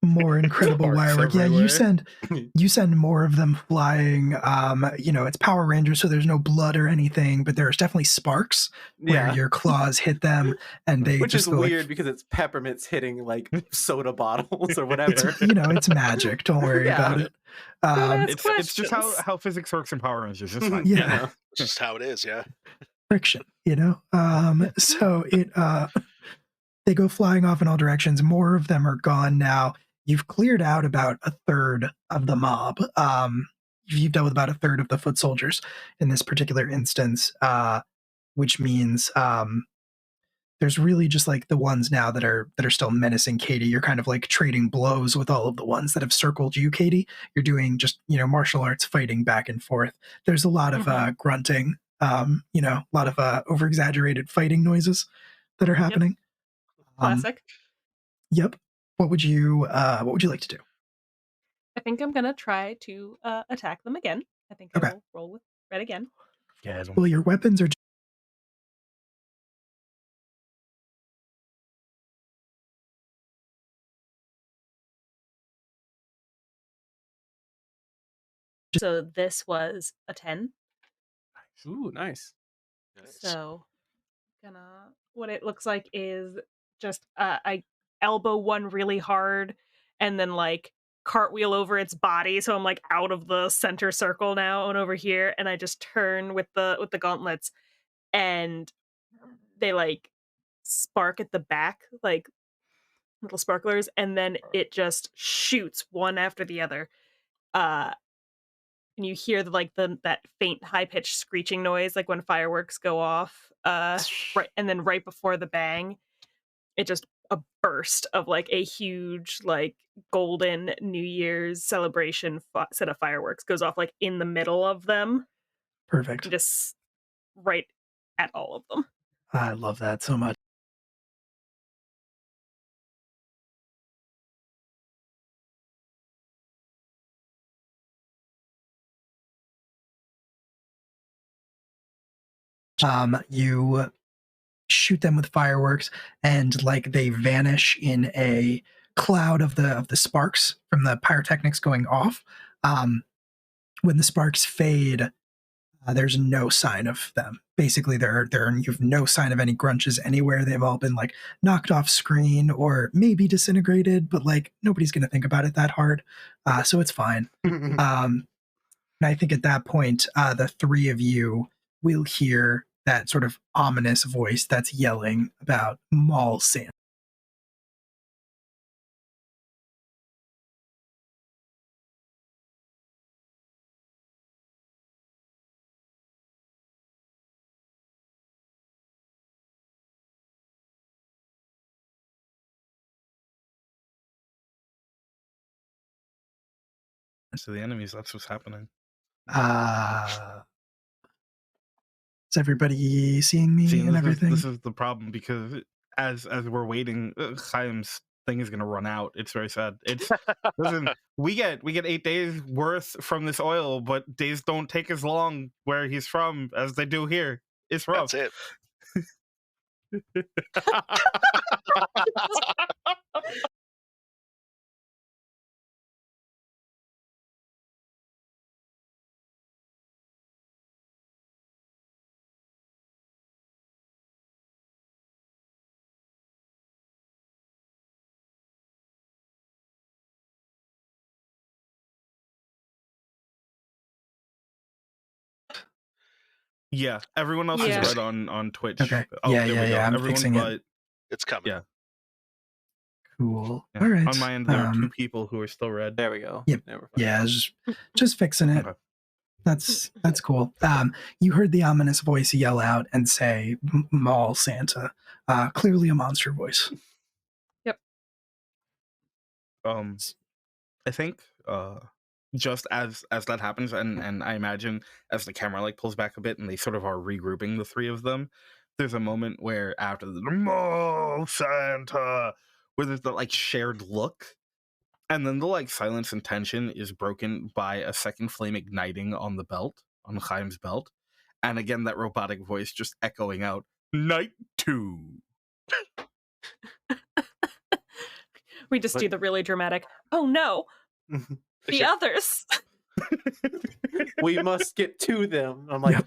More incredible Sparks wire work. Yeah, everywhere. you send more of them flying. It's Power Rangers, so there's no blood or anything, but there's definitely sparks where Yeah, your claws hit them, and they which just is go weird like, because it's peppermints hitting like soda bottles or whatever. it's magic. Don't worry Yeah. about it. It's just how physics works in Power Rangers. It's fine. Yeah, It's just how it is, yeah. friction. So it they go flying off in all directions. More of them are gone now. You've cleared out about a third of the mob. You've dealt with about a third of the foot soldiers in this particular instance, which means there's really just like the ones now that are still menacing Katie. You're kind of like trading blows with all of the ones that have circled you, Katie. You're doing just martial arts fighting back and forth. There's a lot of grunting, a lot of over exaggerated fighting noises that are happening. Classic. Yep. What would you like to do? I think I'm gonna try to attack them again. I think I Okay. will roll with red again. Well, your weapons are So this was a 10. Ooh, nice. So what it looks like is just I elbow one really hard and then like cartwheel over its body, so I'm like out of the center circle now and over here, and I just turn with the gauntlets, and they like spark at the back like little sparklers, and then it just shoots one after the other. And you hear that faint high pitched screeching noise like when fireworks go off. Right, and then right before the bang, it just a burst of like a huge like golden New Year's celebration set of fireworks goes off like in the middle of them, perfect. just right at all of them. I love that so much. You shoot them with fireworks, and like they vanish in a cloud of the sparks from the pyrotechnics going off. When the sparks fade, there's no sign of them. Basically, you have no sign of any grunches anywhere. They've all been like knocked off screen or maybe disintegrated, but like nobody's going to think about it that hard, so it's fine. And I think at that point, the three of you will hear that sort of ominous voice that's yelling about Mall Santa. So the enemies, that's what's happening. Is everybody seeing me See, and everything? This is the problem, because as we're waiting, Chaim's thing is gonna run out. It's very sad. It's listen, we get 8 days worth from this oil, but days don't take as long where he's from as they do here. It's rough. That's it. Yeah, everyone else Yeah. is red on Twitch. Okay. Oh, Yeah, there we yeah, go. yeah, I'm Everyone fixing it. but It's coming. yeah. Cool. Yeah. All right. On my end, there are 2 people who are still red. There we go. Yep. Never Yeah, just fixing it. Okay. That's cool. You heard the ominous voice yell out and say Mall Santa. Clearly a monster voice. Yep. I think just as that happens, and I imagine as the camera like pulls back a bit and they sort of are regrouping, the three of them, there's a moment where after the Mall Santa, where there's the like shared look, and then the like silence and tension is broken by a second flame igniting on the belt, on Chaim's belt, and again that robotic voice just echoing out, "Night 2." We just do the really dramatic, oh no, the others. We must get to them. I'm like,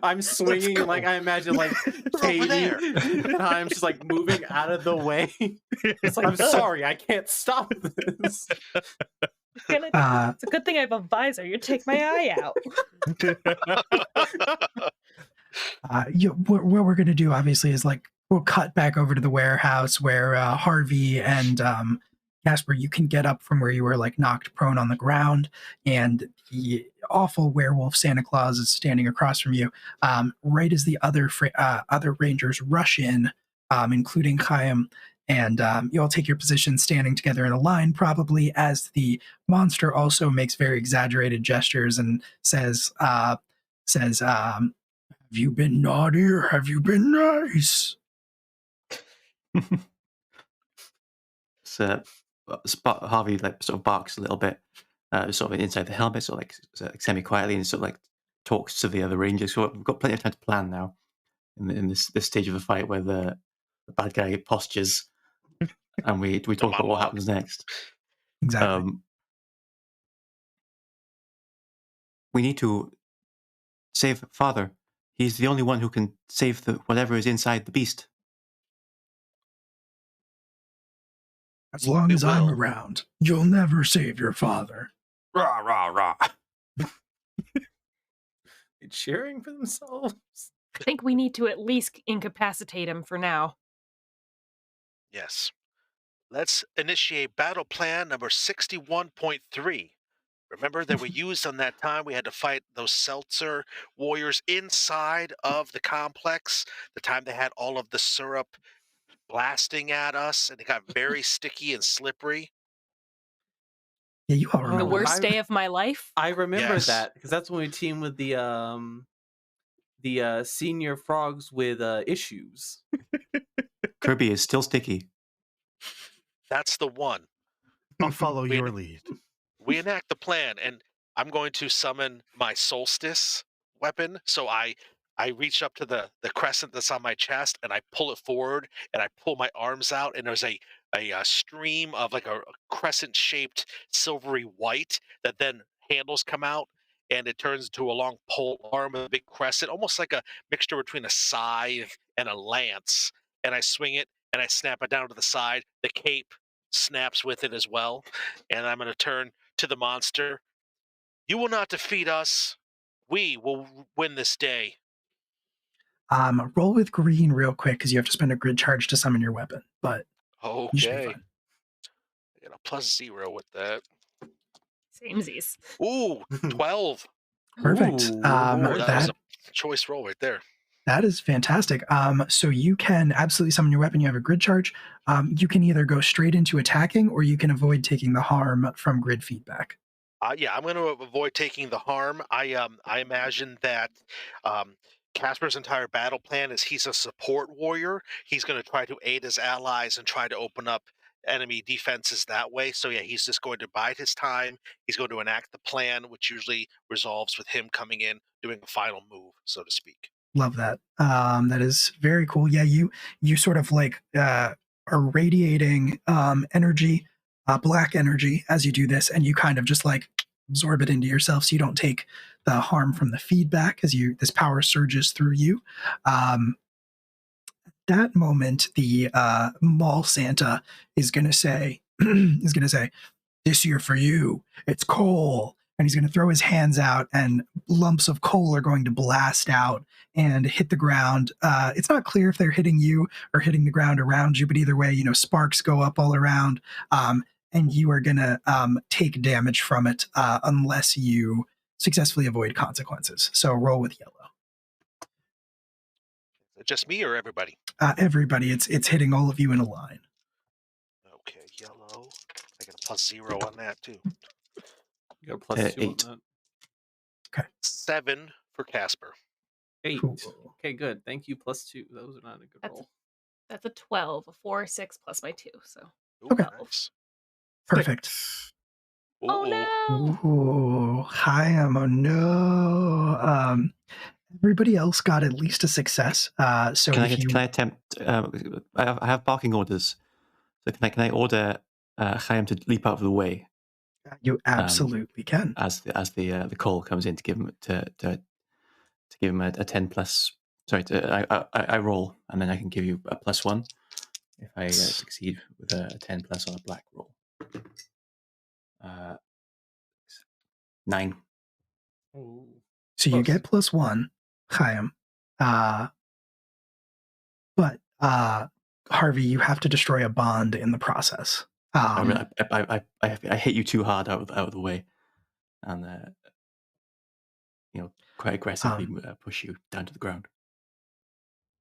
I'm swinging, like I imagine like Katie, and I'm just like moving out of the way. It's like, I'm sorry, I can't stop this. It's a good thing I have a visor. You take my eye out. What we're going to do, obviously, is like we'll cut back over to the warehouse where Harvey and Casper, you can get up from where you were like knocked prone on the ground, and the awful werewolf Santa Claus is standing across from you. Right as the other rangers rush in, including Chaim, and you all take your position standing together in a line, probably as the monster also makes very exaggerated gestures and says, "Have you been naughty or have you been nice?" So Harvey like sort of barks a little bit, sort of inside the helmet, sort of like semi-quietly, and sort of like talks to the other rangers. So we've got plenty of time to plan now in this stage of the fight where the bad guy postures, and we talk about what happens next. Exactly. We need to save Father. He's the only one who can save whatever is inside the beast. As long as I'm around, you'll never save your father. Rah, rah, rah. They're cheering for themselves. I think we need to at least incapacitate him for now. Yes. Let's initiate battle plan number 61.3. Remember that we used on that time we had to fight those seltzer warriors inside of the complex, the time they had all of the syrup blasting at us and it got very sticky and slippery. Yeah, you all remember The worst day of my life. I remember Yes. that because that's when we teamed with the senior frogs with issues. Kirby is still sticky. That's the one. I'll follow your lead. We enact the plan, and I'm going to summon my solstice weapon. So I I reach up to the crescent that's on my chest, and I pull it forward, and I pull my arms out, and there's a stream of like a crescent shaped silvery white that then handles come out, and it turns into a long pole arm with a big crescent, almost like a mixture between a scythe and a lance. And I swing it, and I snap it down to the side. The cape snaps with it as well, and I'm going to turn to the monster. You will not defeat us. We will win this day. Roll with green real quick because you have to spend a grid charge to summon your weapon, but you should be Okay. fine. I got a +0 with that. Samesies. Ooh, 12. Perfect. Ooh, That was a choice roll right there. That is fantastic. So you can absolutely summon your weapon. You have a grid charge. You can either go straight into attacking, or you can avoid taking the harm from grid feedback. Yeah, I'm going to avoid taking the harm. I imagine that Casper's entire battle plan is he's a support warrior. He's going to try to aid his allies and try to open up enemy defenses that way. So yeah, he's just going to bide his time. He's going to enact the plan, which usually resolves with him coming in, doing a final move, so to speak. Love that. That is very cool. Yeah, you sort of like are radiating energy, black energy as you do this, and you kind of just like absorb it into yourself, so you don't take the harm from the feedback as this power surges through you. That moment, the mall Santa is going to say, "This year for you, it's coal." And he's going to throw his hands out, and lumps of coal are going to blast out and hit the ground. It's not clear if they're hitting you or hitting the ground around you, but either way, sparks go up all around, and you are going to take damage from it unless you successfully avoid consequences. So roll with yellow. Just me or everybody? Everybody. It's hitting all of you in a line. Okay, yellow. I got a +0 on that too. You got a +2 8. on Okay. 7 for Casper. that. 8. Cool. Okay, good. Thank you. +2. Those are not a good roll. That's a 12, a 4, 6 plus my 2. So Ooh, Okay. Nice. Perfect. oh no. Ooh, hi, oh no. Everybody else got at least a success. So Can if I attempt? I have barking orders, so can I order Chaim to leap out of the way you absolutely can. as the call comes in to give him to give him a 10 plus. Sorry, I roll, and then I can give you a +1 if I succeed with a 10 plus on a black roll. 9. Ooh. So you get +1, Chaim. But Harvey, you have to destroy a bond in the process. I hit you too hard out of the way, and quite aggressively push you down to the ground.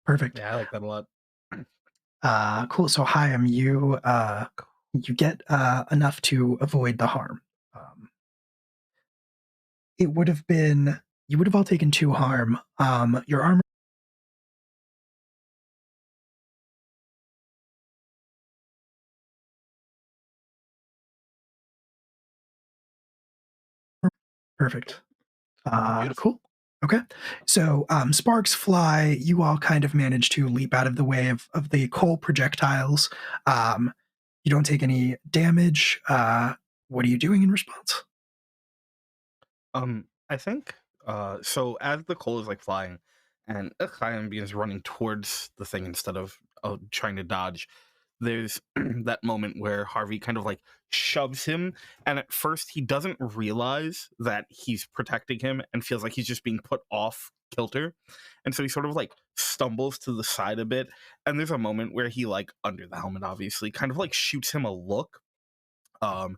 Perfect. Yeah, I like that a lot. Cool. So Chaim, you get enough to avoid the harm. It would have been you would have all taken 2 harm. Your armor. Perfect. Cool. Okay. So sparks fly. You all kind of manage to leap out of the way of the coal projectiles. You don't take any damage. What are you doing in response? I think so as the coal is like flying and Chaim begins running towards the thing instead of trying to dodge, there's that moment where Harvey kind of like shoves him, and at first he doesn't realize that he's protecting him and feels like he's just being put off kilter, and so he sort of like stumbles to the side a bit, and there's a moment where he, like, under the helmet obviously, kind of like shoots him a look, and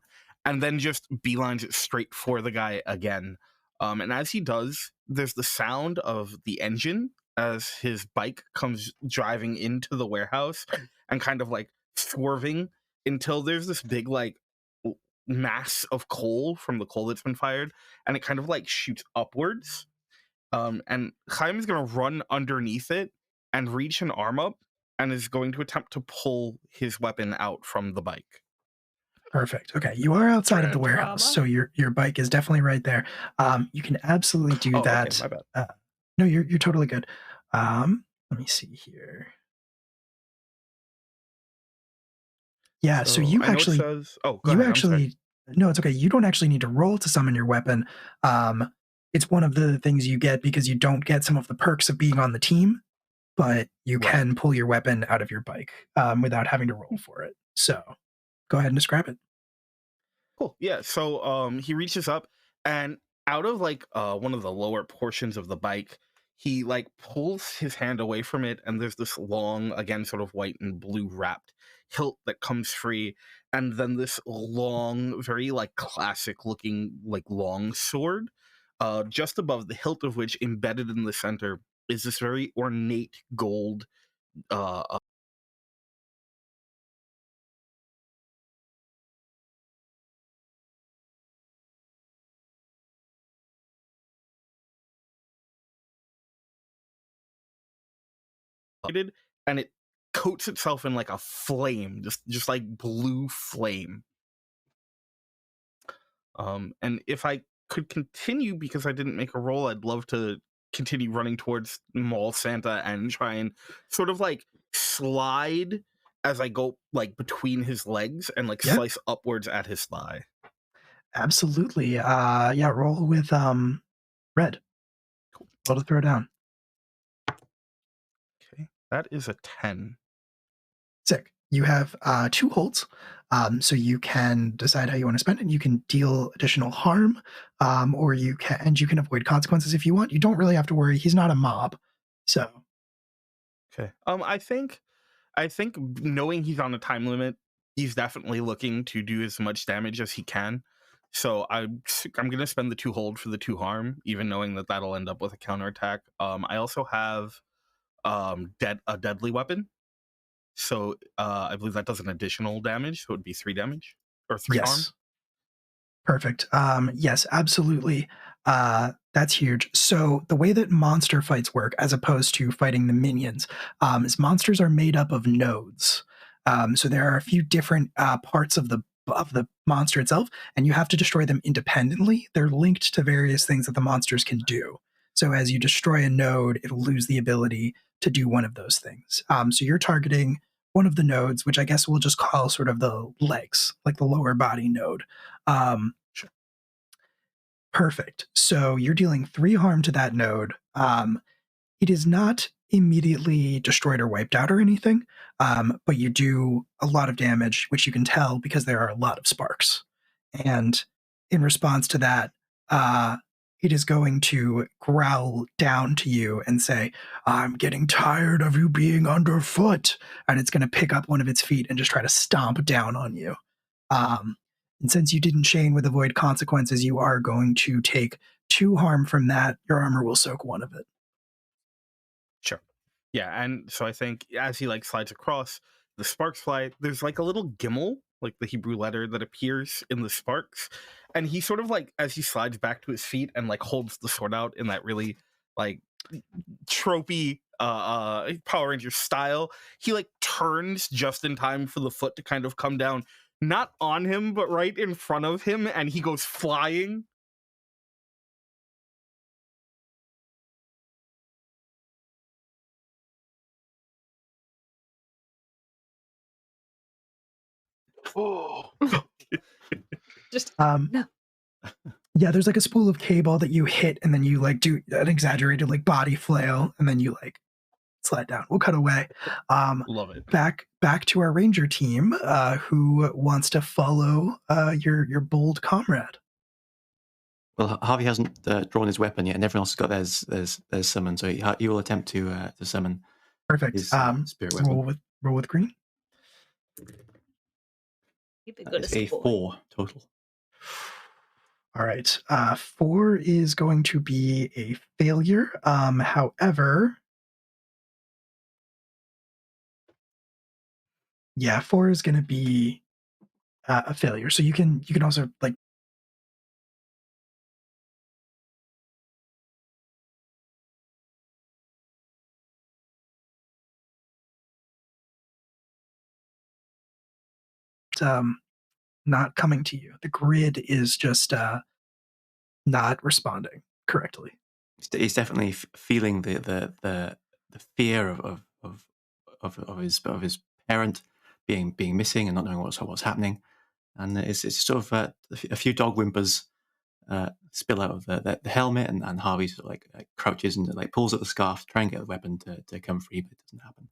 then just beelines it straight for the guy again. And as he does, there's the sound of the engine as his bike comes driving into the warehouse and kind of like swerving until there's this big like mass of coal from the coal that's been fired, and it kind of like shoots upwards. And Chaim is going to run underneath it and reach an arm up and is going to attempt to pull his weapon out from the bike. Perfect. Okay, you are outside of the warehouse, so your bike is definitely right there. You can absolutely do that. Okay, my bad. No, you're totally good. Let me see here. Yeah, so you I know it actually says. Oh, go you ahead. I'm sorry. actually no, it's okay. You don't actually need to roll to summon your weapon. It's one of the things you get because you don't get some of the perks of being on the team, but you Right. can pull your weapon out of your bike without having to roll for it. So go ahead and describe it. Cool. Yeah. So he reaches up and out of like one of the lower portions of the bike, he like pulls his hand away from it, and there's this long, again, sort of white and blue wrapped hilt that comes free, and then this long, very like classic looking like long sword, just above the hilt of which, embedded in the center, is this very ornate gold uh and it coats itself in like a flame, just like blue flame. And if I could continue, because I didn't make a roll, I'd love to continue running towards Mall Santa and try and sort of like slide as I go like between his legs and like Yeah, slice upwards at his thigh. absolutely. Yeah, roll with red. Cool. Roll to throw down. Okay, that is a 10. Sick. You have 2 holds, so you can decide how you want to spend it. You can deal additional harm, or you can avoid consequences if you want. You don't really have to worry. He's not a mob, so Okay. I think knowing he's on a time limit, he's definitely looking to do as much damage as he can. So I'm gonna spend the 2 hold for the 2 harm, even knowing that that'll end up with a counterattack. I also have a deadly weapon, so I believe that does an additional damage, so it would be 3 damage or 3 harm. yes. Perfect. Yes, absolutely. That's huge. So the way that monster fights work, as opposed to fighting the minions, is monsters are made up of nodes. So there are a few different parts of the monster itself, and you have to destroy them independently. They're linked to various things that the monsters can do. So as you destroy a node, it'll lose the ability to do one of those things. So you're targeting one of the nodes, which I guess we'll just call sort of the legs, like the lower body node. Um, Sure. Perfect. So you're dealing 3 harm to that node. It is not immediately destroyed or wiped out or anything, but you do a lot of damage, which you can tell because there are a lot of sparks. And in response to that, uh, it is going to growl down to you and say, I'm getting tired of you being underfoot. And it's going to pick up one of its feet and just try to stomp down on you. Um, and since you didn't chain with avoid consequences, you are going to take 2 harm from that. Your armor will soak 1 of it. Sure. Yeah, and so I think as he like slides across, the sparks fly. There's like a little gimel, like the Hebrew letter that appears in the sparks, and he sort of like, as he slides back to his feet and like holds the sword out in that really like tropey Power Ranger style, he like turns just in time for the foot to kind of come down, not on him but right in front of him, and he goes flying. Oh, Just Um, no. yeah, there's like a spool of cable that you hit, and then you like do an exaggerated like body flail, and then you like slide down. We'll cut away. Love it. Back to our ranger team, who wants to follow your bold comrade. Well, Harvey hasn't drawn his weapon yet, and everyone else has got theirs summoned. So he will attempt to summon Perfect. his spirit Roll weapon. with green. You'd be That good is as a boy. 4 total. All right. 4 is going to be a failure. However, yeah, 4 is going to be a failure. So you can also like not coming to you. The grid is just not responding correctly. he's definitely feeling the fear of his parent being missing and not knowing what's happening, and it's sort of a few dog whimpers spill out of the helmet, and Harvey sort of like crouches and like pulls at the scarf, try and get the weapon to come free, but it doesn't happen.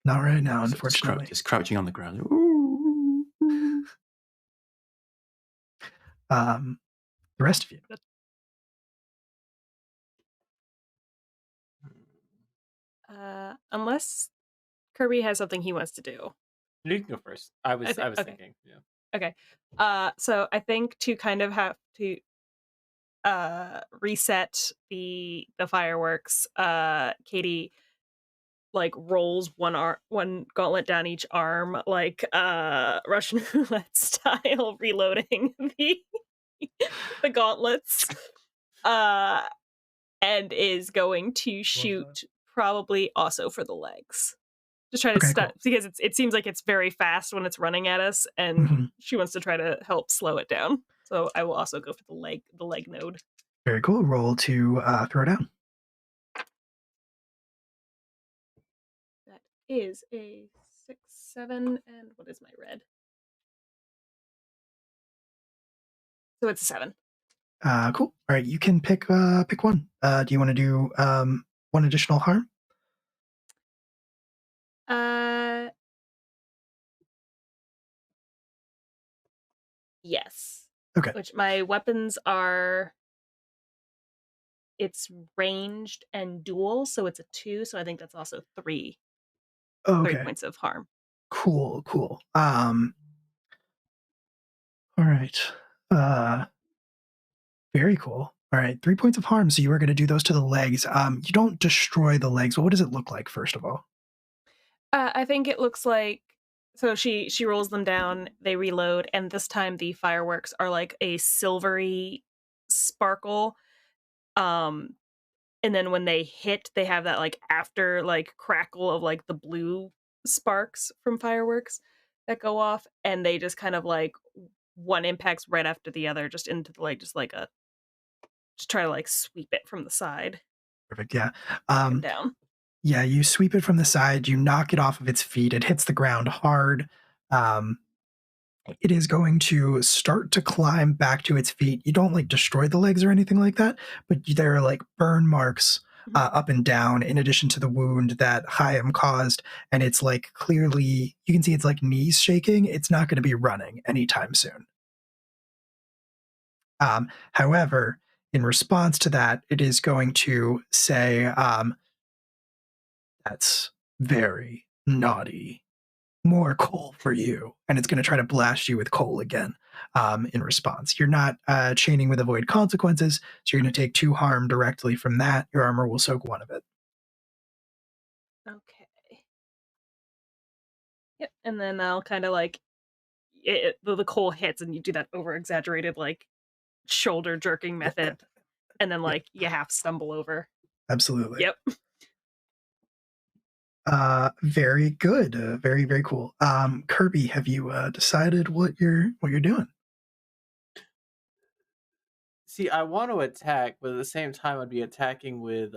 Not right now, So unfortunately. just crouching on the ground. The rest of you. Unless Kirby has something he wants to do. You can go first. I was okay. thinking. Yeah. Okay. So I think to kind of have to reset the fireworks, Katie like rolls one gauntlet down each arm, like Russian roulette style, reloading the gauntlets. And is going to shoot probably also for the legs. Just try to stop because it seems like it's very fast when it's running at us, and she wants to try to help slow it down. So I will also go for the leg node. Very cool. Roll to throw down. That is a 6, 7, and what is my red? So it's a 7. Cool. All right, you can pick one. Do you want to do one additional harm? Yes. Okay. Which my weapons are. It's ranged and dual, so it's a 2. So I think that's also 3. Okay. 3 points of harm. Cool. All right. Very cool. All right, 3 points of harm. So you are going to do those to the legs. You don't destroy the legs. What does it look like, first of all? I think it looks like so she rolls them down, they reload, and this time the fireworks are like a silvery sparkle. And then when they hit, they have that like after like crackle of like the blue sparks from fireworks that go off, and they just kind of like one impacts right after the other, just into the like just try to like sweep it from the side. Perfect. Yeah. Down. Yeah, you sweep it from the side, you knock it off of its feet, it hits the ground hard. It is going to start to climb back to its feet. You don't like destroy the legs or anything like that, but there are like burn marks up and down in addition to the wound that Chaim caused. And it's like clearly, you can see it's like knees shaking. It's not going to be running anytime soon. However, in response to that, it is going to say, that's very naughty. More coal for you. And it's going to try to blast you with coal again in response. You're not chaining with avoid consequences, so you're going to take 2 harm directly from that. Your armor will soak 1 of it. Okay. Yep, and then I'll kind of like the coal hits, and you do that over exaggerated like shoulder jerking method, and then like you half stumble over. Absolutely. Yep. Very good. Very, very cool. Kirby, have you decided what you're doing? See, I want to attack, but at the same time, I'd be attacking with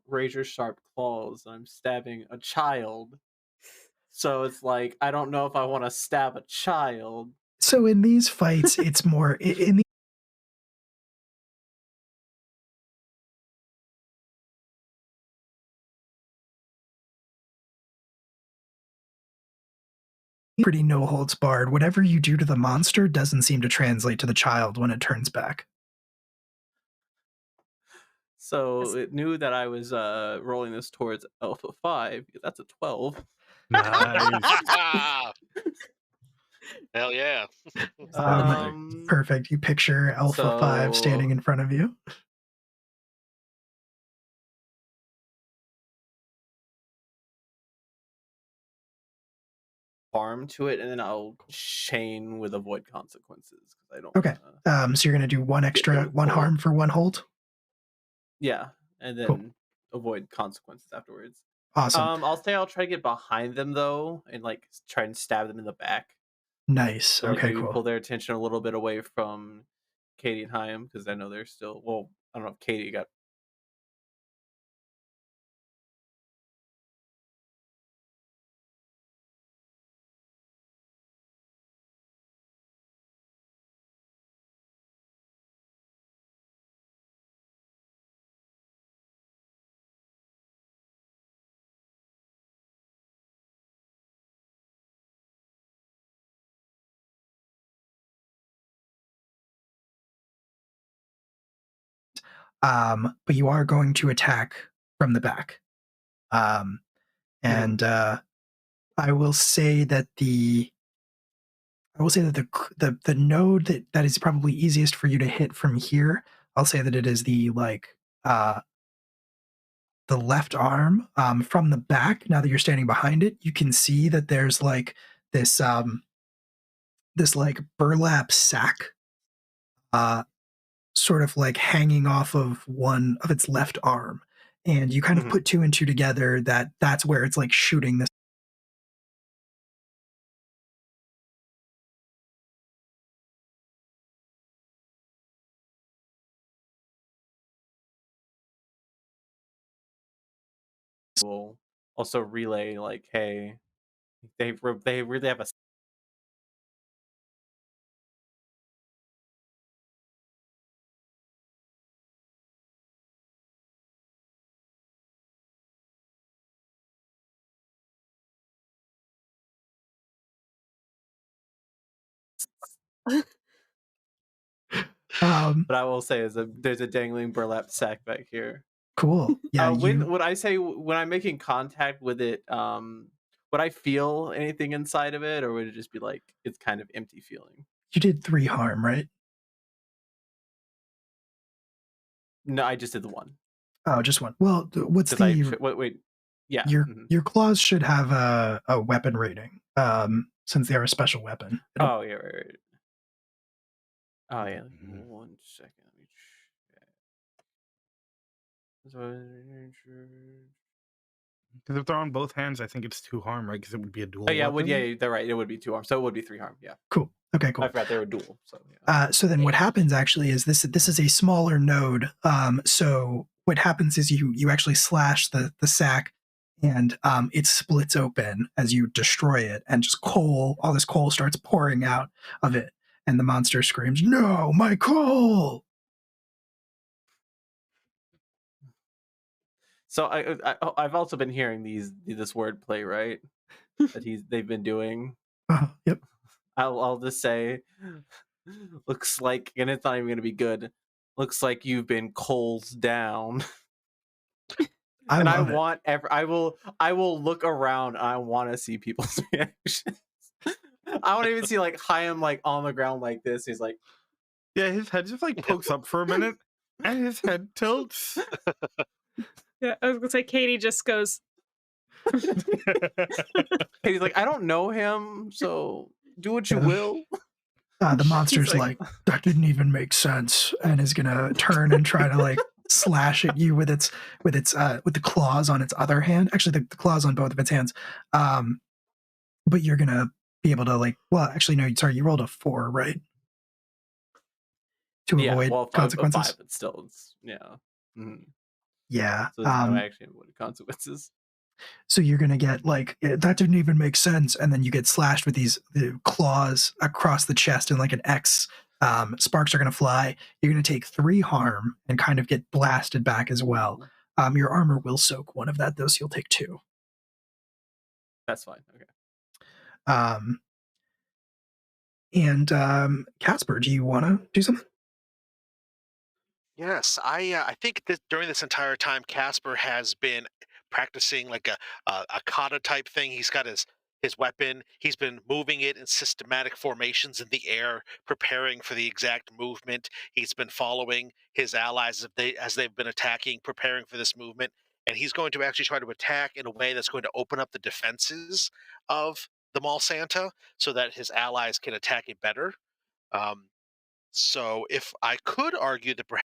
razor sharp claws. I'm stabbing a child, so it's like I don't know if I want to stab a child. So in these fights, it's more in the pretty no holds barred. Whatever you do to the monster doesn't seem to translate to the child when it turns back. So it knew that I was rolling this towards Alpha 5. That's a 12. Nice. Hell yeah. Perfect. You picture Alpha 5 standing in front of you. Harm to it, and then I'll chain with avoid consequences because I don't. Okay. So you're gonna do 1 extra, 1 harm for 1 hold. Yeah, and then Cool. avoid consequences afterwards. Awesome. I'll say I'll try to get behind them though, and like try and stab them in the back. Nice. So Okay, maybe cool. pull their attention a little bit away from Katie and Chaim because I know they're still I don't know if Katie got. But you are going to attack from the back. And I will say that the the node that is probably easiest for you to hit from here, I'll say that it is the left arm from the back. Now that you're standing behind it, you can see that there's like this like burlap sack sort of like hanging off of one of its left arm, and you kind of put two and two together that that's where it's like shooting this. Will also relay like, hey, they really have a. But I will say is there's a dangling burlap sack back here. Cool. Yeah. When I say when I'm making contact with it, would I feel anything inside of it, or would it just be like it's kind of empty feeling? You did 3 harm, right? No, I just did the one. Oh, just one. Well, what's the wait? Yeah, your claws should have a weapon rating, since they are a special weapon. Oh yeah, right. Oh yeah. 1 second. Let me check. Because if they're on both hands, I think it's 2 harm, right? Because it would be a dual. Oh yeah, weapon. yeah, they're right. It would be 2 harm, so it would be 3 harm. Yeah. Cool. Okay, cool. I forgot they were dual. So yeah. So then what happens actually is this is a smaller node. So what happens is you actually slash the sack, and it splits open as you destroy it, and just all this coal starts pouring out of it, and the monster screams, "No, my coal!" So I've also been hearing this wordplay, right? That they've been doing. Yep. I'll just say, looks like, and it's not even going to be good. Looks like you've been coals down. And I will look around. I want to see people's reactions. I want to even see like Chaim like on the ground like this. He's like, yeah, his head just like pokes up for a minute, and his head tilts. Yeah, I was gonna say Katie just goes. Katie's like, I don't know him, so do what you will. The monster's like, that didn't even make sense, and is gonna turn and try to like slash at you with the claws on its other hand. Actually, the claws on both of its hands. But you're gonna be able to like. Well, actually, no. Sorry, you rolled a 4, right? To avoid consequences. 5, but still, yeah. Mm-hmm. Yeah. So there's no actually avoided consequences. So you're gonna get like, that didn't even make sense, and then you get slashed with these claws across the chest in like an X. Sparks are gonna fly. You're gonna take 3 harm and kind of get blasted back as well. Your armor will soak 1 of that though, so you'll take 2. That's fine. Okay. And Casper, do you want to do something? Yes, I think that during this entire time, Casper has been practicing like a kata type thing. He's got his weapon. He's been moving it in systematic formations in the air, preparing for the exact movement. He's been following his allies as they've been attacking, preparing for this movement, and he's going to actually try to attack in a way that's going to open up the defenses of the Mall Santa, so that his allies can attack it better. Um, so, if I could argue that perhaps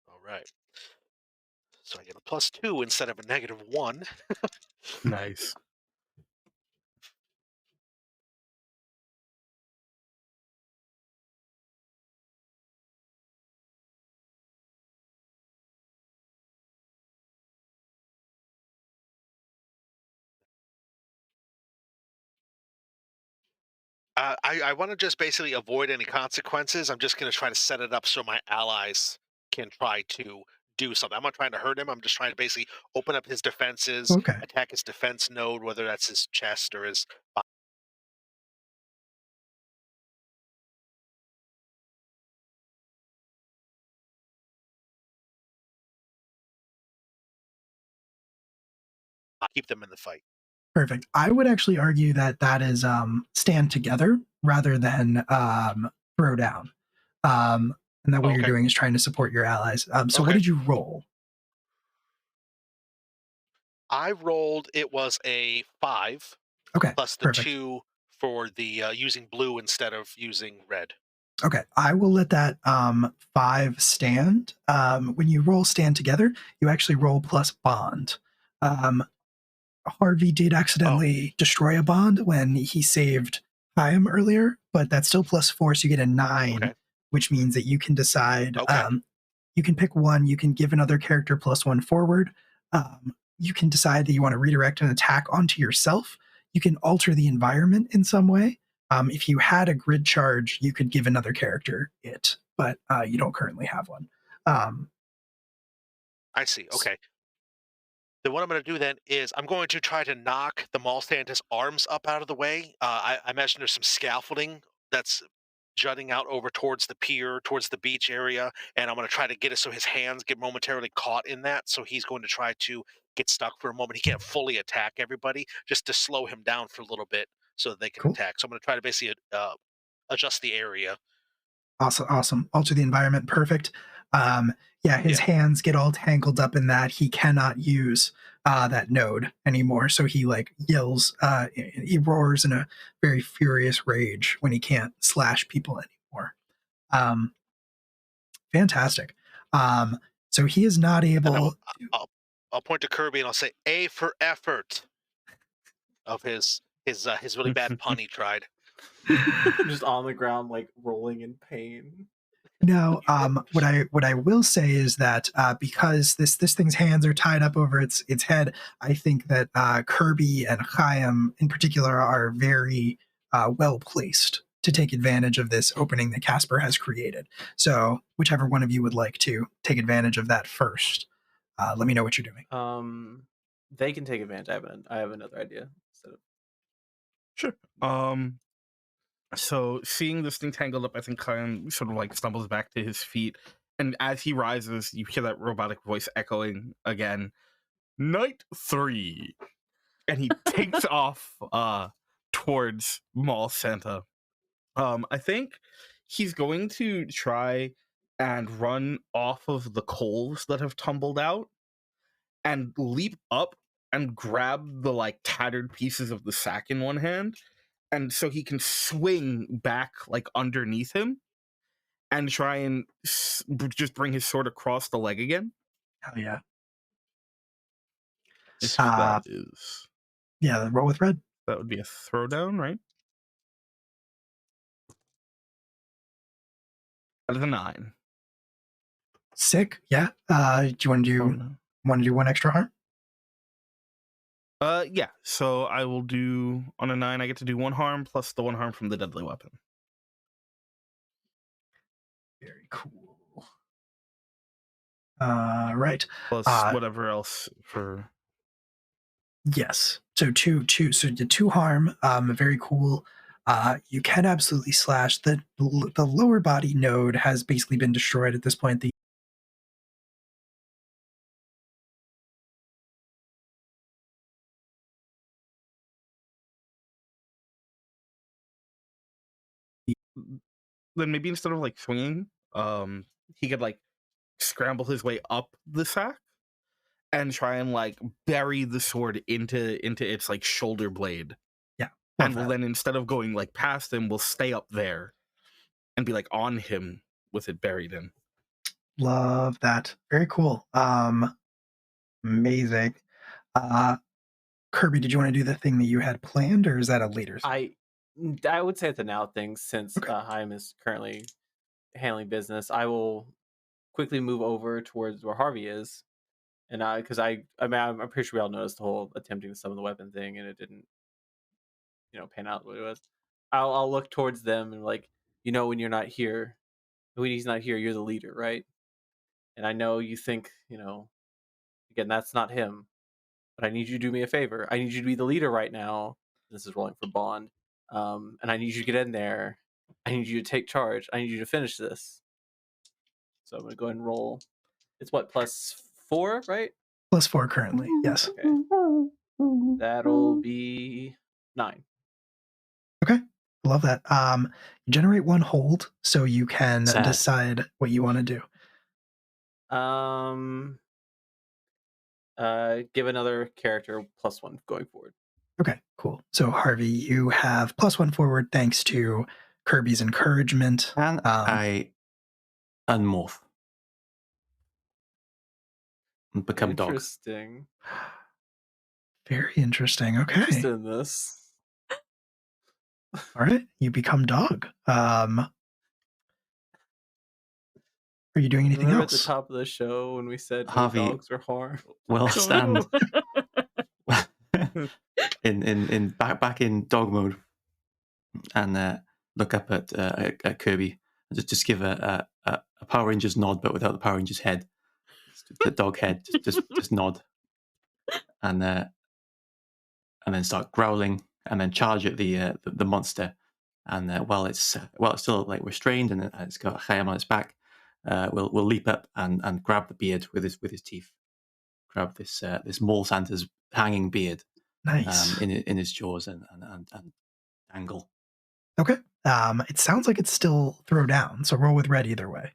all right. So I get a +2 instead of a -1. Nice. I want to just basically avoid any consequences. I'm just going to try to set it up so my allies can try to do something. I'm not trying to hurt him. I'm just trying to basically open up his defenses, Okay. attack his defense node, whether that's his chest or his. Keep them in the fight. Perfect. I would actually argue that that is stand together rather than throw down. And that what you're Okay. doing is trying to support your allies. So what Okay. did you roll? I rolled, it was a 5 Okay, plus the perfect. 2 for the using blue instead of using red. Okay, I will let that 5 stand. When you roll stand together, you actually roll plus bond. Harvey did accidentally destroy a bond when he saved Chaim earlier, but that's still +4, so you get a 9, Okay. which means that you can decide. Okay. You can pick one. You can give another character +1 forward. You can decide that you want to redirect an attack onto yourself. You can alter the environment in some way. If you had a grid charge, you could give another character it, but you don't currently have one. I see. Okay. Then what I'm going to do then is I'm going to try to knock the mall Santa's arms up out of the way. I imagine there's some scaffolding that's jutting out over towards the pier, towards the beach area, and I'm going to try to get it so his hands get momentarily caught in that. So he's going to try to get stuck for a moment. He can't fully attack everybody, just to slow him down for a little bit so that they can Cool. attack. So I'm going to try to basically adjust the area. Awesome. Alter the environment. Perfect. His hands get all tangled up in that. He cannot use that node anymore. So he like yells, he roars in a very furious rage when he can't slash people anymore. Fantastic. So he is not And able. I'll point to Kirby and I'll say A for effort of his really bad pun he tried. Just on the ground, like rolling in pain. No, what I will say is that because this thing's hands are tied up over its head, I think that Kirby and Chaim in particular are very well placed to take advantage of this opening that Casper has created. So whichever one of you would like to take advantage of that first, let me know what you're doing. They can take advantage. I have another idea. Sure. So seeing this thing tangled up, I think Chaim sort of like stumbles back to his feet, and as he rises, you hear that robotic voice echoing again. Night 3, and he takes off towards Mall Santa. I think he's going to try and run off of the coals that have tumbled out and leap up and grab the like tattered pieces of the sack in one hand, and so he can swing back like underneath him and try and just bring his sword across the leg again. Hell yeah. If that is... Yeah, roll with red. That would be a throwdown, right? That is a 9. Sick. Yeah. Do you want to do one extra harm? Yeah. So I will do, on a 9, I get to do 1 harm plus the 1 harm from the deadly weapon. Very cool. Right. Plus whatever else for... Yes. So two. So the 2 harm. Very cool. You can absolutely slash. The lower body node has basically been destroyed at this point. Then maybe instead of like swinging, he could like scramble his way up the sack and try and like bury the sword into its like shoulder blade. Yeah. And will then, instead of going like past him, we'll stay up there and be like on him with it buried in. Love that. Very cool. Amazing. Kirby, did you want to do the thing that you had planned, or is that a later thing? I would say it's a now thing since Okay. Haim is currently handling business. I will quickly move over towards where Harvey is, and because I mean I'm pretty sure we all noticed the whole attempting to summon the weapon thing, and it didn't pan out the way it was. I'll look towards them and like, when you're not here, when he's not here, you're the leader, right? And I know you think, again, that's not him, but I need you to do me a favor. I need you to be the leader right now. This is rolling for Bond. And I need you to get in there. I need you to take charge. I need you to finish this. So I'm going to go ahead and roll. It's what, +4, right? +4 currently, yes. Okay. That'll be 9. Okay, love that. You generate 1 hold, so you can Sad. decide what you want to do. Give another character +1 going forward. Okay, cool. So Harvey, you have +1 forward thanks to Kirby's encouragement. And I unmorph and become dog. Interesting. Very interesting. Okay. Interested in this. All right, you become dog. Are you doing anything Remember else? at the top of the show when we said no Harvey, dogs are harmed? Well, Oh, stand no. in back in dog mode, and look up at Kirby and just give a Power Rangers nod, but without the Power Rangers head. The dog head, just nod, and then start growling, and then charge at the monster. And while it's still like restrained and it's got Chaim on its back, we'll leap up and grab the beard with his teeth. Grab this mole Santa's hanging beard Nice. in his jaws and dangle. Okay. It sounds like it's still throw down, so roll with red either way.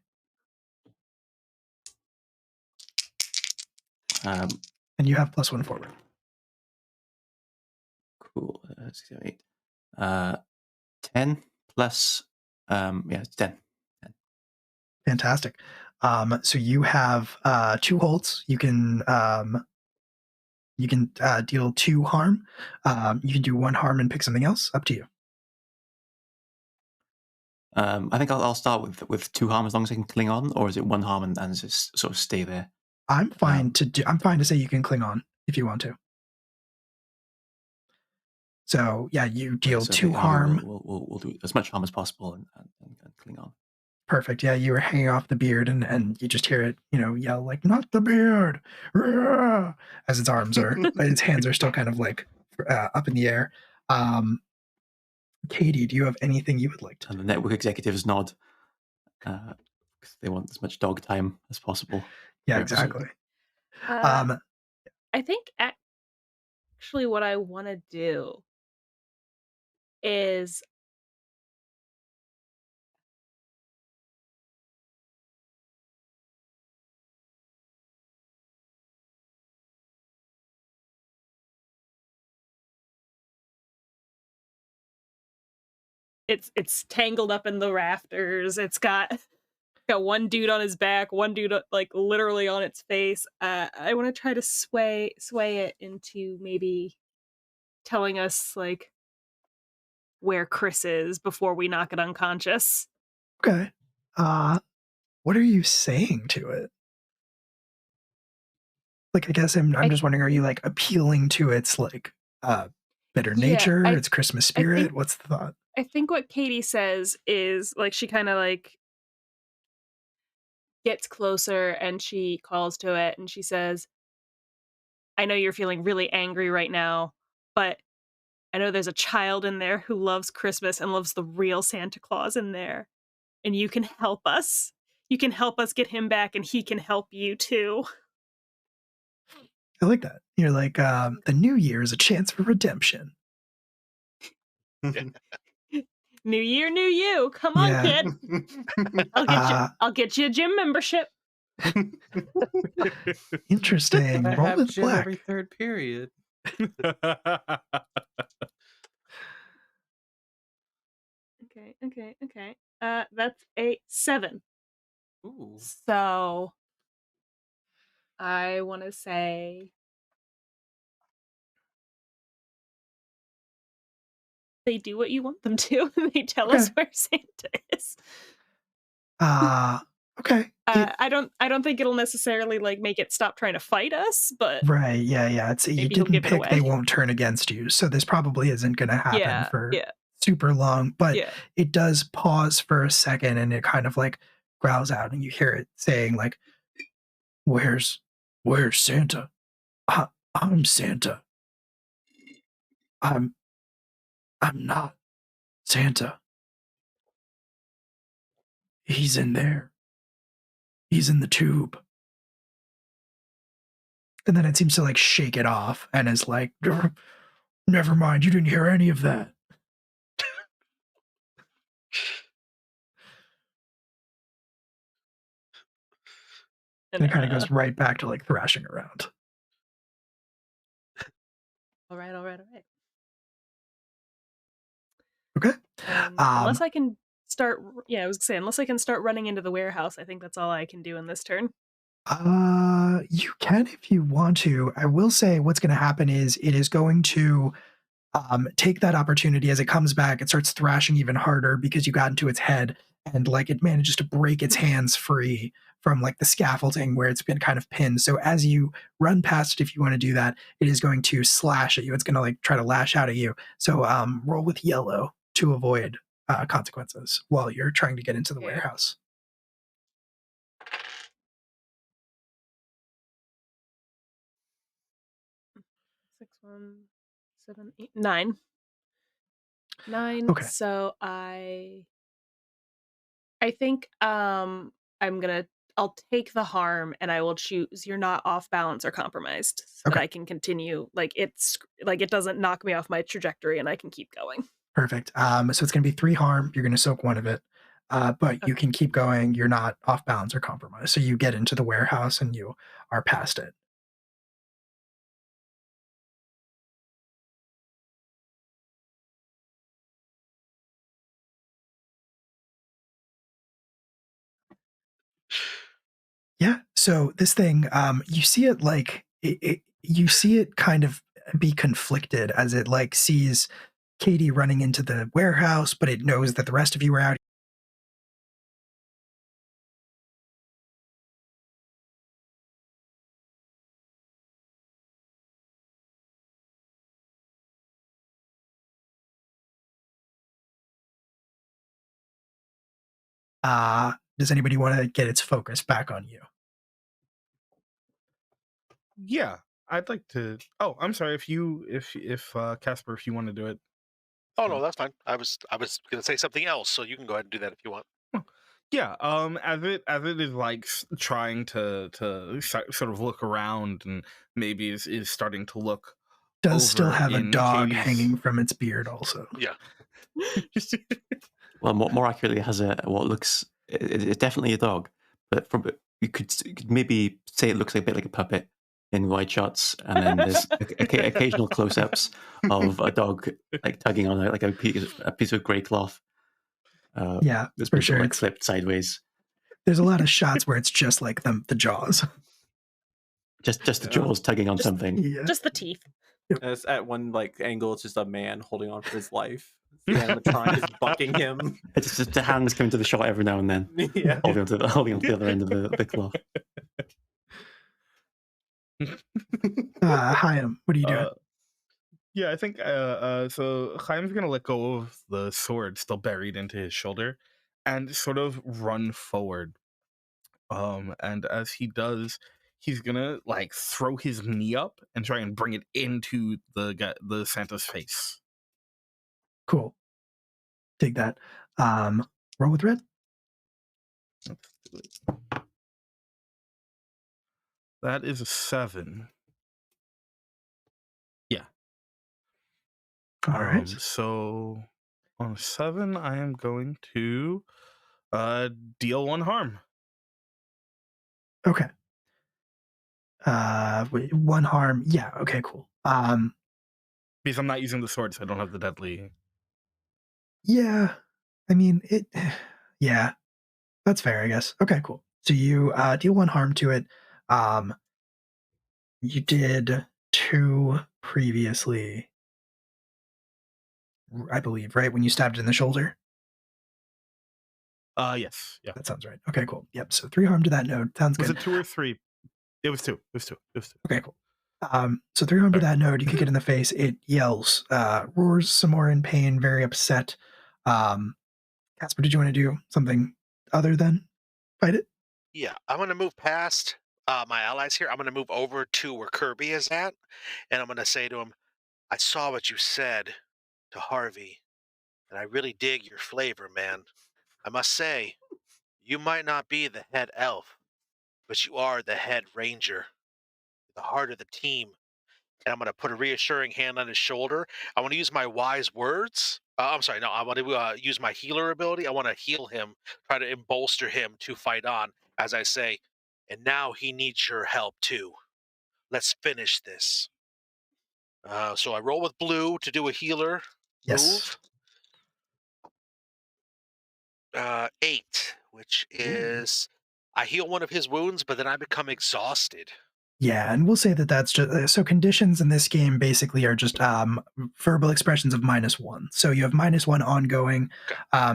And you have +1 forward. Cool. 6, 7, 8. 10 plus. It's 10. Fantastic. So you have 2 holds. You can deal 2 harm. You can do 1 harm and pick something else. Up to you. I think I'll start with 2 harm as long as I can cling on, or is it 1 harm and just sort of stay there? I'm fine to say you can cling on if you want to. So yeah, you deal 2 harm. We'll do as much harm as possible and cling on. Perfect. Yeah, you were hanging off the beard, and you just hear it, yell like, "Not the beard!" as its arms are, its hands are still kind of like up in the air. Katie, do you have anything you would like to? And the network executives nod because they want as much dog time as possible. Yeah, exactly. I think actually what I want to do is it's tangled up in the rafters. It's got one dude on his back, one dude like literally on its face. I want to try to sway it into maybe telling us like where Chris is before we knock it unconscious. Okay. What are you saying to it? Like, I guess I'm just wondering, are you like appealing to its like bitter nature, its Christmas spirit? What's the thought? I think what Katie says is like she kind of like gets closer and she calls to it and she says, I know you're feeling really angry right now, but I know there's a child in there who loves Christmas and loves the real Santa Claus in there. And you can help us. You can help us get him back and he can help you too. I like that. You're like, the new year is a chance for redemption. New year, new you. Come on, kid. I'll get you a gym membership. Interesting. I Roll have with gym black. every 3rd period. Okay. That's a 7. Ooh. So I want to say they do what you want them to. They tell us where Santa is. Okay. I don't think it'll necessarily like make it stop trying to fight us, but right, yeah. It's you maybe he'll didn't give it pick they away. won't turn against you, so this probably isn't going to happen for Yeah. super long. But Yeah. it does pause for a second, and it kind of like growls out, and you hear it saying like, "Where's Santa? I'm Santa. I'm not Santa. He's in there. He's in the tube." And then it seems to like shake it off and is like, "Never mind, you didn't hear any of that." And it kind of goes right back to like thrashing around. All right. Okay. Unless I can start, I was gonna say, unless I can start running into the warehouse, I think that's all I can do in this turn. You can if you want to. I will say what's going to happen is it is going to take that opportunity as it comes back. It starts thrashing even harder because you got into its head, and like it manages to break its hands free from like the scaffolding where it's been kind of pinned. So as you run past it, if you want to do that, it is going to slash at you. It's going to like try to lash out at you. So roll with yellow to avoid consequences while you're trying to get into the warehouse. 6, 1, 7, 8, 9. 9. Okay. So I think I'll take the harm and I will choose you're not off balance or compromised so that I can continue. Like it's like it doesn't knock me off my trajectory and I can keep going. Perfect. So it's going to be 3 harm. You're going to soak 1 of it, but you can keep going. You're not off balance or compromised. So you get into the warehouse and you are past it. Yeah. So this thing, you see it like you see it kind of be conflicted as it like sees Katie running into the warehouse, but it knows that the rest of you are out. Does anybody want to get its focus back on you? Yeah, I'd like to. Oh, I'm sorry. If Casper, if you want to do it. Oh no, that's fine. I was going to say something else, so you can go ahead and do that if you want. Yeah. As it is like trying to sort of look around and maybe is starting to look. Does still have a dog Katie's... hanging from its beard, also. Yeah. Well, more accurately, it has what looks. It's definitely a dog, but from you could maybe say it looks like a bit like a puppet in wide shots, and then there's occasional close-ups of a dog like tugging on like a piece of grey cloth. Yeah, it's for sure. Like it's flipped sideways. There's a lot of shots where it's just like the jaws. Just the jaws tugging on something. Yeah. Just the teeth. It's at one like angle, it's just a man holding on for his life. The animatronic is bucking him. It's just the hands coming to the shot every now and then. Yeah. Holding on to the other end of the cloth. Chaim, what are you doing? Yeah, I think so Chaim's gonna let go of the sword still buried into his shoulder and sort of run forward. And as he does, he's gonna like throw his knee up and try and bring it into the Santa's face. Cool. Take that. Roll with red. Let's do it. That is a 7. Yeah. All right. So on a 7, I am going to deal 1 harm. Okay. 1 harm. Yeah. Okay. Cool. Because I'm not using the sword, so I don't have the deadly. Yeah. I mean it. Yeah, that's fair, I guess. Okay. Cool. So you deal 1 harm to it. You did 2 previously, I believe, right? When you stabbed it in the shoulder? Yes. Yeah. That sounds right. Okay, cool. Yep. So 3 harm to that node. Sounds Was good. it 2 or 3? It was 2. It was 2. Okay, cool. So 3 harm to Sorry. that node. You kick it in the face. It yells, roars some more in pain, very upset. Casper, did you want to do something other than fight it? Yeah, I'm going to move past my allies here. I'm going to move over to where Kirby is at, and I'm going to say to him, I saw what you said to Harvey, and I really dig your flavor, man. I must say, you might not be the head elf, but you are the head ranger, the heart of the team. And I'm going to put a reassuring hand on his shoulder. I want to use my wise words. I'm sorry, no, I want to use my healer ability. I want to heal him, try to bolster him to fight on, as I say, and now he needs your help too. Let's finish this. So I roll with blue to do a healer Yes. move. 8, which is I heal one of his wounds, but then I become exhausted. Yeah, and we'll say that that's just so conditions in this game basically are just verbal expressions of -1. So you have -1 ongoing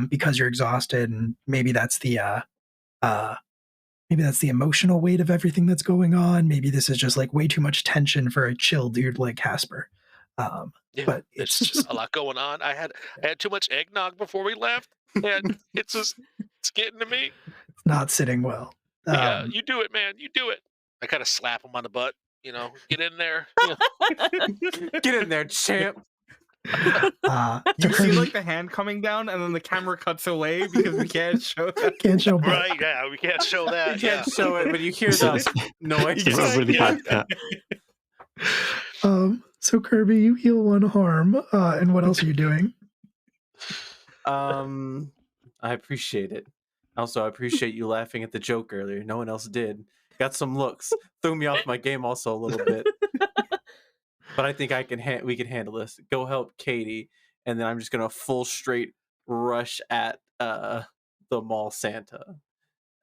because you're exhausted, and maybe that's the emotional weight of everything that's going on. Maybe this is just like way too much tension for a chill dude like Casper. Yeah, But it's it's just a lot going on. I had too much eggnog before we left, and it's getting to me. it's not sitting well. Yeah, you do it, man. You do it. I kind of slap him on the butt. Get in there. Get in there, champ. You see like the hand coming down, and then the camera cuts away because we can't show that. Can't show butt. Right? Yeah, we can't show that. You can't show it, but you hear the noise. It's a really bad cut. So Kirby, you heal 1 harm, and what else are you doing? I appreciate it. Also, I appreciate you laughing at the joke earlier. No one else did. Got some looks. Threw me off my game also a little bit. But I think we can handle this. Go help Katie, and then I'm just gonna full straight rush at the mall Santa,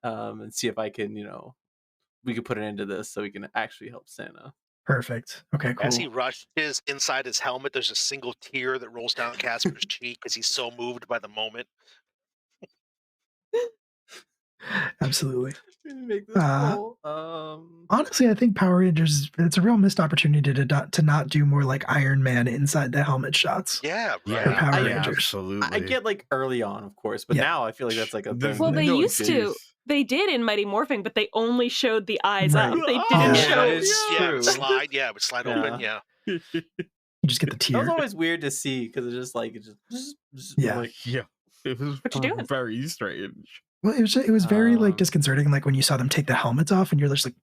and see if I can, we can put an end to this so we can actually help Santa. Perfect. Okay, cool. As he rushes inside his helmet, there's a single tear that rolls down Casper's cheek because he's so moved by the moment. Absolutely. Make this cool. Honestly, I think Power Rangers, it's a real missed opportunity to not do more like Iron Man inside the helmet shots. Yeah, right. For Power Rangers. Absolutely. I get like early on, of course, but now I feel like that's like a thing. Well, they No, used to. They did in Mighty Morphin, but they only showed the eyes Right. up. They Oh, didn't yeah. show. That is Yeah, true. it would slide. Yeah, it would slide open. Yeah. You just get the That tear. was always weird to see because it's just like Yeah. like, Yeah. It was What you doing? very strange. Well, it was very like Um, disconcerting, like when you saw them take the helmets off, and you're just like,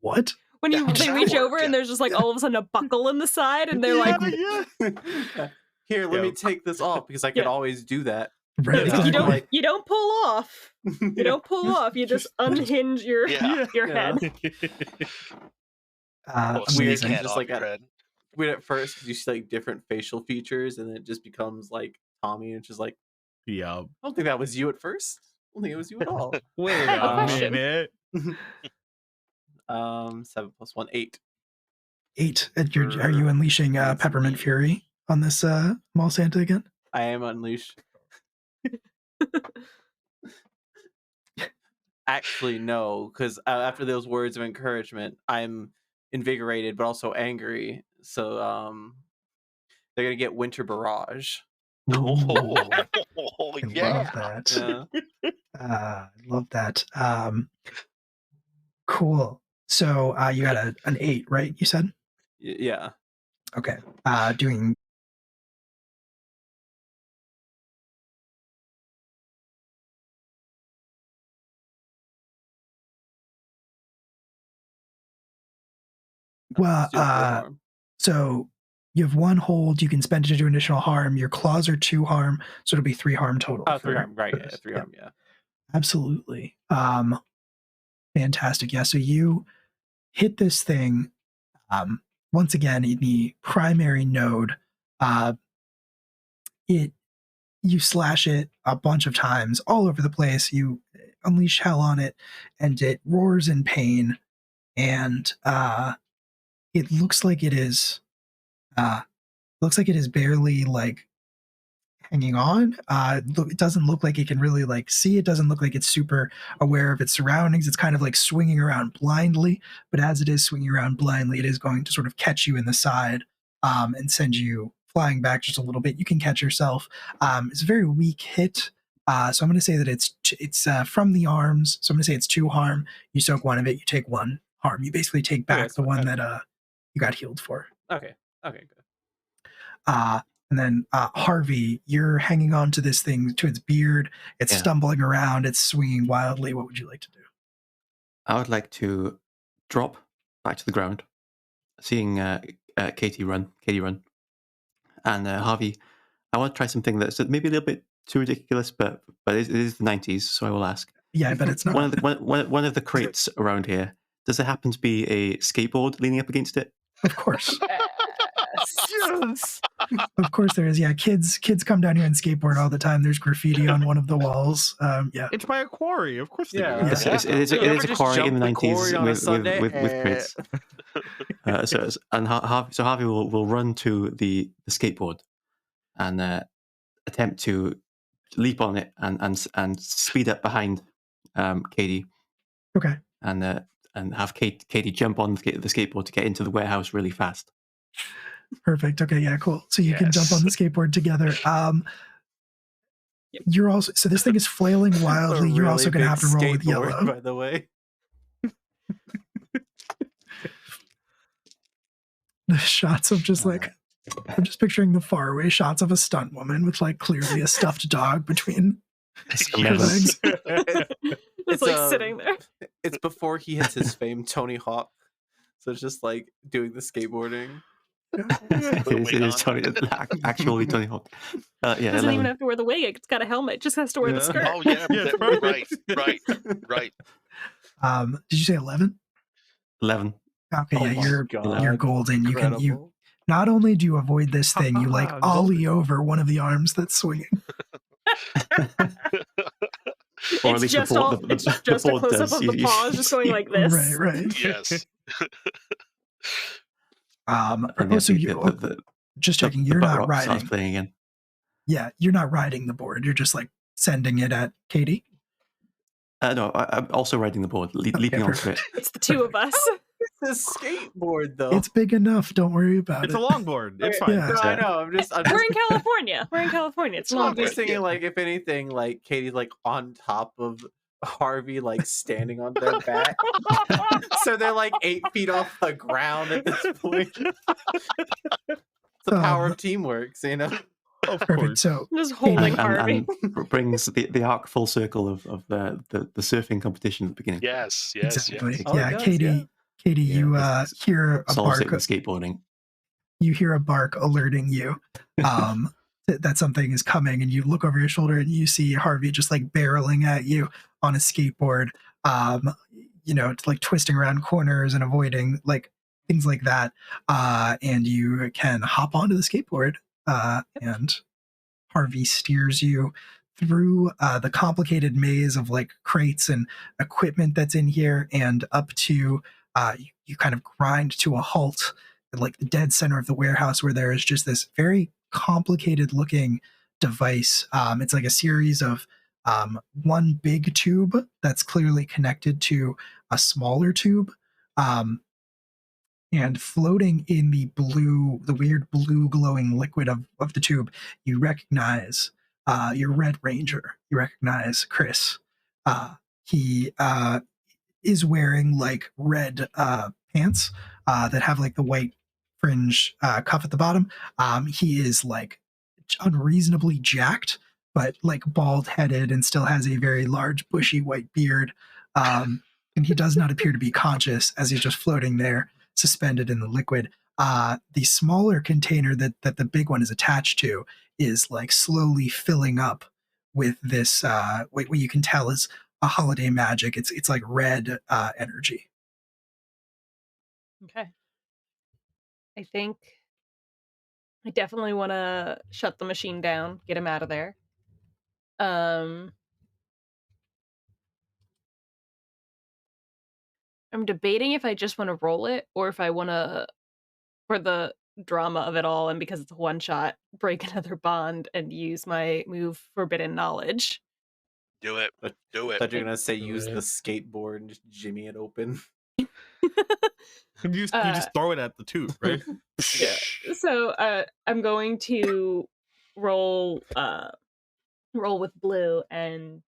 "What?" When Yeah, they that reach worked, over and yeah. there's just like all of a sudden a buckle in the side, and they're like, here, let Yeah. me take this off because I could Yeah. always do that. Right? Yeah. you don't Like- you don't pull off. You don't pull off. You just unhinge your Yeah. your Yeah. head. Little snake Amazing. head Just off like your that. head. Weird at first because you see like different facial features, and then it just becomes like Tommy, and it's just like, Yeah. I don't think that was you at first. I don't think it was you at all. Wait I have a a question. minute. 7 + 1, 8. 8. And are you unleashing Peppermint Fury on this mall Santa again? I am unleashed. Actually, no, because after those words of encouragement, I'm invigorated but also angry. So they're gonna get Winter Barrage. Oh, I yeah. love that. Yeah. I love that. Cool. So you got an 8, right? You said? Yeah. Okay. Doing well. Let's do full harm. So you have 1 hold. You can spend it to do additional harm. Your claws are 2 harm, so it'll be 3 harm total. Oh, 3 harm, right? for Yeah, this. 3 harm. Yeah. Absolutely. Fantastic. Yeah. So you hit this thing once again in the primary node. You slash it a bunch of times all over the place. You unleash hell on it, and it roars in pain. And it looks like it is barely like hanging on. It doesn't look like it can really like see. It doesn't look like it's super aware of its surroundings. It's kind of like swinging around blindly, but as it is swinging around blindly, it is going to sort of catch you in the side and send you flying back just a little bit. You can catch yourself. It's a very weak hit. So I'm going to say that it's from the arms. So I'm going to say it's 2 harm. You soak 1 of it. You take 1 harm. You basically take back the one that you got healed for. Okay. Okay. Good. And then Harvey, you're hanging on to this thing, to its beard. It's stumbling around. It's swinging wildly. What would you like to do? I would like to drop back to the ground, seeing Katie run. And Harvey, I want to try something that's maybe a little bit too ridiculous, but it is the 90s, so I will ask. Yeah, I bet it's not. One of the crates around here, does there happen to be a skateboard leaning up against it? Of course. Yes. Of course there is. Yeah, kids come down here and skateboard all the time. There's graffiti on one of the walls. Yeah. It's by a quarry. Of course they do. Yeah. It is a quarry in the 90s with crates. So Harvey will run to the skateboard and attempt to leap on it and speed up behind Katie. Okay. And have Katie jump on the skateboard to get into the warehouse really fast. Perfect. Okay, yeah, cool. So you can jump on the skateboard together. You're also, so this thing is flailing wildly. You're also going to have to roll with yellow. By the way. The shots of just like, I'm just picturing the faraway shots of a stunt woman with like clearly a stuffed dog between her legs. It's like sitting there. It's before he hits his famed Tony Hawk. So it's just like doing the skateboarding. It is actually Tony Hawk. Yeah, it doesn't even have to wear the wig. It's got a helmet. It just has to wear the skirt. Oh yeah, right. Did you say 11? 11. Okay, yeah, you're golden. Incredible. You not only do you avoid this thing, you like ollie over one of the arms that's swinging. Or at least it's just a close up of the paws, just going like this. Right. Yes. So just checking, you're not riding. Playing again. Yeah, you're not riding the board. You're just like sending it at Katie. No, I'm also riding the board, leaping onto it. It's the 2 of us. It's a skateboard, though. It's big enough. Don't worry about it. It's a longboard. It's fine. Yeah. No, I know. I'm just We're in California. We're in California. It's long. I'm just thinking, like, if anything, like Katie's like on top of Harvey, like standing on their back. So they're like 8 feet off the ground at this point. It's the power of teamwork, you know. Perfect. So just holding Harvey and brings the arc full circle of the surfing competition at the beginning. Yes. Exactly. Oh, Yeah, Katie, you hear a bark. Skateboarding. You hear a bark alerting you that something is coming, and you look over your shoulder and you see Harvey just like barreling at you on a skateboard. It's like twisting around corners and avoiding like things like that. And you can hop onto the skateboard. And Harvey steers you through the complicated maze of like crates and equipment that's in here, and up to you kind of grind to a halt at like the dead center of the warehouse, where there is just this very complicated looking device. It's like a series of one big tube that's clearly connected to a smaller tube. And floating in the weird blue glowing liquid of the tube, you recognize your Red Ranger. You recognize Chris. He is wearing like red pants that have like the white fringe cuff at the bottom. He is like unreasonably jacked, but like bald headed and still has a very large bushy white beard. And he does not appear to be conscious as he's just floating there, suspended in the liquid. The smaller container that the big one is attached to is like slowly filling up with this what you can tell is a holiday magic. It's like red energy. Okay. I think I definitely want to shut the machine down, get him out of there. I'm debating if I just want to roll it or if I want to for the drama of it all, and because it's a one-shot, break another bond and use my move Forbidden Knowledge. Do it. Do I it. thought you were gonna say Do use it. the skateboard and just jimmy it open. You just throw it at the tooth, right? Yeah. So I'm going to roll with blue, and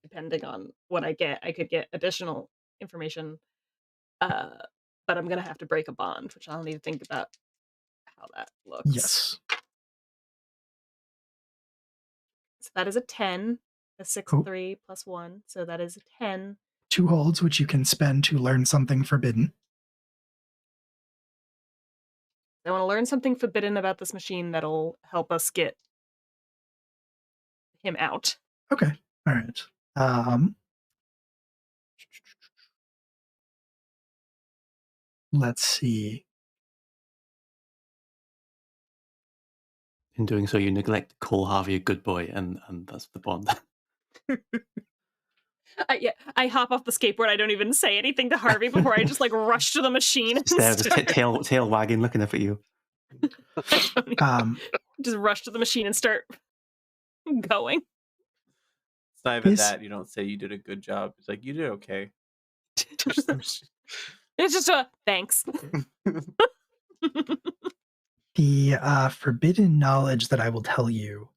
depending on what I get, I could get additional information. But I'm gonna have to break a bond, which I'll need to think about how that looks. Yes. So that is a 10, a 6, Cool. 3 plus 1. So that is a 10. 2 holds, which you can spend to learn something forbidden. I want to learn something forbidden about this machine that'll help us get him out. Okay. All right. Let's see. In doing so, you neglect to call Harvey a good boy, and that's the bond. I hop off the skateboard. I don't even say anything to Harvey before I just like rush to the machine. Just there, just tail wagging, looking up at you. Just rush to the machine and start going. It's not even that. You don't say you did a good job. It's like, you did okay. It's just a thanks. The forbidden knowledge that I will tell you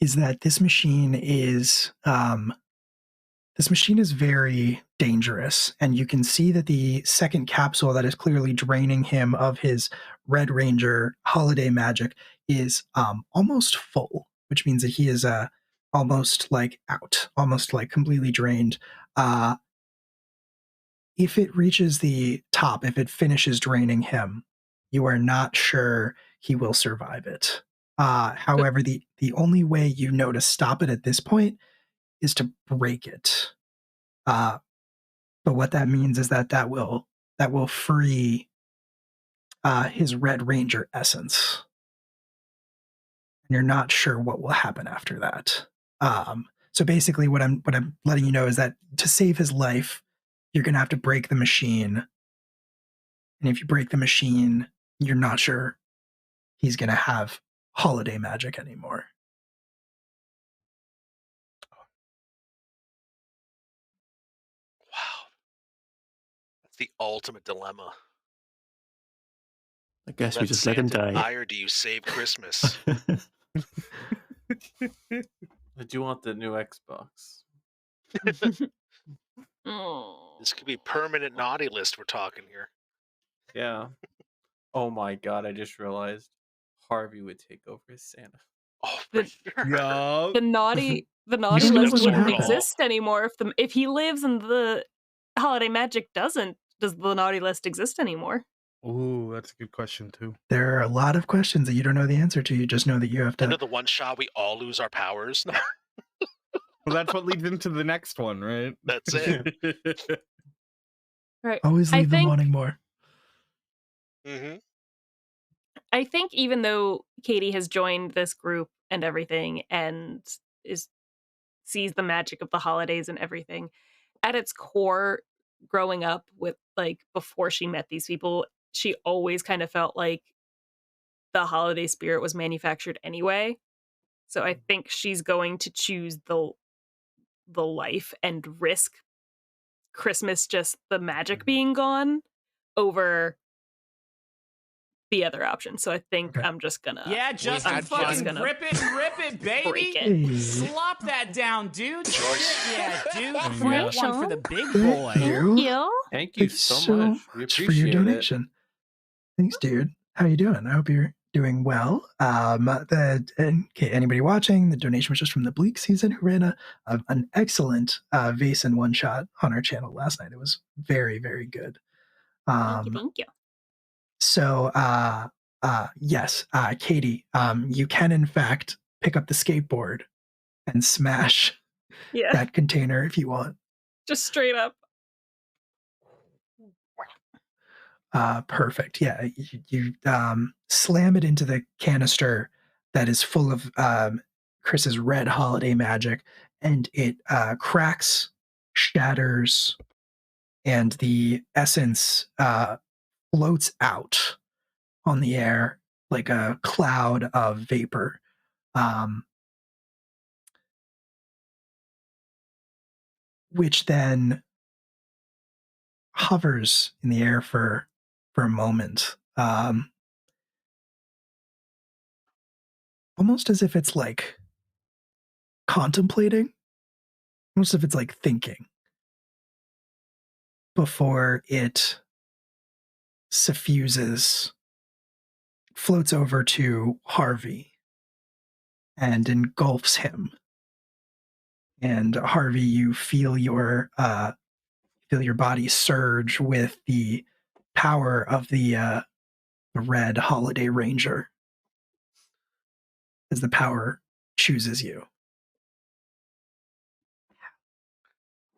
is that this machine is very dangerous, and you can see that the second capsule that is clearly draining him of his Red Ranger holiday magic is almost full, which means that he is almost like out, almost like completely drained. If it reaches the top, if it finishes draining him, you are not sure he will survive it. However, the only way you know to stop it at this point is to break it. But what that means is that will free his Red Ranger essence, and you're not sure what will happen after that. So basically, what I'm letting you know is that to save his life, you're going to have to break the machine. And if you break the machine, you're not sure he's going to have holiday magic anymore. Wow. That's the ultimate dilemma. I guess we just let him die. Or do you save Christmas? I do want the new Xbox. This could be permanent naughty list we're talking here. Yeah. Oh my god, I just realized Harvey would take over as Santa. Oh, for sure. Yeah. The naughty don't list know what's gonna wouldn't happen. exist anymore if he lives and the holiday magic doesn't. Does the naughty list exist anymore? Ooh, that's a good question too. There are a lot of questions that you don't know the answer to. You just know that you have to. End of the one shot, we all lose our powers. Well, that's what leads into the next one, right? That's it. Right. Always leave them wanting more. Mm-hmm. I think even though Katie has joined this group and everything and sees the magic of the holidays and everything, at its core, growing up with like before she met these people, she always kind of felt like the holiday spirit was manufactured anyway. So I think she's going to choose the life and risk Christmas, just the magic being gone, over the other option. So I think I'm just gonna Justin, fucking rip it, baby. break it. Slop that down, dude. Yeah, dude. Thank Great you. one for the big boy. Thank you Thanks so much. We for your appreciate it. donation. Thanks, dude. How you doing? I hope you're doing well. Anybody watching, the donation was just from the Bleak Season, who ran an excellent vase and one shot on our channel last night. It was very, very good. Thank you. So, yes, Katie, you can in fact pick up the skateboard and smash that container if you want. Just straight up. Perfect. Yeah, you slam it into the canister that is full of Chris's red holiday magic, and it cracks, shatters, and the essence floats out on the air, like a cloud of vapor. Which then hovers in the air for a moment, almost as if it's like contemplating, almost as if it's like thinking before it suffuses, floats over to Harvey and engulfs him. And Harvey, you feel your body surge with the power of the Red Holiday Ranger as the power chooses you.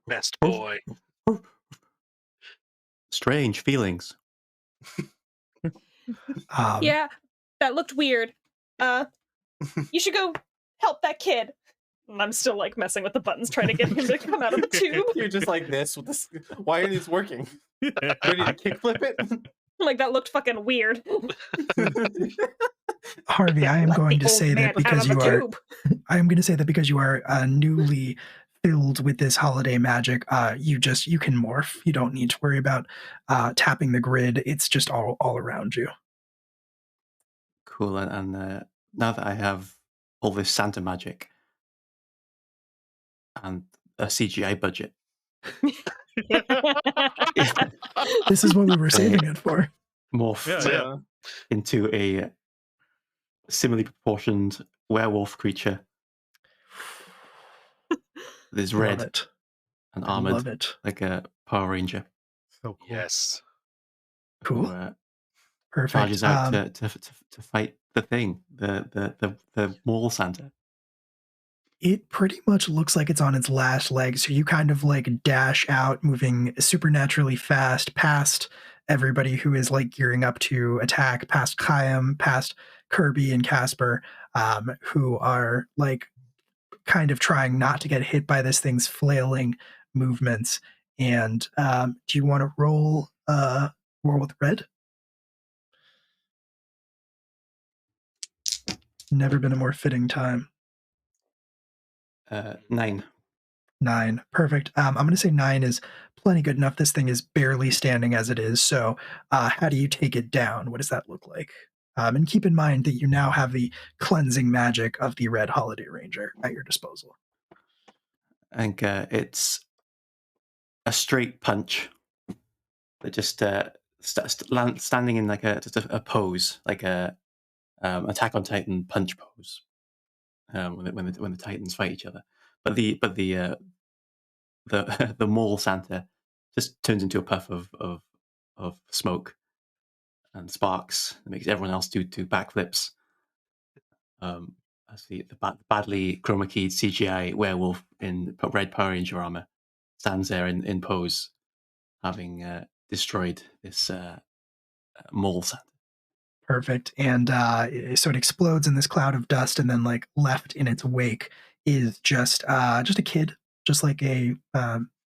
Best boy. Strange feelings. Yeah, that looked weird. You should go help that kid. And I'm still like messing with the buttons, trying to get him to come out of the tube. You're just like this with this. Why are these working? Do I need to kickflip it? Like, that looked fucking weird. Harvey, I am Let going the to old say man that because out of you the are, tube. I am going to say that because you are newly filled with this holiday magic, you can morph. You don't need to worry about tapping the grid. It's just all around you. Cool. And now that I have all this Santa magic and a CGI budget, This is what we were saving it for. Morph into a similarly proportioned werewolf creature. There's red and armored, love it. like a Power Ranger. So cool. Yes. Cool. Who, Perfect. charges out to fight the thing, the mall Santa. It pretty much looks like it's on its last leg, so you kind of like dash out, moving supernaturally fast past everybody who is like gearing up to attack, past Kayam, past Kirby and Casper, who are like kind of trying not to get hit by this thing's flailing movements. And do you want to roll with red? Never been a more fitting time. 9. 9. Perfect. I'm going to say 9 is plenty good enough. This thing is barely standing as it is. So how do you take it down? What does that look like? And keep in mind that you now have the cleansing magic of the Red Holiday Ranger at your disposal. I think it's a straight punch that just standing in like a pose, like a Attack on Titan punch pose, when the Titans fight each other. But the mall Santa just turns into a puff of smoke and sparks that makes everyone else do backflips. As the badly chroma keyed CGI werewolf in red Power Ranger armor stands there in pose, having destroyed this mall Santa. Perfect. And so it explodes in this cloud of dust, and then like left in its wake is just a kid, just like a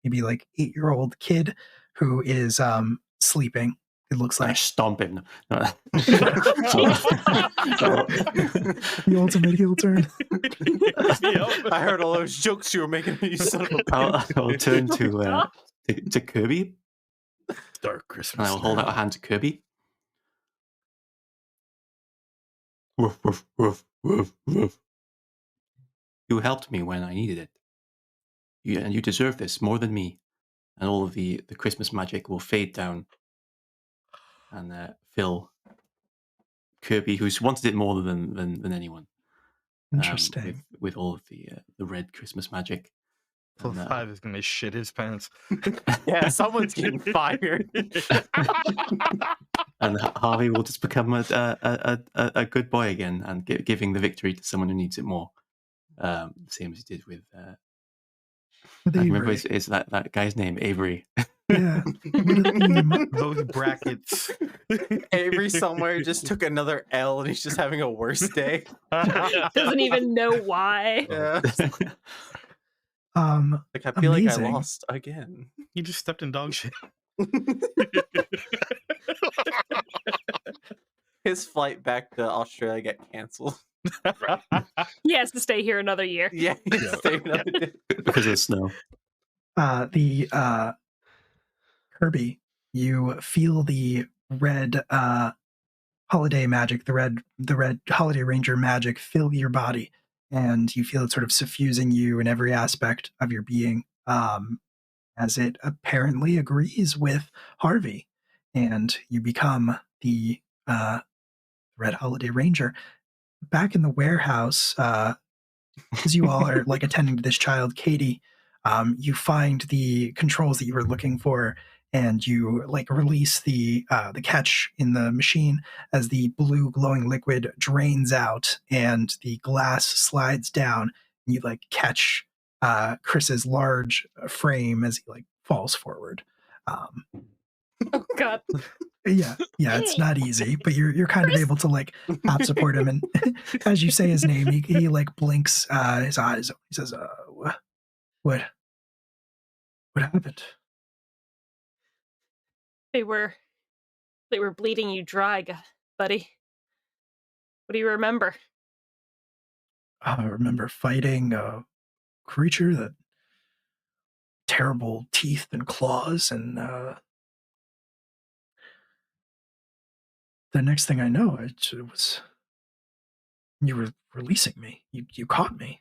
maybe like 8-year-old kid who is sleeping. It looks like. Stomp him. The ultimate heel turn. I heard all those jokes you were making. You son of a bitch. I'll turn to Kirby. Dark Christmas. And I'll hold out a hand to Kirby. Woof, woof, woof, woof, woof. You helped me when I needed it. And you deserve this more than me. And all of the Christmas magic will fade down and fill Kirby, who's wanted it more than anyone. Interesting. With all of the red Christmas magic. So 5 is going to shit his pants. Yeah, someone's getting fired. And Harvey will just become a good boy again and giving the victory to someone who needs it more. Same as he did with I remember is that guy's name, Avery. Yeah. Those brackets. Avery somewhere just took another L and he's just having a worse day. Doesn't even know why. Yeah. Like, I feel amazing. like I lost again. You just stepped in dog shit. his flight back to Australia get canceled. He has to stay here another year. Yeah, he's staying another day. Because of the snow. Kirby, you feel the red holiday magic, the red holiday ranger magic fill your body, and you feel it sort of suffusing you in every aspect of your being, as it apparently agrees with Harvey, and you become the red holiday ranger. Back in the warehouse, as you all are like attending to this child, Katie, you find the controls that you were looking for, and you like release the catch in the machine as the blue glowing liquid drains out and the glass slides down. And you like catch Chris's large frame as he like falls forward. Oh God. Yeah, it's not easy, but you're kind of able to like top support him, and as you say his name, he like blinks his eyes. He says, "What happened?" They were bleeding you dry, buddy. What do you remember? I remember fighting a creature that terrible teeth and claws, and the next thing I know, it was you were releasing me. You caught me.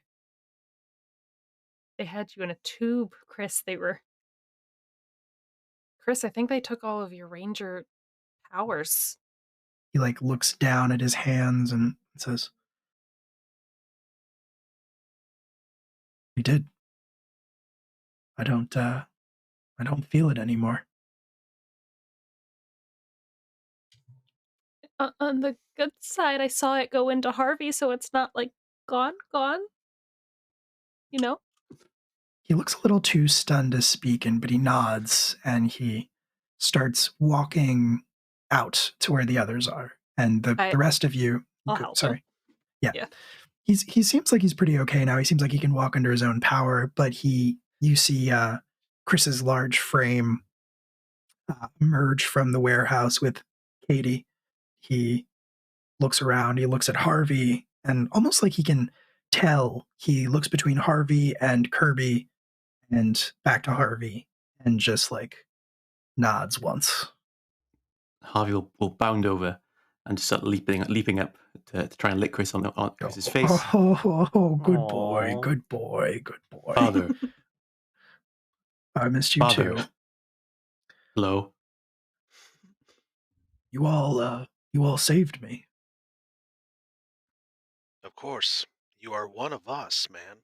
They had you in a tube, Chris. Chris, I think they took all of your ranger powers. He like looks down at his hands and says, "You did. I don't feel it anymore." On the good side, I saw it go into Harvey, so it's not like gone. You know? He looks a little too stunned to speak, but he nods and he starts walking out to where the others are. And the rest of you, I'll help sorry. him. Yeah. He seems like he's pretty okay now. He seems like he can walk under his own power, but you see Chris's large frame emerge from the warehouse with Katie. He looks around, he looks at Harvey, and almost like he can tell, he looks between Harvey and Kirby and back to Harvey and just like nods once. Harvey will bound over and start leaping up to try and lick Chris on Chris's face. Oh, good boy, good boy, good boy. Father. I missed you Father. too. Hello. You all saved me. Of course, you are one of us, man.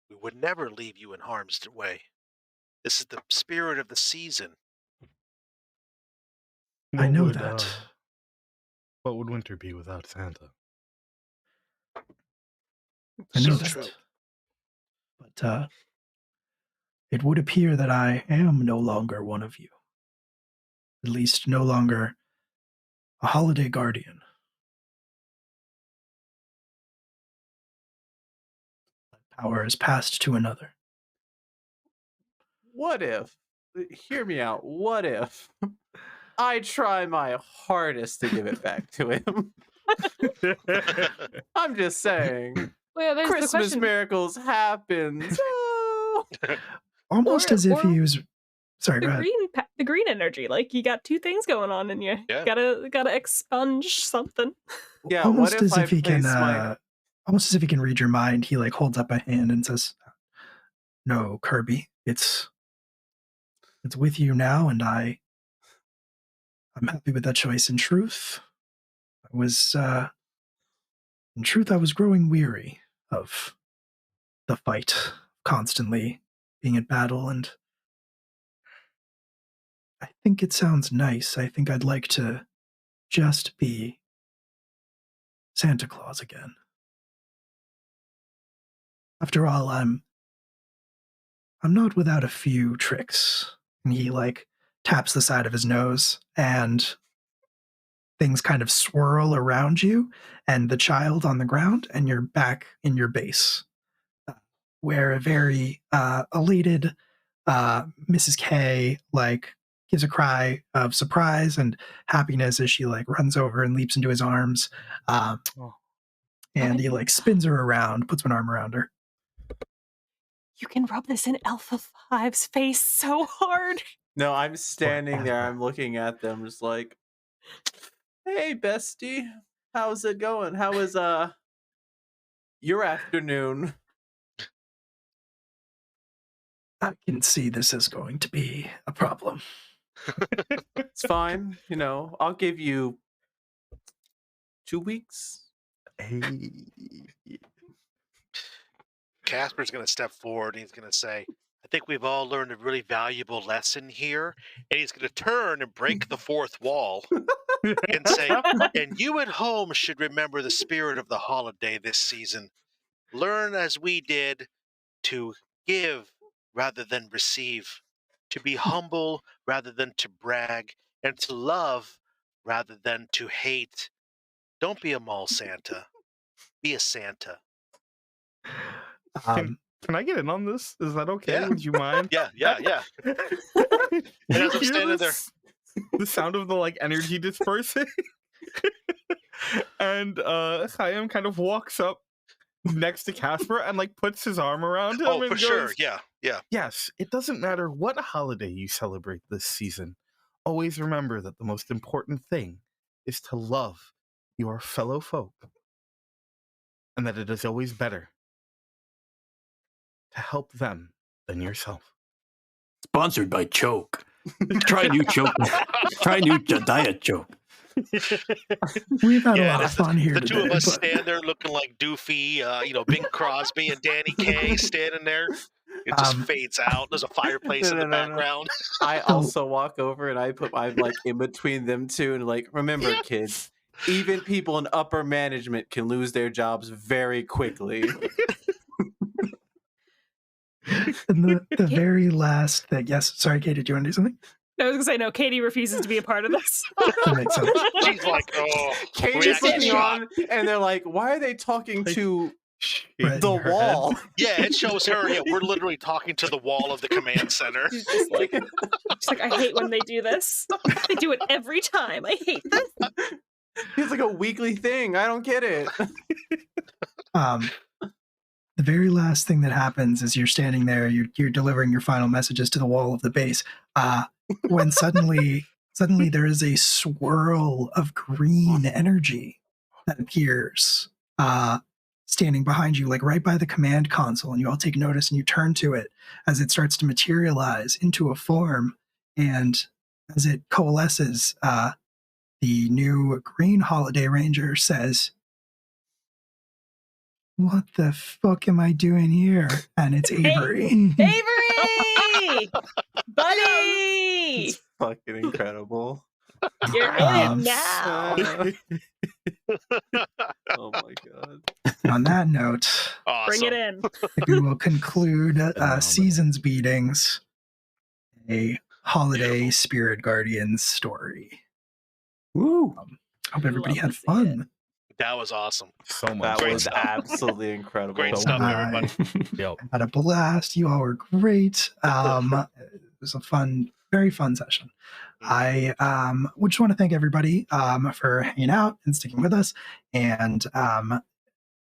We would never leave you in harm's way. This is the spirit of the season. I know that. What would winter be without Santa? I know So that. true. But it would appear that I am no longer one of you. At least no longer a holiday guardian. That power is passed to another. What if? Hear me out. What if I try my hardest to give it back to him? I'm just saying. Well, there's the Christmas question. miracles happen. So... Almost as if he was. Sorry, go ahead. The green energy, like you got two things going on in you. Yeah. Gotta expunge something. Yeah, Almost what if as I if he can. place my... Almost as if he can read your mind. He like holds up a hand and says, "No, Kirby, it's with you now, and I'm happy with that choice. In truth, I was growing weary of the fight, constantly being at battle, and I think it sounds nice. I think I'd like to just be Santa Claus again. After all, I'm not without a few tricks." And he like taps the side of his nose, and things kind of swirl around you and the child on the ground, and you're back in your base, where a very elated Mrs. K like gives a cry of surprise and happiness as she like runs over and leaps into his arms. And he like spins her around, puts one arm around her. You can rub this in Alpha 5's face so hard. No, I'm standing there. Whatever. I'm looking at them, just like, "Hey, bestie, how's it going? How was your afternoon?" I can see this is going to be a problem. It's fine. I'll give you 2 weeks. Casper's going to step forward and he's going to say, I think we've all learned a really valuable lesson here. And he's going to turn and break the fourth wall and say, and you at home should remember the spirit of the holiday this season. Learn as we did to give rather than receive, to be humble rather than to brag, and to love rather than to hate. Don't be a mall Santa. Be a Santa. Can I get in on this? Is that okay? Yeah. Would you mind? Yeah. And as I'm standing there, the sound of the like energy dispersing, and Chaim kind of walks up next to Casper and like puts his arm around him. oh, and for goes, sure. Yeah. Yes, it doesn't matter what holiday you celebrate this season. Always remember that the most important thing is to love your fellow folk, and that it is always better to help them than yourself. Sponsored by Choke. Try new Choke. Try new Diet Choke. We've had a lot of the- fun here The today. two of us but- stand there looking like Doofy, Bing Crosby and Danny Kaye standing there. It just fades out. There's a fireplace in the No. background. I also walk over and I'm like in between them two and like, remember, kids, even people in upper management can lose their jobs very quickly. And the very last thing, yes, sorry, Kate, did you want to do something? I was gonna say no. Katie refuses to be a part of this. That makes sense. She's like, oh, Katie's reaction looking shot. on and they're like, why are they talking to Right. the Her wall? Yeah, it shows her. Yeah, we're literally talking to the wall of the command center. She's like, I hate when they do this. They do it every time. I hate this. It's like a weekly thing. I don't get it. The very last thing that happens is you're standing there, you're delivering your final messages to the wall of the base. When suddenly there is a swirl of green energy that appears, standing behind you, like right by the command console, and you all take notice and you turn to it as it starts to materialize into a form, and as it coalesces, the new Green Holiday Ranger says, "What the fuck am I doing here?" And it's Avery. Avery, buddy, It's fucking incredible. you're in it now. Oh my god. And on that note, Awesome. Bring it in. I think we will conclude Seasons Beatings, a holiday spirit guardians story. Woo! Hope everybody Love had to see fun. That was awesome. So much. That Great was stuff. absolutely incredible. Great So stuff, much. everybody. Yep. Had a blast. You all were great. It was a fun, very fun session. I would just want to thank everybody for hanging out and sticking with us, and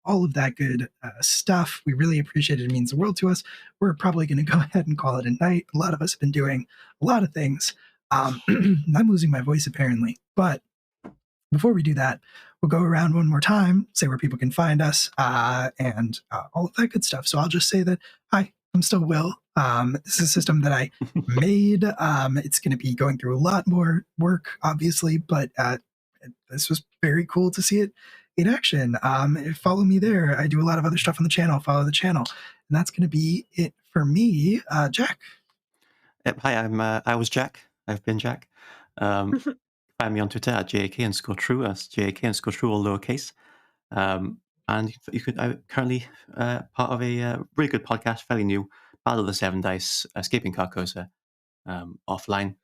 all of that good stuff. We really appreciate it. It means the world to us. We're probably going to go ahead and call it a night. A lot of us have been doing a lot of things. I'm losing my voice apparently, but before we do that, we'll go around one more time, say where people can find us, and all of that good stuff. So I'll just say that, hi, I'm still Will. This is a system that I made. It's going to be going through a lot more work, obviously, but this was very cool to see it in action. Follow me there. I do a lot of other stuff on the channel. Follow the channel. And that's going to be it for me. Jack. Hi, I was Jack. I've been Jack. Find me on Twitter at JAK_true. That's JAK_true, all lowercase. And you could. I'm currently part of a really good podcast, fairly new, Battle of the Seven Dice, Escaping Carcosa, offline.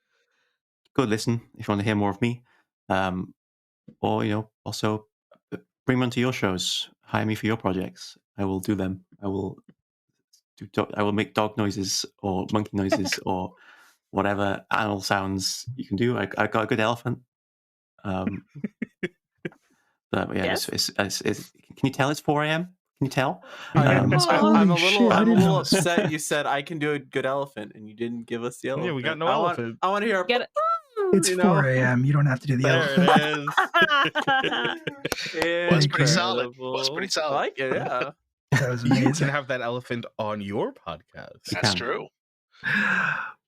Go listen if you want to hear more of me, or also bring me onto your shows. Hire me for your projects. I will do them. I will make dog noises or monkey noises or whatever animal sounds you can do. I got a good elephant. But yeah, Yes? can you tell it's 4 a.m.? Can you tell? I'm a shit, I didn't little know. upset. You said I can do a good elephant, and you didn't give us the elephant. Yeah, we got no elephant. I want to hear. Get it. It's 4 a.m. You don't have to do the There elephant. it is. Was pretty solid. Incredible. Was pretty I solid. like it. Yeah. That was You amazing. can have that elephant on your podcast. That's can. true.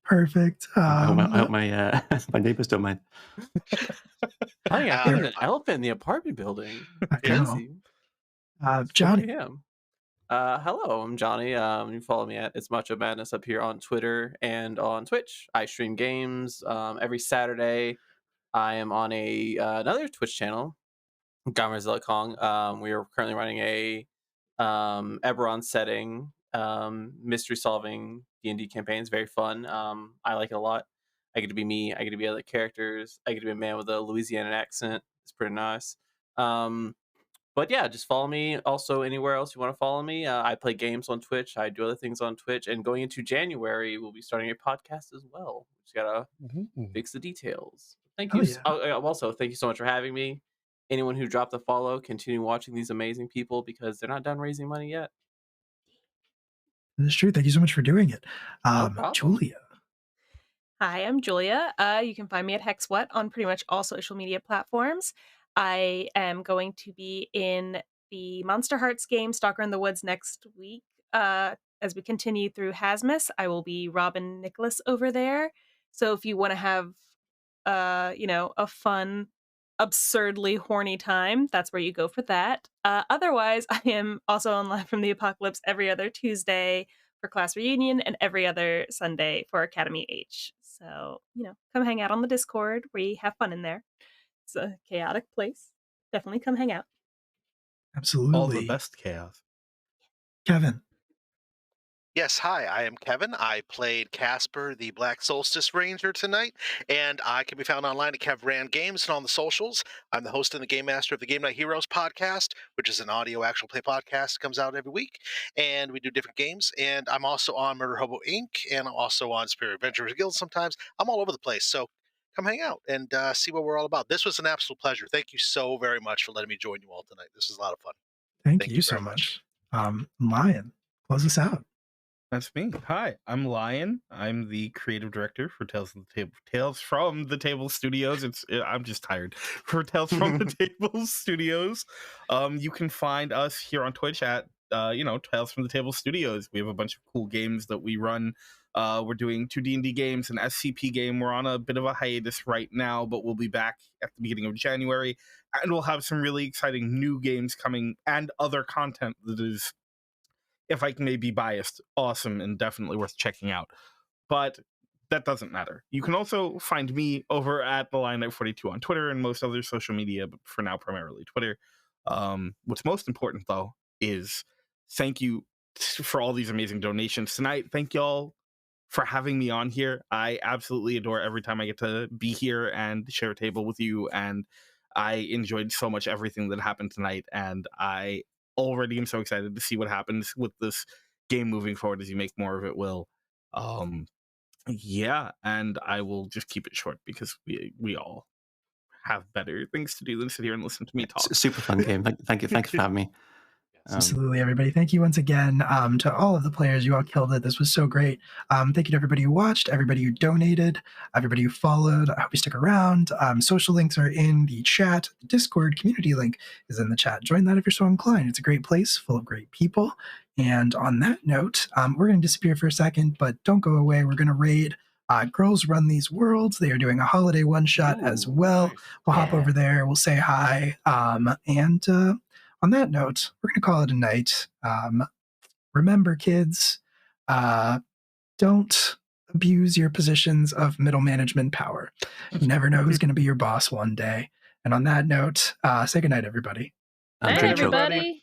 Perfect. I hope my my neighbors don't mind. I think an elephant in the apartment building. I know. Crazy. Johnny. Hello, I'm Johnny. You can follow me at It's Macho Madness up here on Twitter and on Twitch. I stream games every Saturday. I am on another Twitch channel, Gamerzilla Kong. We are currently running a Eberron setting, mystery solving D&D campaign. It's very fun. I like it a lot. I get to be me. I get to be other characters. I get to be a man with a Louisiana accent. It's pretty nice. But yeah, just follow me. Also, anywhere else you want to follow me. I play games on Twitch. I do other things on Twitch. And going into January, we'll be starting a podcast as well. Just gotta fix the details. Thank you. Also, thank you so much for having me. Anyone who dropped a follow, continue watching these amazing people because they're not done raising money yet. That's true. Thank you so much for doing it. No problem. Julia. Hi, I'm Julia. You can find me at HexWhat on pretty much all social media platforms. I am going to be in the Monster Hearts game Stalker in the Woods next week. As we continue through Haz-mas, I will be Robin Nicholas over there. So if you want to have, a fun, absurdly horny time, that's where you go for that. Otherwise, I am also on Live from the Apocalypse every other Tuesday for class reunion and every other Sunday for Academy H. So, come hang out on the Discord. We have fun in there. It's a chaotic place. Definitely come hang out. Absolutely. All the best chaos. Kevin. Yes, hi, I am Kevin. I played Casper, the Black Solstice Ranger tonight, and I can be found online at Kev Ran Games and on the socials. I'm the host and the game master of the Game Night Heroes podcast, which is an audio actual play podcast that comes out every week, and we do different games. And I'm also on Murder Hobo Inc., and I'm also on Spirit Adventurers Guild sometimes. I'm all over the place, so come hang out and see what we're all about. This was an absolute pleasure. Thank you so very much for letting me join you all tonight. This was a lot of fun. Thank you so much. Lion, close us out. That's me. Hi, I'm Lion. I'm the creative director for Tales from the Table Studios. I'm just tired. For Tales from the Table Studios. You can find us here on Twitch at Tales from the Table Studios. We have a bunch of cool games that we run. We're doing 2 D&D games, an SCP game. We're on a bit of a hiatus right now, but we'll be back at the beginning of January, and we'll have some really exciting new games coming and other content that is, if I may be biased, awesome and definitely worth checking out. But that doesn't matter. You can also find me over at the Lion Knight 42 on Twitter and most other social media, but for now, primarily Twitter. What's most important, though, is thank you for all these amazing donations tonight. Thank y'all for having me on here. I absolutely adore every time I get to be here and share a table with you, and I enjoyed so much everything that happened tonight, and I already am so excited to see what happens with this game moving forward as you make more of it, Will. Yeah, and I will just keep it short because we all have better things to do than sit here and listen to me talk. Super fun game. Thank you for having me. Absolutely, everybody. Thank you once again to all of the players. You all killed it. This was so great. Thank you to everybody who watched, everybody who donated, everybody who followed. I hope you stick around. Social links are in the chat. The Discord community link is in the chat. Join that if you're so inclined. It's a great place full of great people. And on that note, we're going to disappear for a second, but don't go away. We're going to raid Girls Run These Worlds. They are doing a holiday one-shot as well. Nice. We'll hop over there. We'll say hi. On that note, we're going to call it a night. Remember, kids, don't abuse your positions of middle management power. You never know who's going to be your boss one day. And on that note, say goodnight, everybody. Hey, everybody.